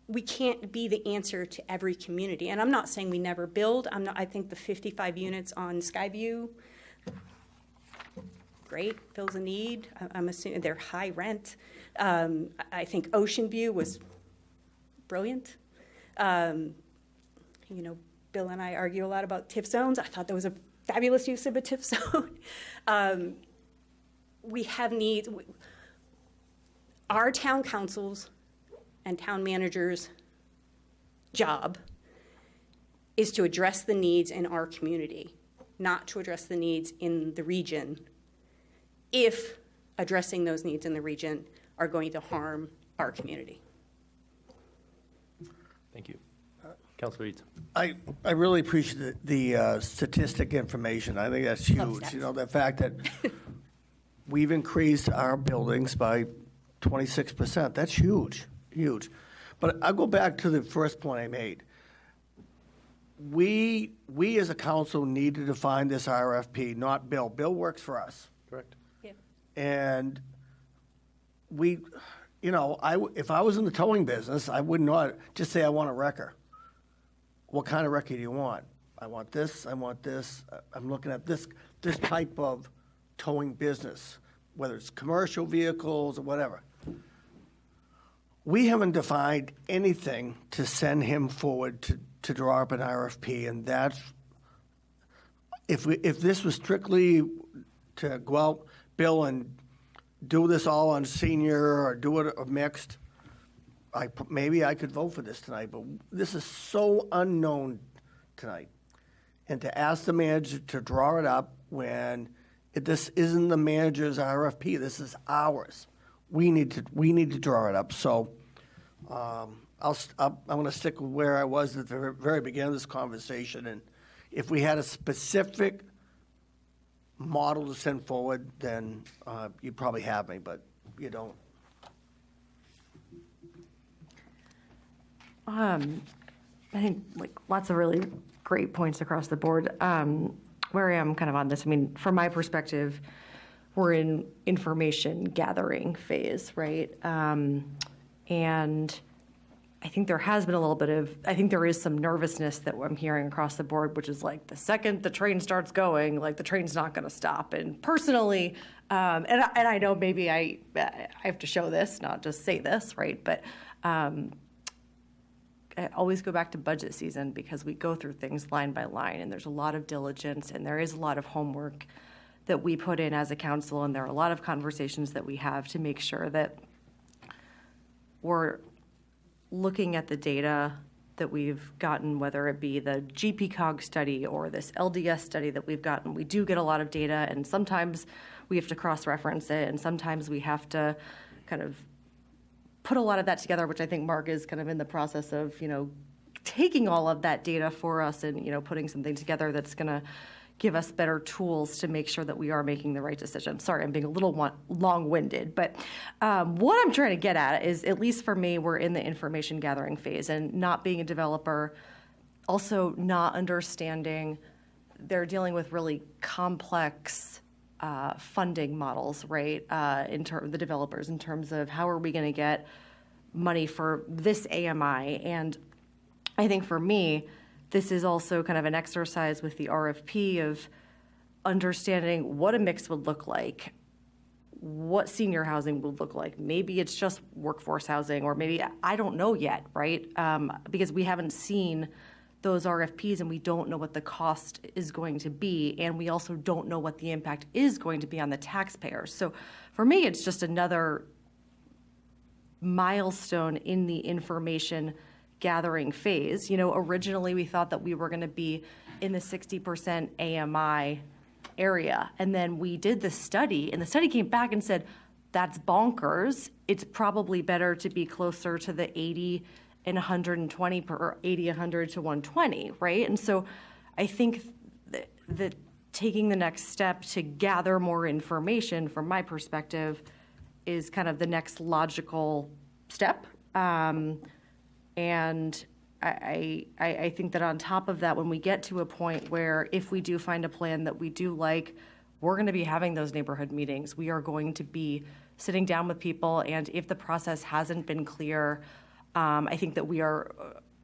We can't be the answer to every community. And I'm not saying we never build. I think the 55 units on Skyview, great, fills a need. I'm assuming they're high rent. I think Ocean View was brilliant. Bill and I argue a lot about TIF zones. I thought that was a fabulous use of a TIF zone. We have needs. Our town councils and town managers' job is to address the needs in our community, not to address the needs in the region, if addressing those needs in the region are going to harm our community. Thank you. Councilor Eads. I really appreciate the statistic information. I think that's huge. You know, the fact that we've increased our buildings by 26%, that's huge, huge. But I'll go back to the first point I made. We as a council need to define this RFP, not Bill. Bill works for us. Correct. Yeah. And we, you know, if I was in the towing business, I would not just say I want a wrecker. What kind of wrecker do you want? I want this, I want this. I'm looking at this type of towing business, whether it's commercial vehicles or whatever. We haven't defined anything to send him forward to draw up an RFP, and that's, if this was strictly to go out, Bill, and do this all on senior or do it mixed, maybe I could vote for this tonight, but this is so unknown tonight. And to ask the manager to draw it up when this isn't the manager's RFP, this is ours. We need to draw it up. So I'm going to stick with where I was at the very beginning of this conversation. And if we had a specific model to send forward, then you'd probably have me, but you don't. I think like lots of really great points across the board. Where I am kind of on this, I mean, from my perspective, we're in information gathering phase, right? And I think there has been a little bit of, I think there is some nervousness that I'm hearing across the board, which is like the second the train starts going, like the train's not going to stop. And personally, and I know maybe I have to show this, not just say this, right? But I always go back to budget season because we go through things line by line, and there's a lot of diligence and there is a lot of homework that we put in as a council, and there are a lot of conversations that we have to make sure that we're looking at the data that we've gotten, whether it be the GPCOG study or this LDS study that we've gotten. We do get a lot of data, and sometimes we have to cross-reference it, and sometimes we have to kind of put a lot of that together, which I think Mark is kind of in the process of, you know, taking all of that data for us and, you know, putting something together that's going to give us better tools to make sure that we are making the right decision. Sorry, I'm being a little long-winded, but what I'm trying to get at is, at least for me, we're in the information gathering phase, and not being a developer, also not understanding, they're dealing with really complex funding models, right? The developers, in terms of how are we going to get money for this AMI. And I think for me, this is also kind of an exercise with the RFP of understanding what a mix would look like, what senior housing would look like. Maybe it's just workforce housing, or maybe, I don't know yet, right? Because we haven't seen those RFPs and we don't know what the cost is going to be, and we also don't know what the impact is going to be on the taxpayers. So for me, it's just another milestone in the information gathering phase. You know, originally we thought that we were going to be in the 60% AMI area, and then we did the study, and the study came back and said, that's bonkers. It's probably better to be closer to the 80 and 120 or 80, 100 to 120, right? And so I think that taking the next step to gather more information, from my perspective, is kind of the next logical step. And I think that on top of that, when we get to a point where if we do find a plan that we do like, we're going to be having those neighborhood meetings. We are going to be sitting down with people, and if the process hasn't been clear, I think that we are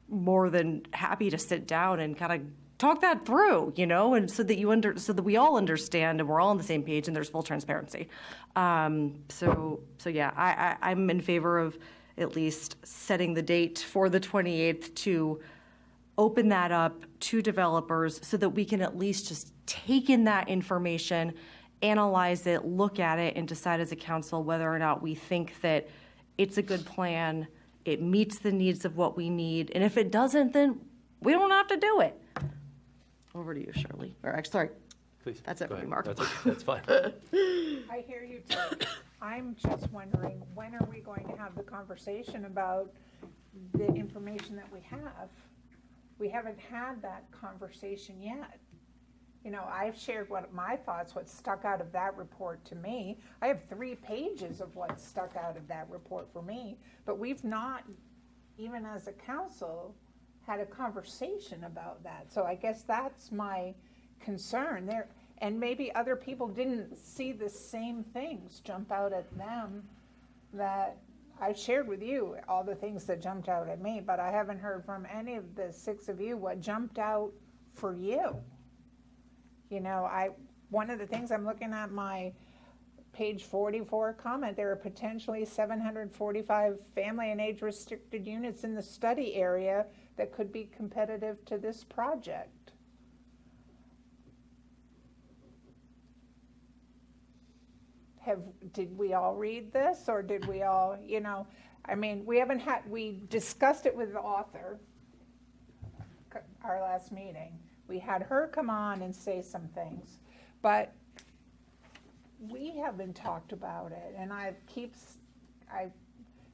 more than happy to sit down and kind of talk that through, you know, and so that we all understand and we're all on the same page and there's full transparency. So yeah, I'm in favor of at least setting the date for the 28th to open that up to developers so that we can at least just take in that information, analyze it, look at it, and decide as a council whether or not we think that it's a good plan, it meets the needs of what we need. And if it doesn't, then we don't have to do it. Over to you, Shirley. Or, sorry, Please. that's it go for me, ahead. Mark. That's fine. I hear you too. I'm just wondering, when are we going to have the conversation about the information that we have? We haven't had that conversation yet. You know, I've shared what my thoughts, what stuck out of that report to me. I have 3 pages of what stuck out of that report for me, but we've not, even as a council, had a conversation about that. So I guess that's my concern there. And maybe other people didn't see the same things jump out at them that I shared with you, all the things that jumped out at me, but I haven't heard from any of the 6 of you what jumped out for you. You know, one of the things I'm looking at my page 44 comment, there are potentially 745 family and age restricted units in the study area that could be competitive to this project. Did we all read this, or did we all, you know, I mean, we discussed it with the author, our last meeting. We had her come on and say some things, but we haven't talked about it, and I've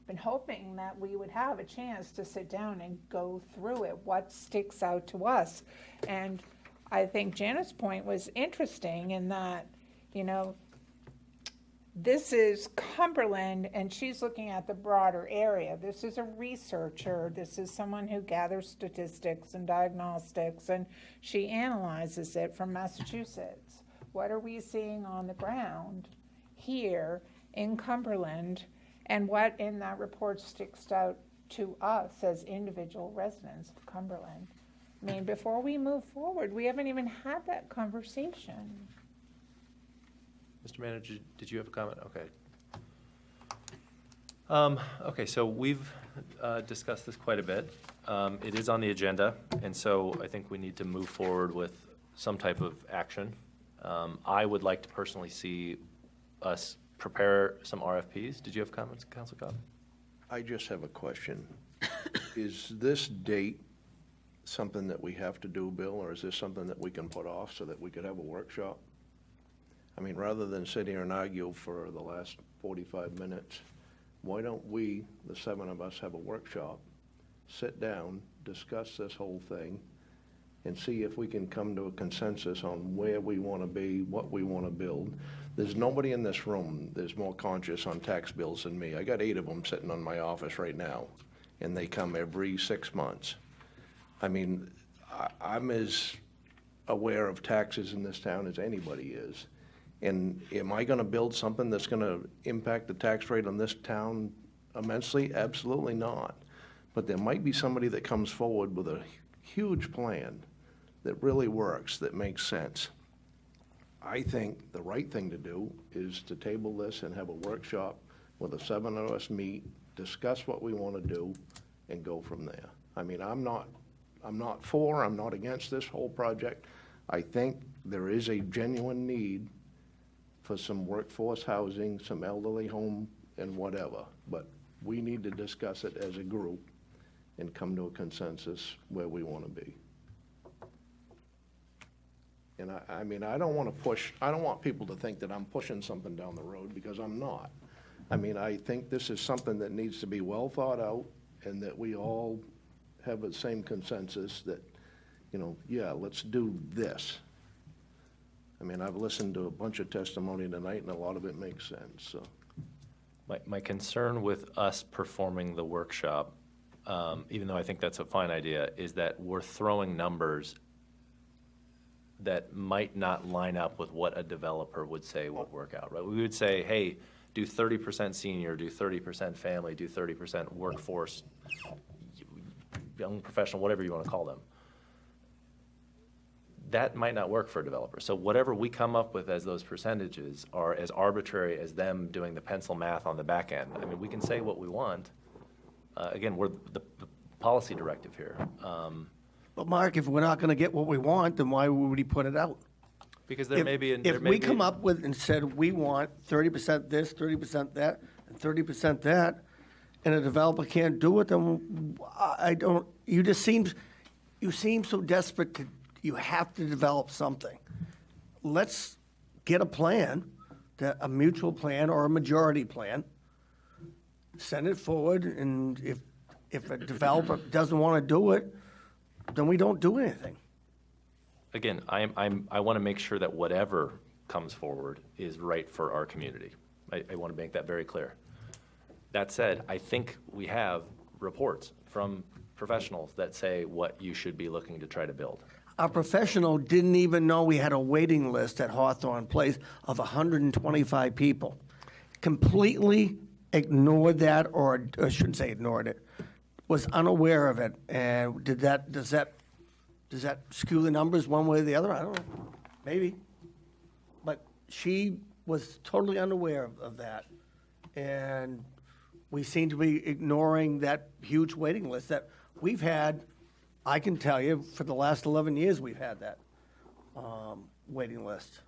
been hoping that we would have a chance to sit down and go through it, what sticks out to us. And I think Janet's point was interesting in that, you know, this is Cumberland, and she's looking at the broader area. This is a researcher. This is someone who gathers statistics and diagnostics, and she analyzes it from Massachusetts. What are we seeing on the ground here in Cumberland, and what in that report sticks out to us as individual residents of Cumberland? I mean, before we move forward, we haven't even had that conversation. Mr. Manager, did you have a comment? Okay. Okay, so we've discussed this quite a bit. It is on the agenda, and so I think we need to move forward with some type of action. I would like to personally see us prepare some RFPs. Did you have comments, Councilor Cobb? I just have a question. Is this date something that we have to do, Bill, or is this something that we can put off so that we could have a workshop? I mean, rather than sit here and argue for the last 45 minutes, why don't we, the 7 of us, have a workshop, sit down, discuss this whole thing, and see if we can come to a consensus on where we want to be, what we want to build. There's nobody in this room that's more conscious on tax bills than me. I got 8 of them sitting on my office right now, and they come every 6 months. I mean, I'm as aware of taxes in this town as anybody is. And am I going to build something that's going to impact the tax rate on this town immensely? Absolutely not. But there might be somebody that comes forward with a huge plan that really works, that makes sense. I think the right thing to do is to table this and have a workshop where the 7 of us meet, discuss what we want to do, and go from there. I mean, I'm not for, I'm not against this whole project. I think there is a genuine need for some workforce housing, some elderly home, and whatever. But we need to discuss it as a group and come to a consensus where we want to be. And I mean, I don't want people to think that I'm pushing something down the road, because I'm not. I mean, I think this is something that needs to be well thought out, and that we all have the same consensus that, you know, yeah, let's do this. I mean, I've listened to a bunch of testimony tonight, and a lot of it makes sense, so. My concern with us performing the workshop, even though I think that's a fine idea, is that we're throwing numbers that might not line up with what a developer would say would work out, right? We would say, hey, do 30% senior, do 30% family, do 30% workforce, young professional, whatever you want to call them. That might not work for a developer. So whatever we come up with as those percentages are as arbitrary as them doing the pencil math on the back end. I mean, we can say what we want. Again, we're the policy directive here. But Mark, if we're not going to get what we want, then why would he put it out? Because there may be... If we come up with and said we want 30% this, 30% that, and 30% that, and a developer can't do it, then you seem so desperate to You have to develop something. Let's get a plan, a mutual plan or a majority plan, send it forward, and if a developer doesn't want to do it, then we don't do anything. Again, I want to make sure that whatever comes forward is right for our community. I want to make that very clear. That said, I think we have reports from professionals that say what you should be looking to try to build. Our professional didn't even know we had a waiting list at Hawthorne Place of 125 people. Completely ignored that, or I shouldn't say ignored it, was unaware of it. And does that skew the numbers one way or the other? I don't know. Maybe. But she was totally unaware of that. And we seem to be ignoring that huge waiting list that we've had. I can tell you, for the last 11 years, we've had that waiting list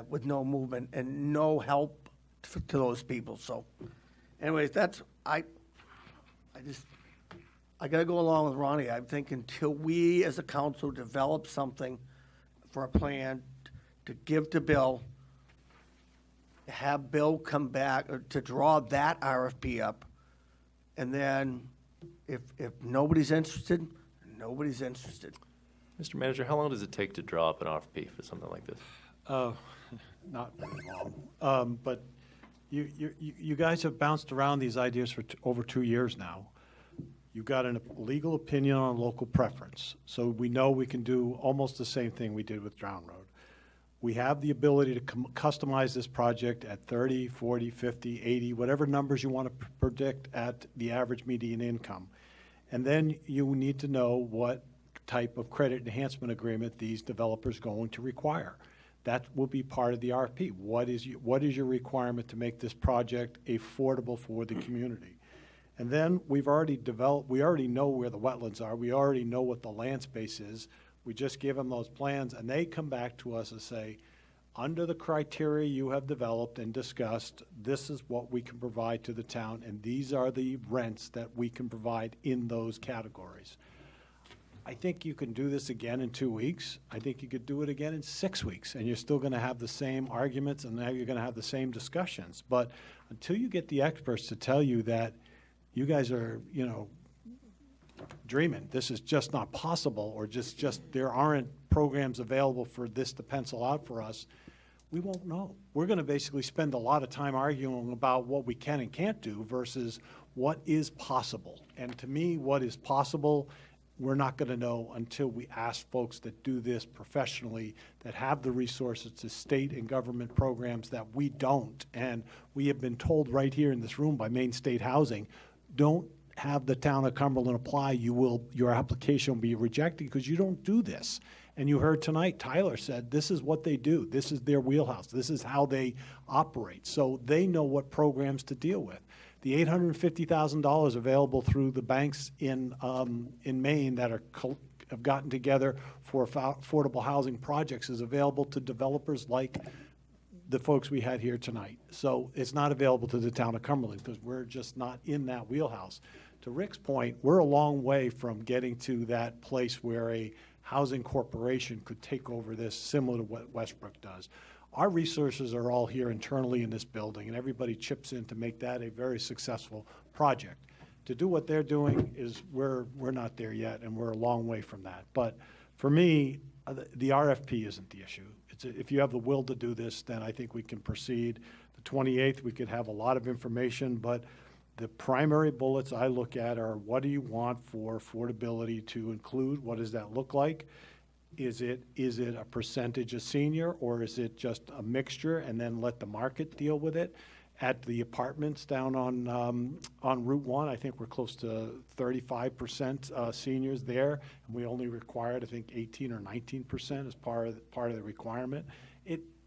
with no movement and no help to those people. So, anyways, I got to go along with Ronnie. I think until we, as a council, develop something for a plan to give to Bill, have Bill come back to draw that RFP up, and then if nobody's interested, nobody's interested. Mr. Manager, how long does it take to draw up an RFP for something like this? Not very long. But you guys have bounced around these ideas for over 2 years now. You've got a legal opinion on local preference. So we know we can do almost the same thing we did with Drown Road. We have the ability to customize this project at 30, 40, 50, 80, whatever numbers you want to predict at the average median income. And then you need to know what type of credit enhancement agreement these developers are going to require. That will be part of the RFP. What is your requirement to make this project affordable for the community? And then we already know where the wetlands are. We already know what the land space is. We just give them those plans, and they come back to us and say, under the criteria you have developed and discussed, this is what we can provide to the town, and these are the rents that we can provide in those categories. I think you can do this again in 2 weeks. I think you could do it again in 6 weeks, and you're still going to have the same arguments, and now you're going to have the same discussions. But until you get the experts to tell you that you guys are, dreaming, this is just not possible, or just there aren't programs available for this to pencil out for us, we won't know. We're going to basically spend a lot of time arguing about what we can and can't do versus what is possible. And to me, what is possible, we're not going to know until we ask folks that do this professionally, that have the resources to state and government programs that we don't. And we have been told right here in this room by Maine State Housing, don't have the town of Cumberland apply, your application will be rejected because you don't do this. And you heard tonight, Tyler said, this is what they do. This is their wheelhouse. This is how they operate. So they know what programs to deal with. The $850,000 available through the banks in Maine that have gotten together for affordable housing projects is available to developers like the folks we had here tonight. So it's not available to the town of Cumberland because we're just not in that wheelhouse. To Rick's point, we're a long way from getting to that place where a housing corporation could take over this, similar to what Westbrook does. Our resources are all here internally in this building, and everybody chips in to make that a very successful project. To do what they're doing is we're not there yet, and we're a long way from that. But for me, the RFP isn't the issue. If you have the will to do this, then I think we can proceed. The 28th, we could have a lot of information, but the primary bullets I look at are, what do you want for affordability to include? What does that look like? Is it a percentage of senior, or is it just a mixture, and then let the market deal with it? At the apartments down on Route 1, I think we're close to 35% seniors there, and we only required, I think, 18 or 19% as part of the requirement.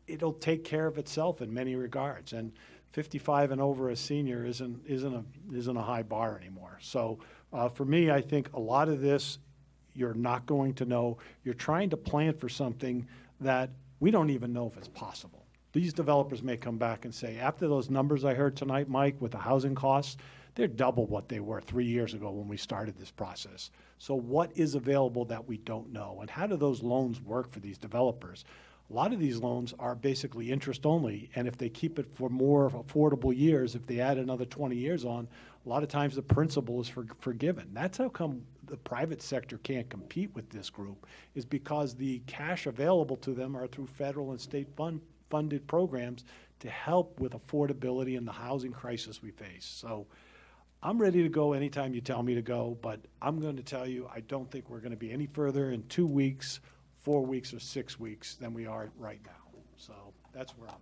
It'll take care of itself in many regards, and 55 and over as senior isn't a high bar anymore. So for me, I think a lot of this you're not going to know. You're trying to plan for something that we don't even know if it's possible. These developers may come back and say, after those numbers I heard tonight, Mike, with the housing costs, they're double what they were 3 years ago when we started this process. So what is available that we don't know? And how do those loans work for these developers? A lot of these loans are basically interest only, and if they keep it for more affordable years, if they add another 20 years on, a lot of times the principal is forgiven. That's how come the private sector can't compete with this group, is because the cash available to them are through federal and state funded programs to help with affordability and the housing crisis we face. So I'm ready to go anytime you tell me to go, but I'm going to tell you, I don't think we're going to be any further in 2 weeks, 4 weeks, or 6 weeks than we are right now. So that's where I'm at.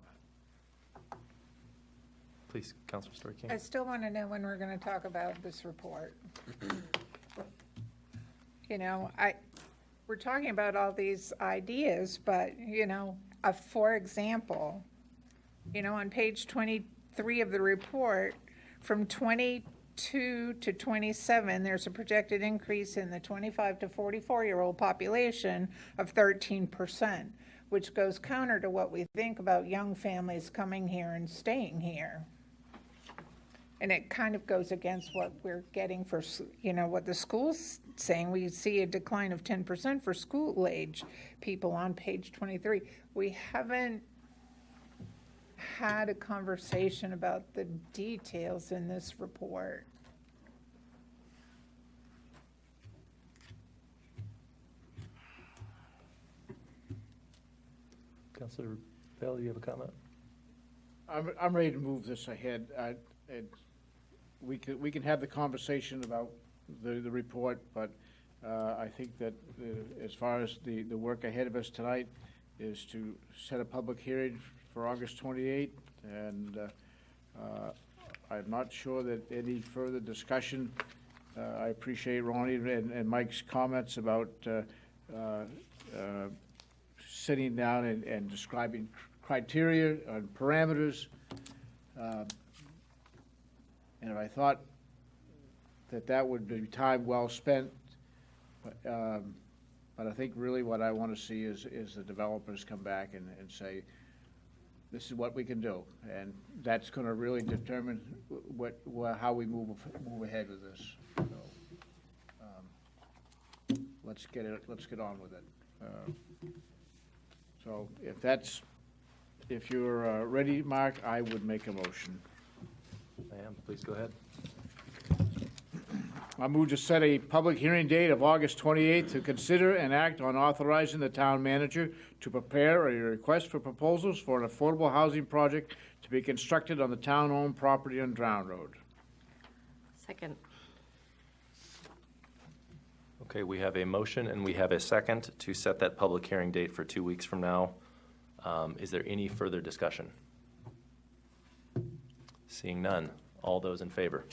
Please, Councilor Story King. I still want to know when we're going to talk about this report. You know, we're talking about all these ideas, but, you know, for example, you know, on page 23 of the report, from 22 to 27, there's a projected increase in the 25 to 44-year-old population of 13%, which goes counter to what we think about young families coming here and staying here. And it kind of goes against what we're getting for, you know, what the school's saying. We see a decline of 10% for school-age people on page 23. We haven't had a conversation about the details in this report. Councilor Bell, you have a comment? I'm ready to move this ahead. We can have the conversation about the report, but I think that as far as the work ahead of us tonight is to set a public hearing for August 28th, and I'm not sure that any further discussion. I appreciate Ronnie and Mike's comments about sitting down and describing criteria and parameters. And I thought that would be time well spent, but I think really what I want to see is the developers come back and say, this is what we can do, and that's going to really determine how we move ahead with this. So, let's get on with it. So if you're ready, Mark, I would make a motion. I am. Please go ahead. I move to set a public hearing date of August 28th to consider and act on authorizing the town manager to prepare a request for proposals for an affordable housing project to be constructed on the town-owned property on Drown Road. Second. Okay, we have a motion and we have a second to set that public hearing date for 2 weeks from now. Is there any further discussion? Seeing none. All those in favor?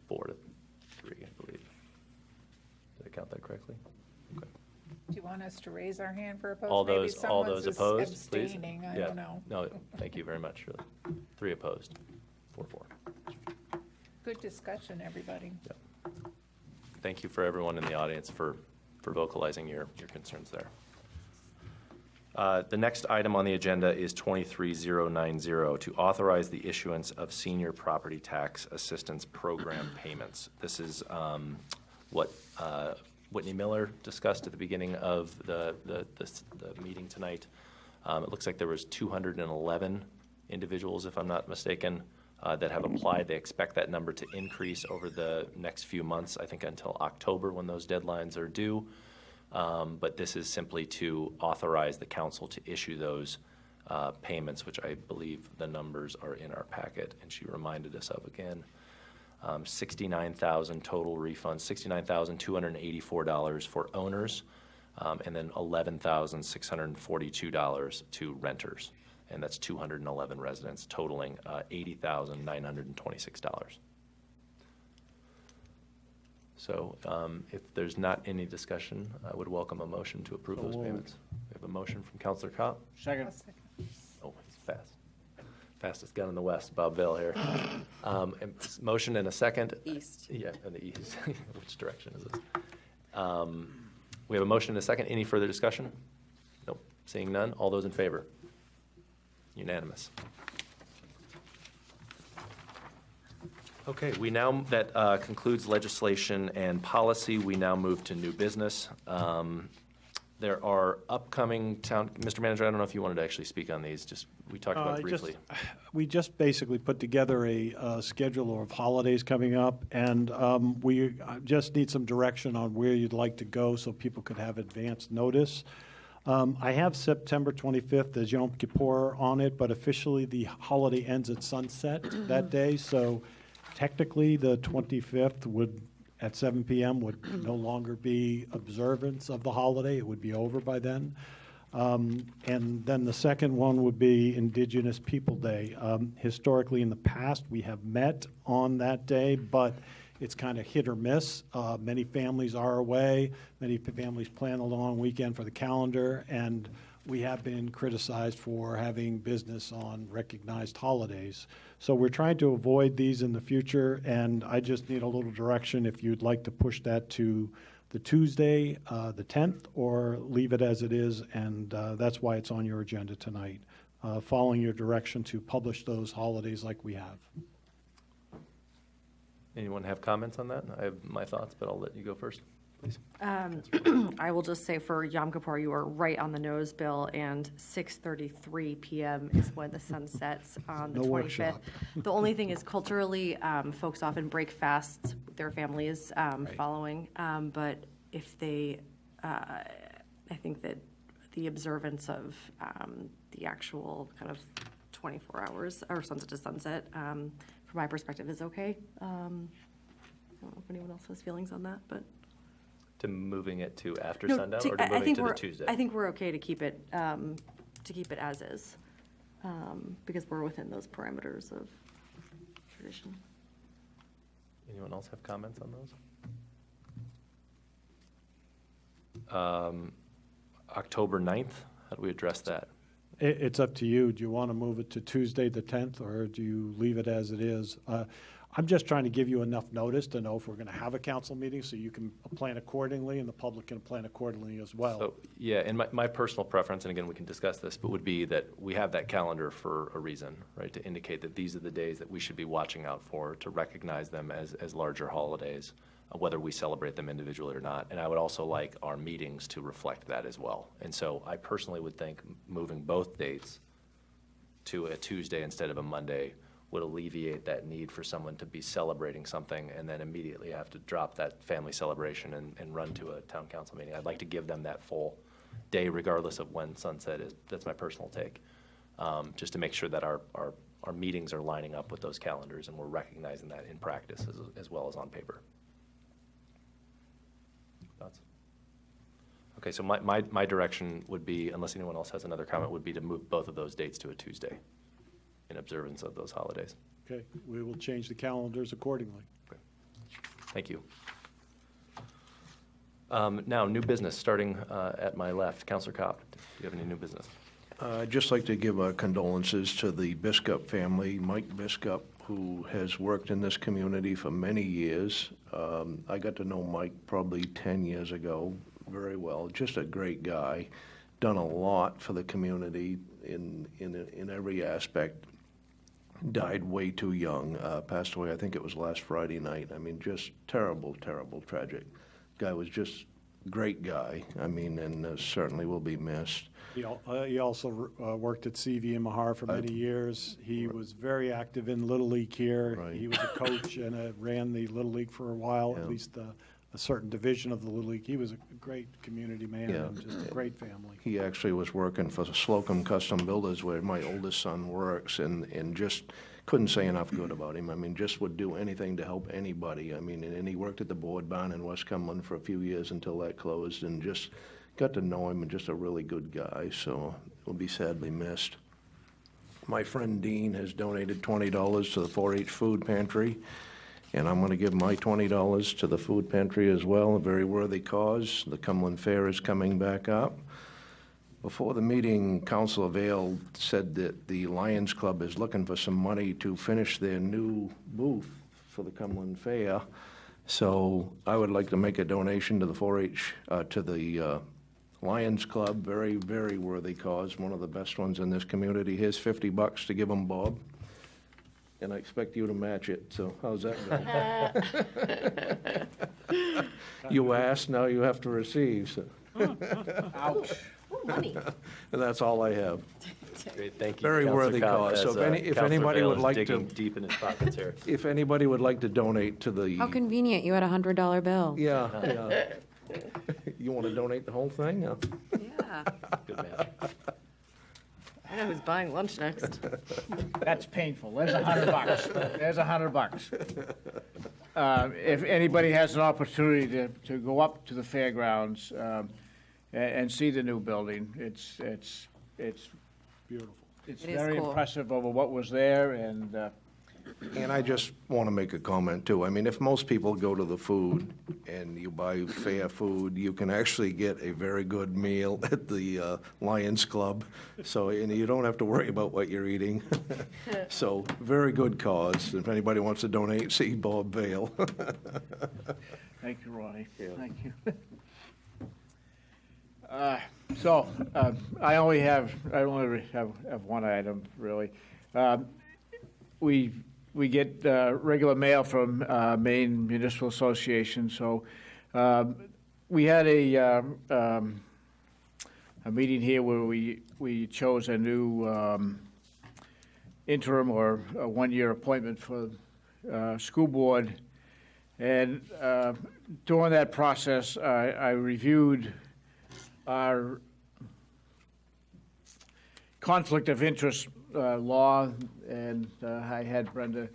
4 to 3, I believe. Did I count that correctly? Okay. Do you want us to raise our hand for opposed? All Maybe those someone's opposed, please? abstaining, I Yeah. don't know. No, thank you very much, Shirley. 3 opposed, 4. Good discussion, everybody. Thank you for everyone in the audience for vocalizing your concerns there. The next item on the agenda is 23090 to authorize the issuance of senior property tax assistance program payments. This is what Whitney Miller discussed at the beginning of the meeting tonight. It looks like there was 211 individuals, if I'm not mistaken, that have applied. They expect that number to increase over the next few months, I think until October when those deadlines are due. But this is simply to authorize the council to issue those payments, which I believe the numbers are in our packet, and she reminded us of again. 69,000 total refunds, $69,284 for owners, and then $11,642 to renters. And that's 211 residents, totaling $80,926. So if there's not any discussion, I would welcome a motion to approve those payments. We have a motion from Councilor Kopp. Second. Oh, he's fast. Fastest gun in the West, Bob Vale here. And motion and a second. East. Yeah, in the east. Which direction is this? We have a motion and a second. Any further discussion? Nope. Seeing none. All those in favor? Unanimous. Okay, that concludes legislation and policy. We now move to new business. There are upcoming Mr. Manager, I don't know if you wanted to actually speak on these, we talked about it briefly. We just basically put together a schedule of holidays coming up, and we just need some direction on where you'd like to go so people could have advance notice. I have September 25th as Yom Kippur on it, but officially the holiday ends at sunset that day, so technically the 25th at 7 p.m. would no longer be observance of the holiday. It would be over by then. And then the second one would be Indigenous People Day. Historically, in the past, we have met on that day, but it's kind of hit or miss. Many families are away. Many families plan a long weekend for the calendar, and we have been criticized for having business on recognized holidays. So we're trying to avoid these in the future, and I just need a little direction if you'd like to push that to the Tuesday, the 10th, or leave it as it is, and that's why it's on your agenda tonight, following your direction to publish those holidays like we have. Anyone have comments on that? I have my thoughts, but I'll let you go first, please. I will just say for Yom Kippur, you are right on the nose, Bill, and 6:33 p.m. is when the sun sets on the No 25th. workshop. The only thing is culturally, folks often break fasts with their families following, but if they, I think that the observance of the actual kind of 24 hours or sunset to sunset, from my perspective, is okay. I don't know if anyone else has feelings on that, but. To moving it to after No, sundown, to- or to I moving think it to the we're- Tuesday? I think we're okay to keep it as is, because we're within those parameters of tradition. Anyone else have comments on those? October 9th, how do we address that? It's up to you. Do you want to move it to Tuesday, the 10th, or do you leave it as it is? I'm just trying to give you enough notice to know if we're going to have a council meeting so you can plan accordingly and the public can plan accordingly as well. So, yeah, and my personal preference, and again, we can discuss this, but would be that we have that calendar for a reason, right? To indicate that these are the days that we should be watching out for, to recognize them as larger holidays, whether we celebrate them individually or not. And I would also like our meetings to reflect that as well. And so I personally would think moving both dates to a Tuesday instead of a Monday would alleviate that need for someone to be celebrating something and then immediately have to drop that family celebration and run to a town council meeting. I'd like to give them that full day regardless of when sunset is. That's my personal take. Just to make sure that our meetings are lining up with those calendars and we're recognizing that in practice as well as on paper. Thoughts? Okay, so my direction would be, unless anyone else has another comment, would be to move both of those dates to a Tuesday in observance of those holidays. Okay, we will change the calendars accordingly. Thank you. Now, new business, starting at my left. Councilor Cobb, do you have any new business? I'd just like to give condolences to the Biscup family, Mike Biscup, who has worked in this community for many years. I got to know Mike probably 10 years ago very well. Just a great guy, done a lot for the community in every aspect. Died way too young, passed away, I think it was last Friday night. I mean, just terrible, terrible, tragic. Guy was just a great guy, I mean, and certainly will be missed. He also worked at CV in Mahar for many years. He was very active in Little League here. Right. He was a coach and ran the Little League for a while, at least a certain division of the Little League. He was a great community man and just a great family. He actually was working for Slocum Custom Builders, where my oldest son works, and just couldn't say enough good about him. I mean, just would do anything to help anybody. I mean, and he worked at the board barn in West Cumberland for a few years until that closed, and just got to know him, and just a really good guy, so will be sadly missed. My friend Dean has donated $20 to the 4-H food pantry, and I'm going to give my $20 to the food pantry as well, a very worthy cause. The Cumberland Fair is coming back up. Before the meeting, Councilor Vail said that the Lions Club is looking for some money to finish their new booth for the Cumberland Fair. So I would like to make a donation to the 4-H, to the Lions Club. Very, very worthy cause, one of the best ones in this community. Here's $50 to give them, Bob. and I expect you to match it, so how's that go? You asked, now you have to receive, so. Ouch. Money. And that's all I have. Great, thank you. Very Counselor worthy Cobb, cause. So as, if Counselor anybody Vail would is like to- digging deep in his pockets here. If anybody would like to donate to the. How convenient, you had a $100 bill. Yeah, yeah. You want to donate the whole thing? Yeah. Yeah. Good man. I know who's buying lunch next. That's painful. There's $100. There's $100. If anybody has an opportunity to go up to the fairgrounds and see the new building, it's Beautiful. It's It is very cool. impressive over what was there, and And I just want to make a comment too. I mean, if most people go to the food and you buy fair food, you can actually get a very good meal at the Lions Club. So, and you don't have to worry about what you're eating. So, very good cause. If anybody wants to donate, see Bob Vail. thank you, Ronnie. Yeah. Thank you. So, I only have one item, really. We get regular mail from Maine Municipal Association, so we had a meeting here where we chose a new interim or a one-year appointment for school board. And during that process, I reviewed our conflict of interest law, and I had Brenda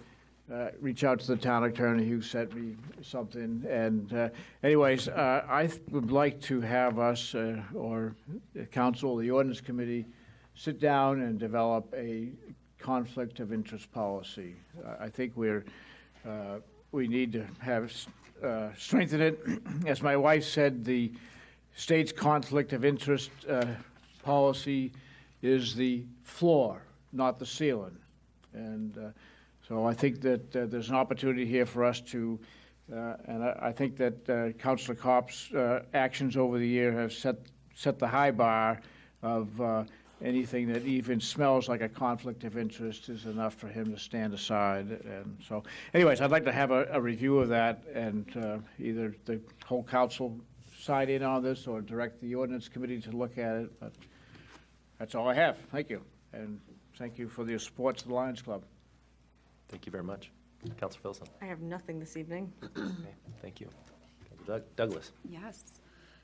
reach out to the town attorney who sent me something. And anyways, I would like to have us, or the council, the ordinance committee, sit down and develop a conflict of interest policy. I think we need to have strengthen it. As my wife said, the state's conflict of interest policy is the floor, not the ceiling. And so I think that there's an opportunity here for us to, and I think that Councilor Kopp's actions over the year have set the high bar of anything that even smells like a conflict of interest is enough for him to stand aside. And so, anyways, I'd like to have a review of that, and either the whole council side in on this or direct the ordinance committee to look at it. But that's all I have. Thank you. And thank you for your support to the Lions Club. Thank you very much. Counselor Filson. I have nothing this evening. Okay, thank you. Douglas. Yes.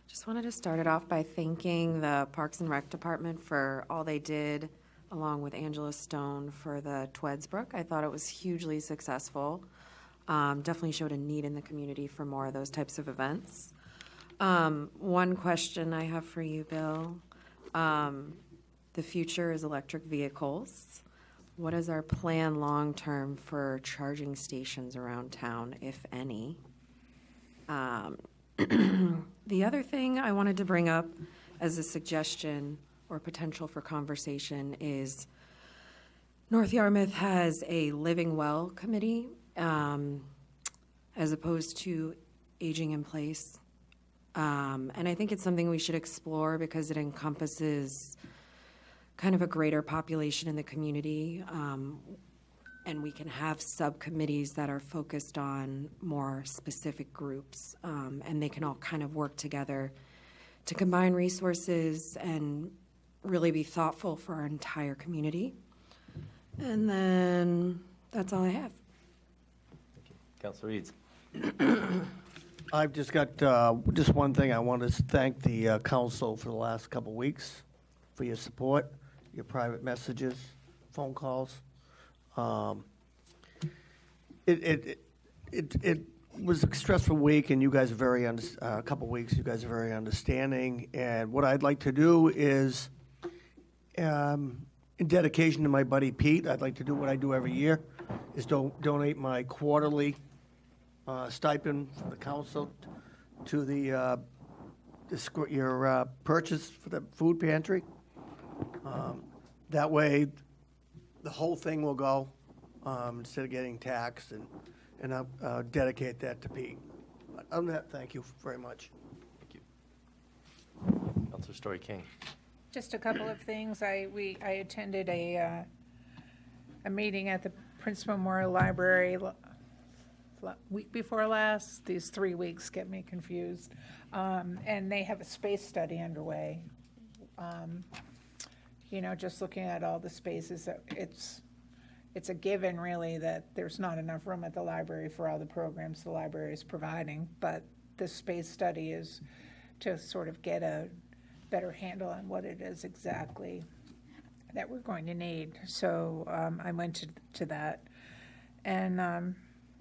Just wanted to start it off by thanking the Parks and Rec Department for all they did, along with Angela Stone, for the Twedsbrook. I thought it was hugely successful. Definitely showed a need in the community for more of those types of events. One question I have for you, Bill. The future is electric vehicles. What is our plan long-term for charging stations around town, if any? The other thing I wanted to bring up as a suggestion or potential for conversation is North Yarmouth has a Living Well committee as opposed to Aging in Place. And I think it's something we should explore because it encompasses kind of a greater population in the community. And we can have subcommittees that are focused on more specific groups. And they can all kind of work together to combine resources and really be thoughtful for our entire community. And then that's all I have. Counselor Eads. I've just got just one thing. I want to thank the council for the last couple of weeks for your support, your private messages, phone calls. It was a stressful week, and you guys are a couple of weeks. You guys are very understanding. And what I'd like to do is, in dedication to my buddy Pete, I'd like to do what I do every year, is donate my quarterly stipend from the council to your purchase for the food pantry. That way, the whole thing will go instead of getting taxed, and I'll dedicate that to Pete. Other than that, thank you very much. Thank you. Counselor Story King. Just a couple of things. I attended a a meeting at the Prince Memorial Library week before last. These 3 weeks get me confused. And they have a space study underway. You know, just looking at all the spaces, it's a given really that there's not enough room at the library for all the programs the library is providing, but this space study is to sort of get a better handle on what it is exactly that we're going to need. So I went to that. And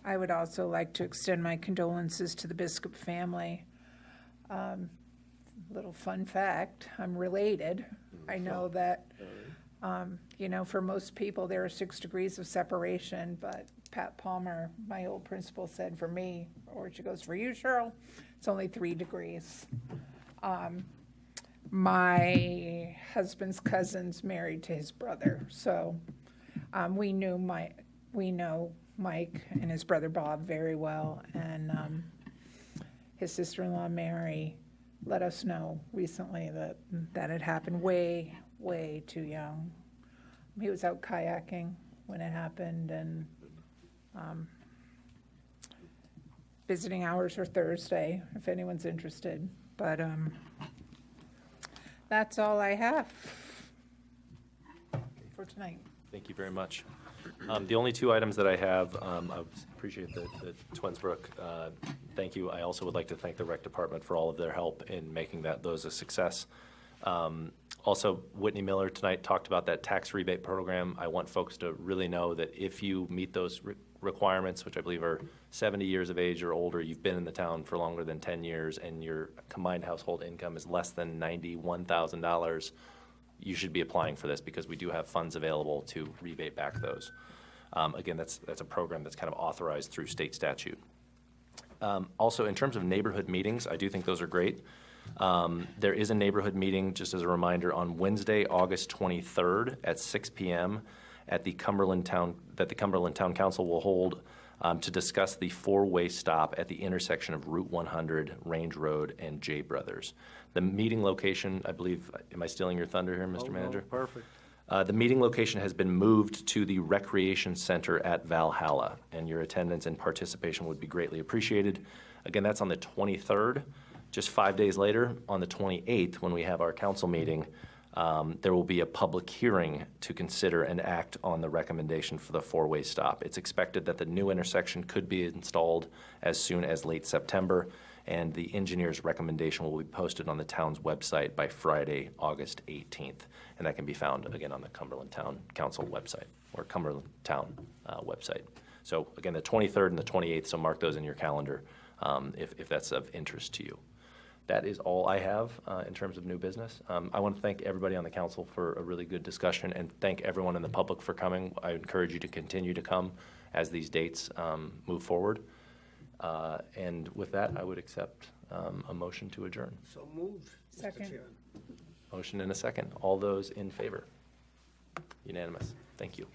I would also like to extend my condolences to the Biscup family. Little fun fact, I'm related. I know that, you know, for most people, there are 6 degrees of separation, but Pat Palmer, my old principal, said for me, or she goes, for you, Cheryl, it's only 3 degrees. My husband's cousin's married to his brother, so we know Mike and his brother Bob very well, and his sister-in-law Mary let us know recently that it happened way too young. He was out kayaking when it happened, and visiting hours are Thursday if anyone's interested, but that's all I have for tonight. Thank you very much. The only 2 items that I have, I appreciate the Twinsbrook. Thank you. I also would like to thank the rec department for all of their help in making those a success. Also, Whitney Miller tonight talked about that tax rebate program. I want folks to really know that if you meet those requirements, which I believe are 70 years of age or older, you've been in the town for longer than 10 years, and your combined household income is less than $91,000, you should be applying for this because we do have funds available to rebate back those. Again, that's a program that's kind of authorized through state statute. Also, in terms of neighborhood meetings, I do think those are great. There is a neighborhood meeting, just as a reminder, on Wednesday, August 23rd at 6 p.m. That the Cumberland Town Council will hold to discuss the 4-way stop at the intersection of Route 100, Range Road, and J Brothers. The meeting location, I believe, am I stealing your thunder here, Mr. Manager? No, perfect. The meeting location has been moved to the Recreation Center at Valhalla, and your attendance and participation would be greatly appreciated. Again, that's on the 23rd. Just 5 days later, on the 28th, when we have our council meeting, there will be a public hearing to consider and act on the recommendation for the 4-way stop. It's expected that the new intersection could be installed as soon as late September, and the engineer's recommendation will be posted on the town's website by Friday, August 18th. And that can be found, again, on the Cumberland Town Council website, or Cumberland Town website. So again, the 23rd and the 28th, so mark those in your calendar if that's of interest to you. That is all I have in terms of new business. I want to thank everybody on the council for a really good discussion, and thank everyone in the public for coming. I encourage you to continue to come as these dates move forward. And with that, I would accept a motion to adjourn. So moved, Mr. Second. Chairman. Motion and a second. All those in favor? Unanimous. Thank you.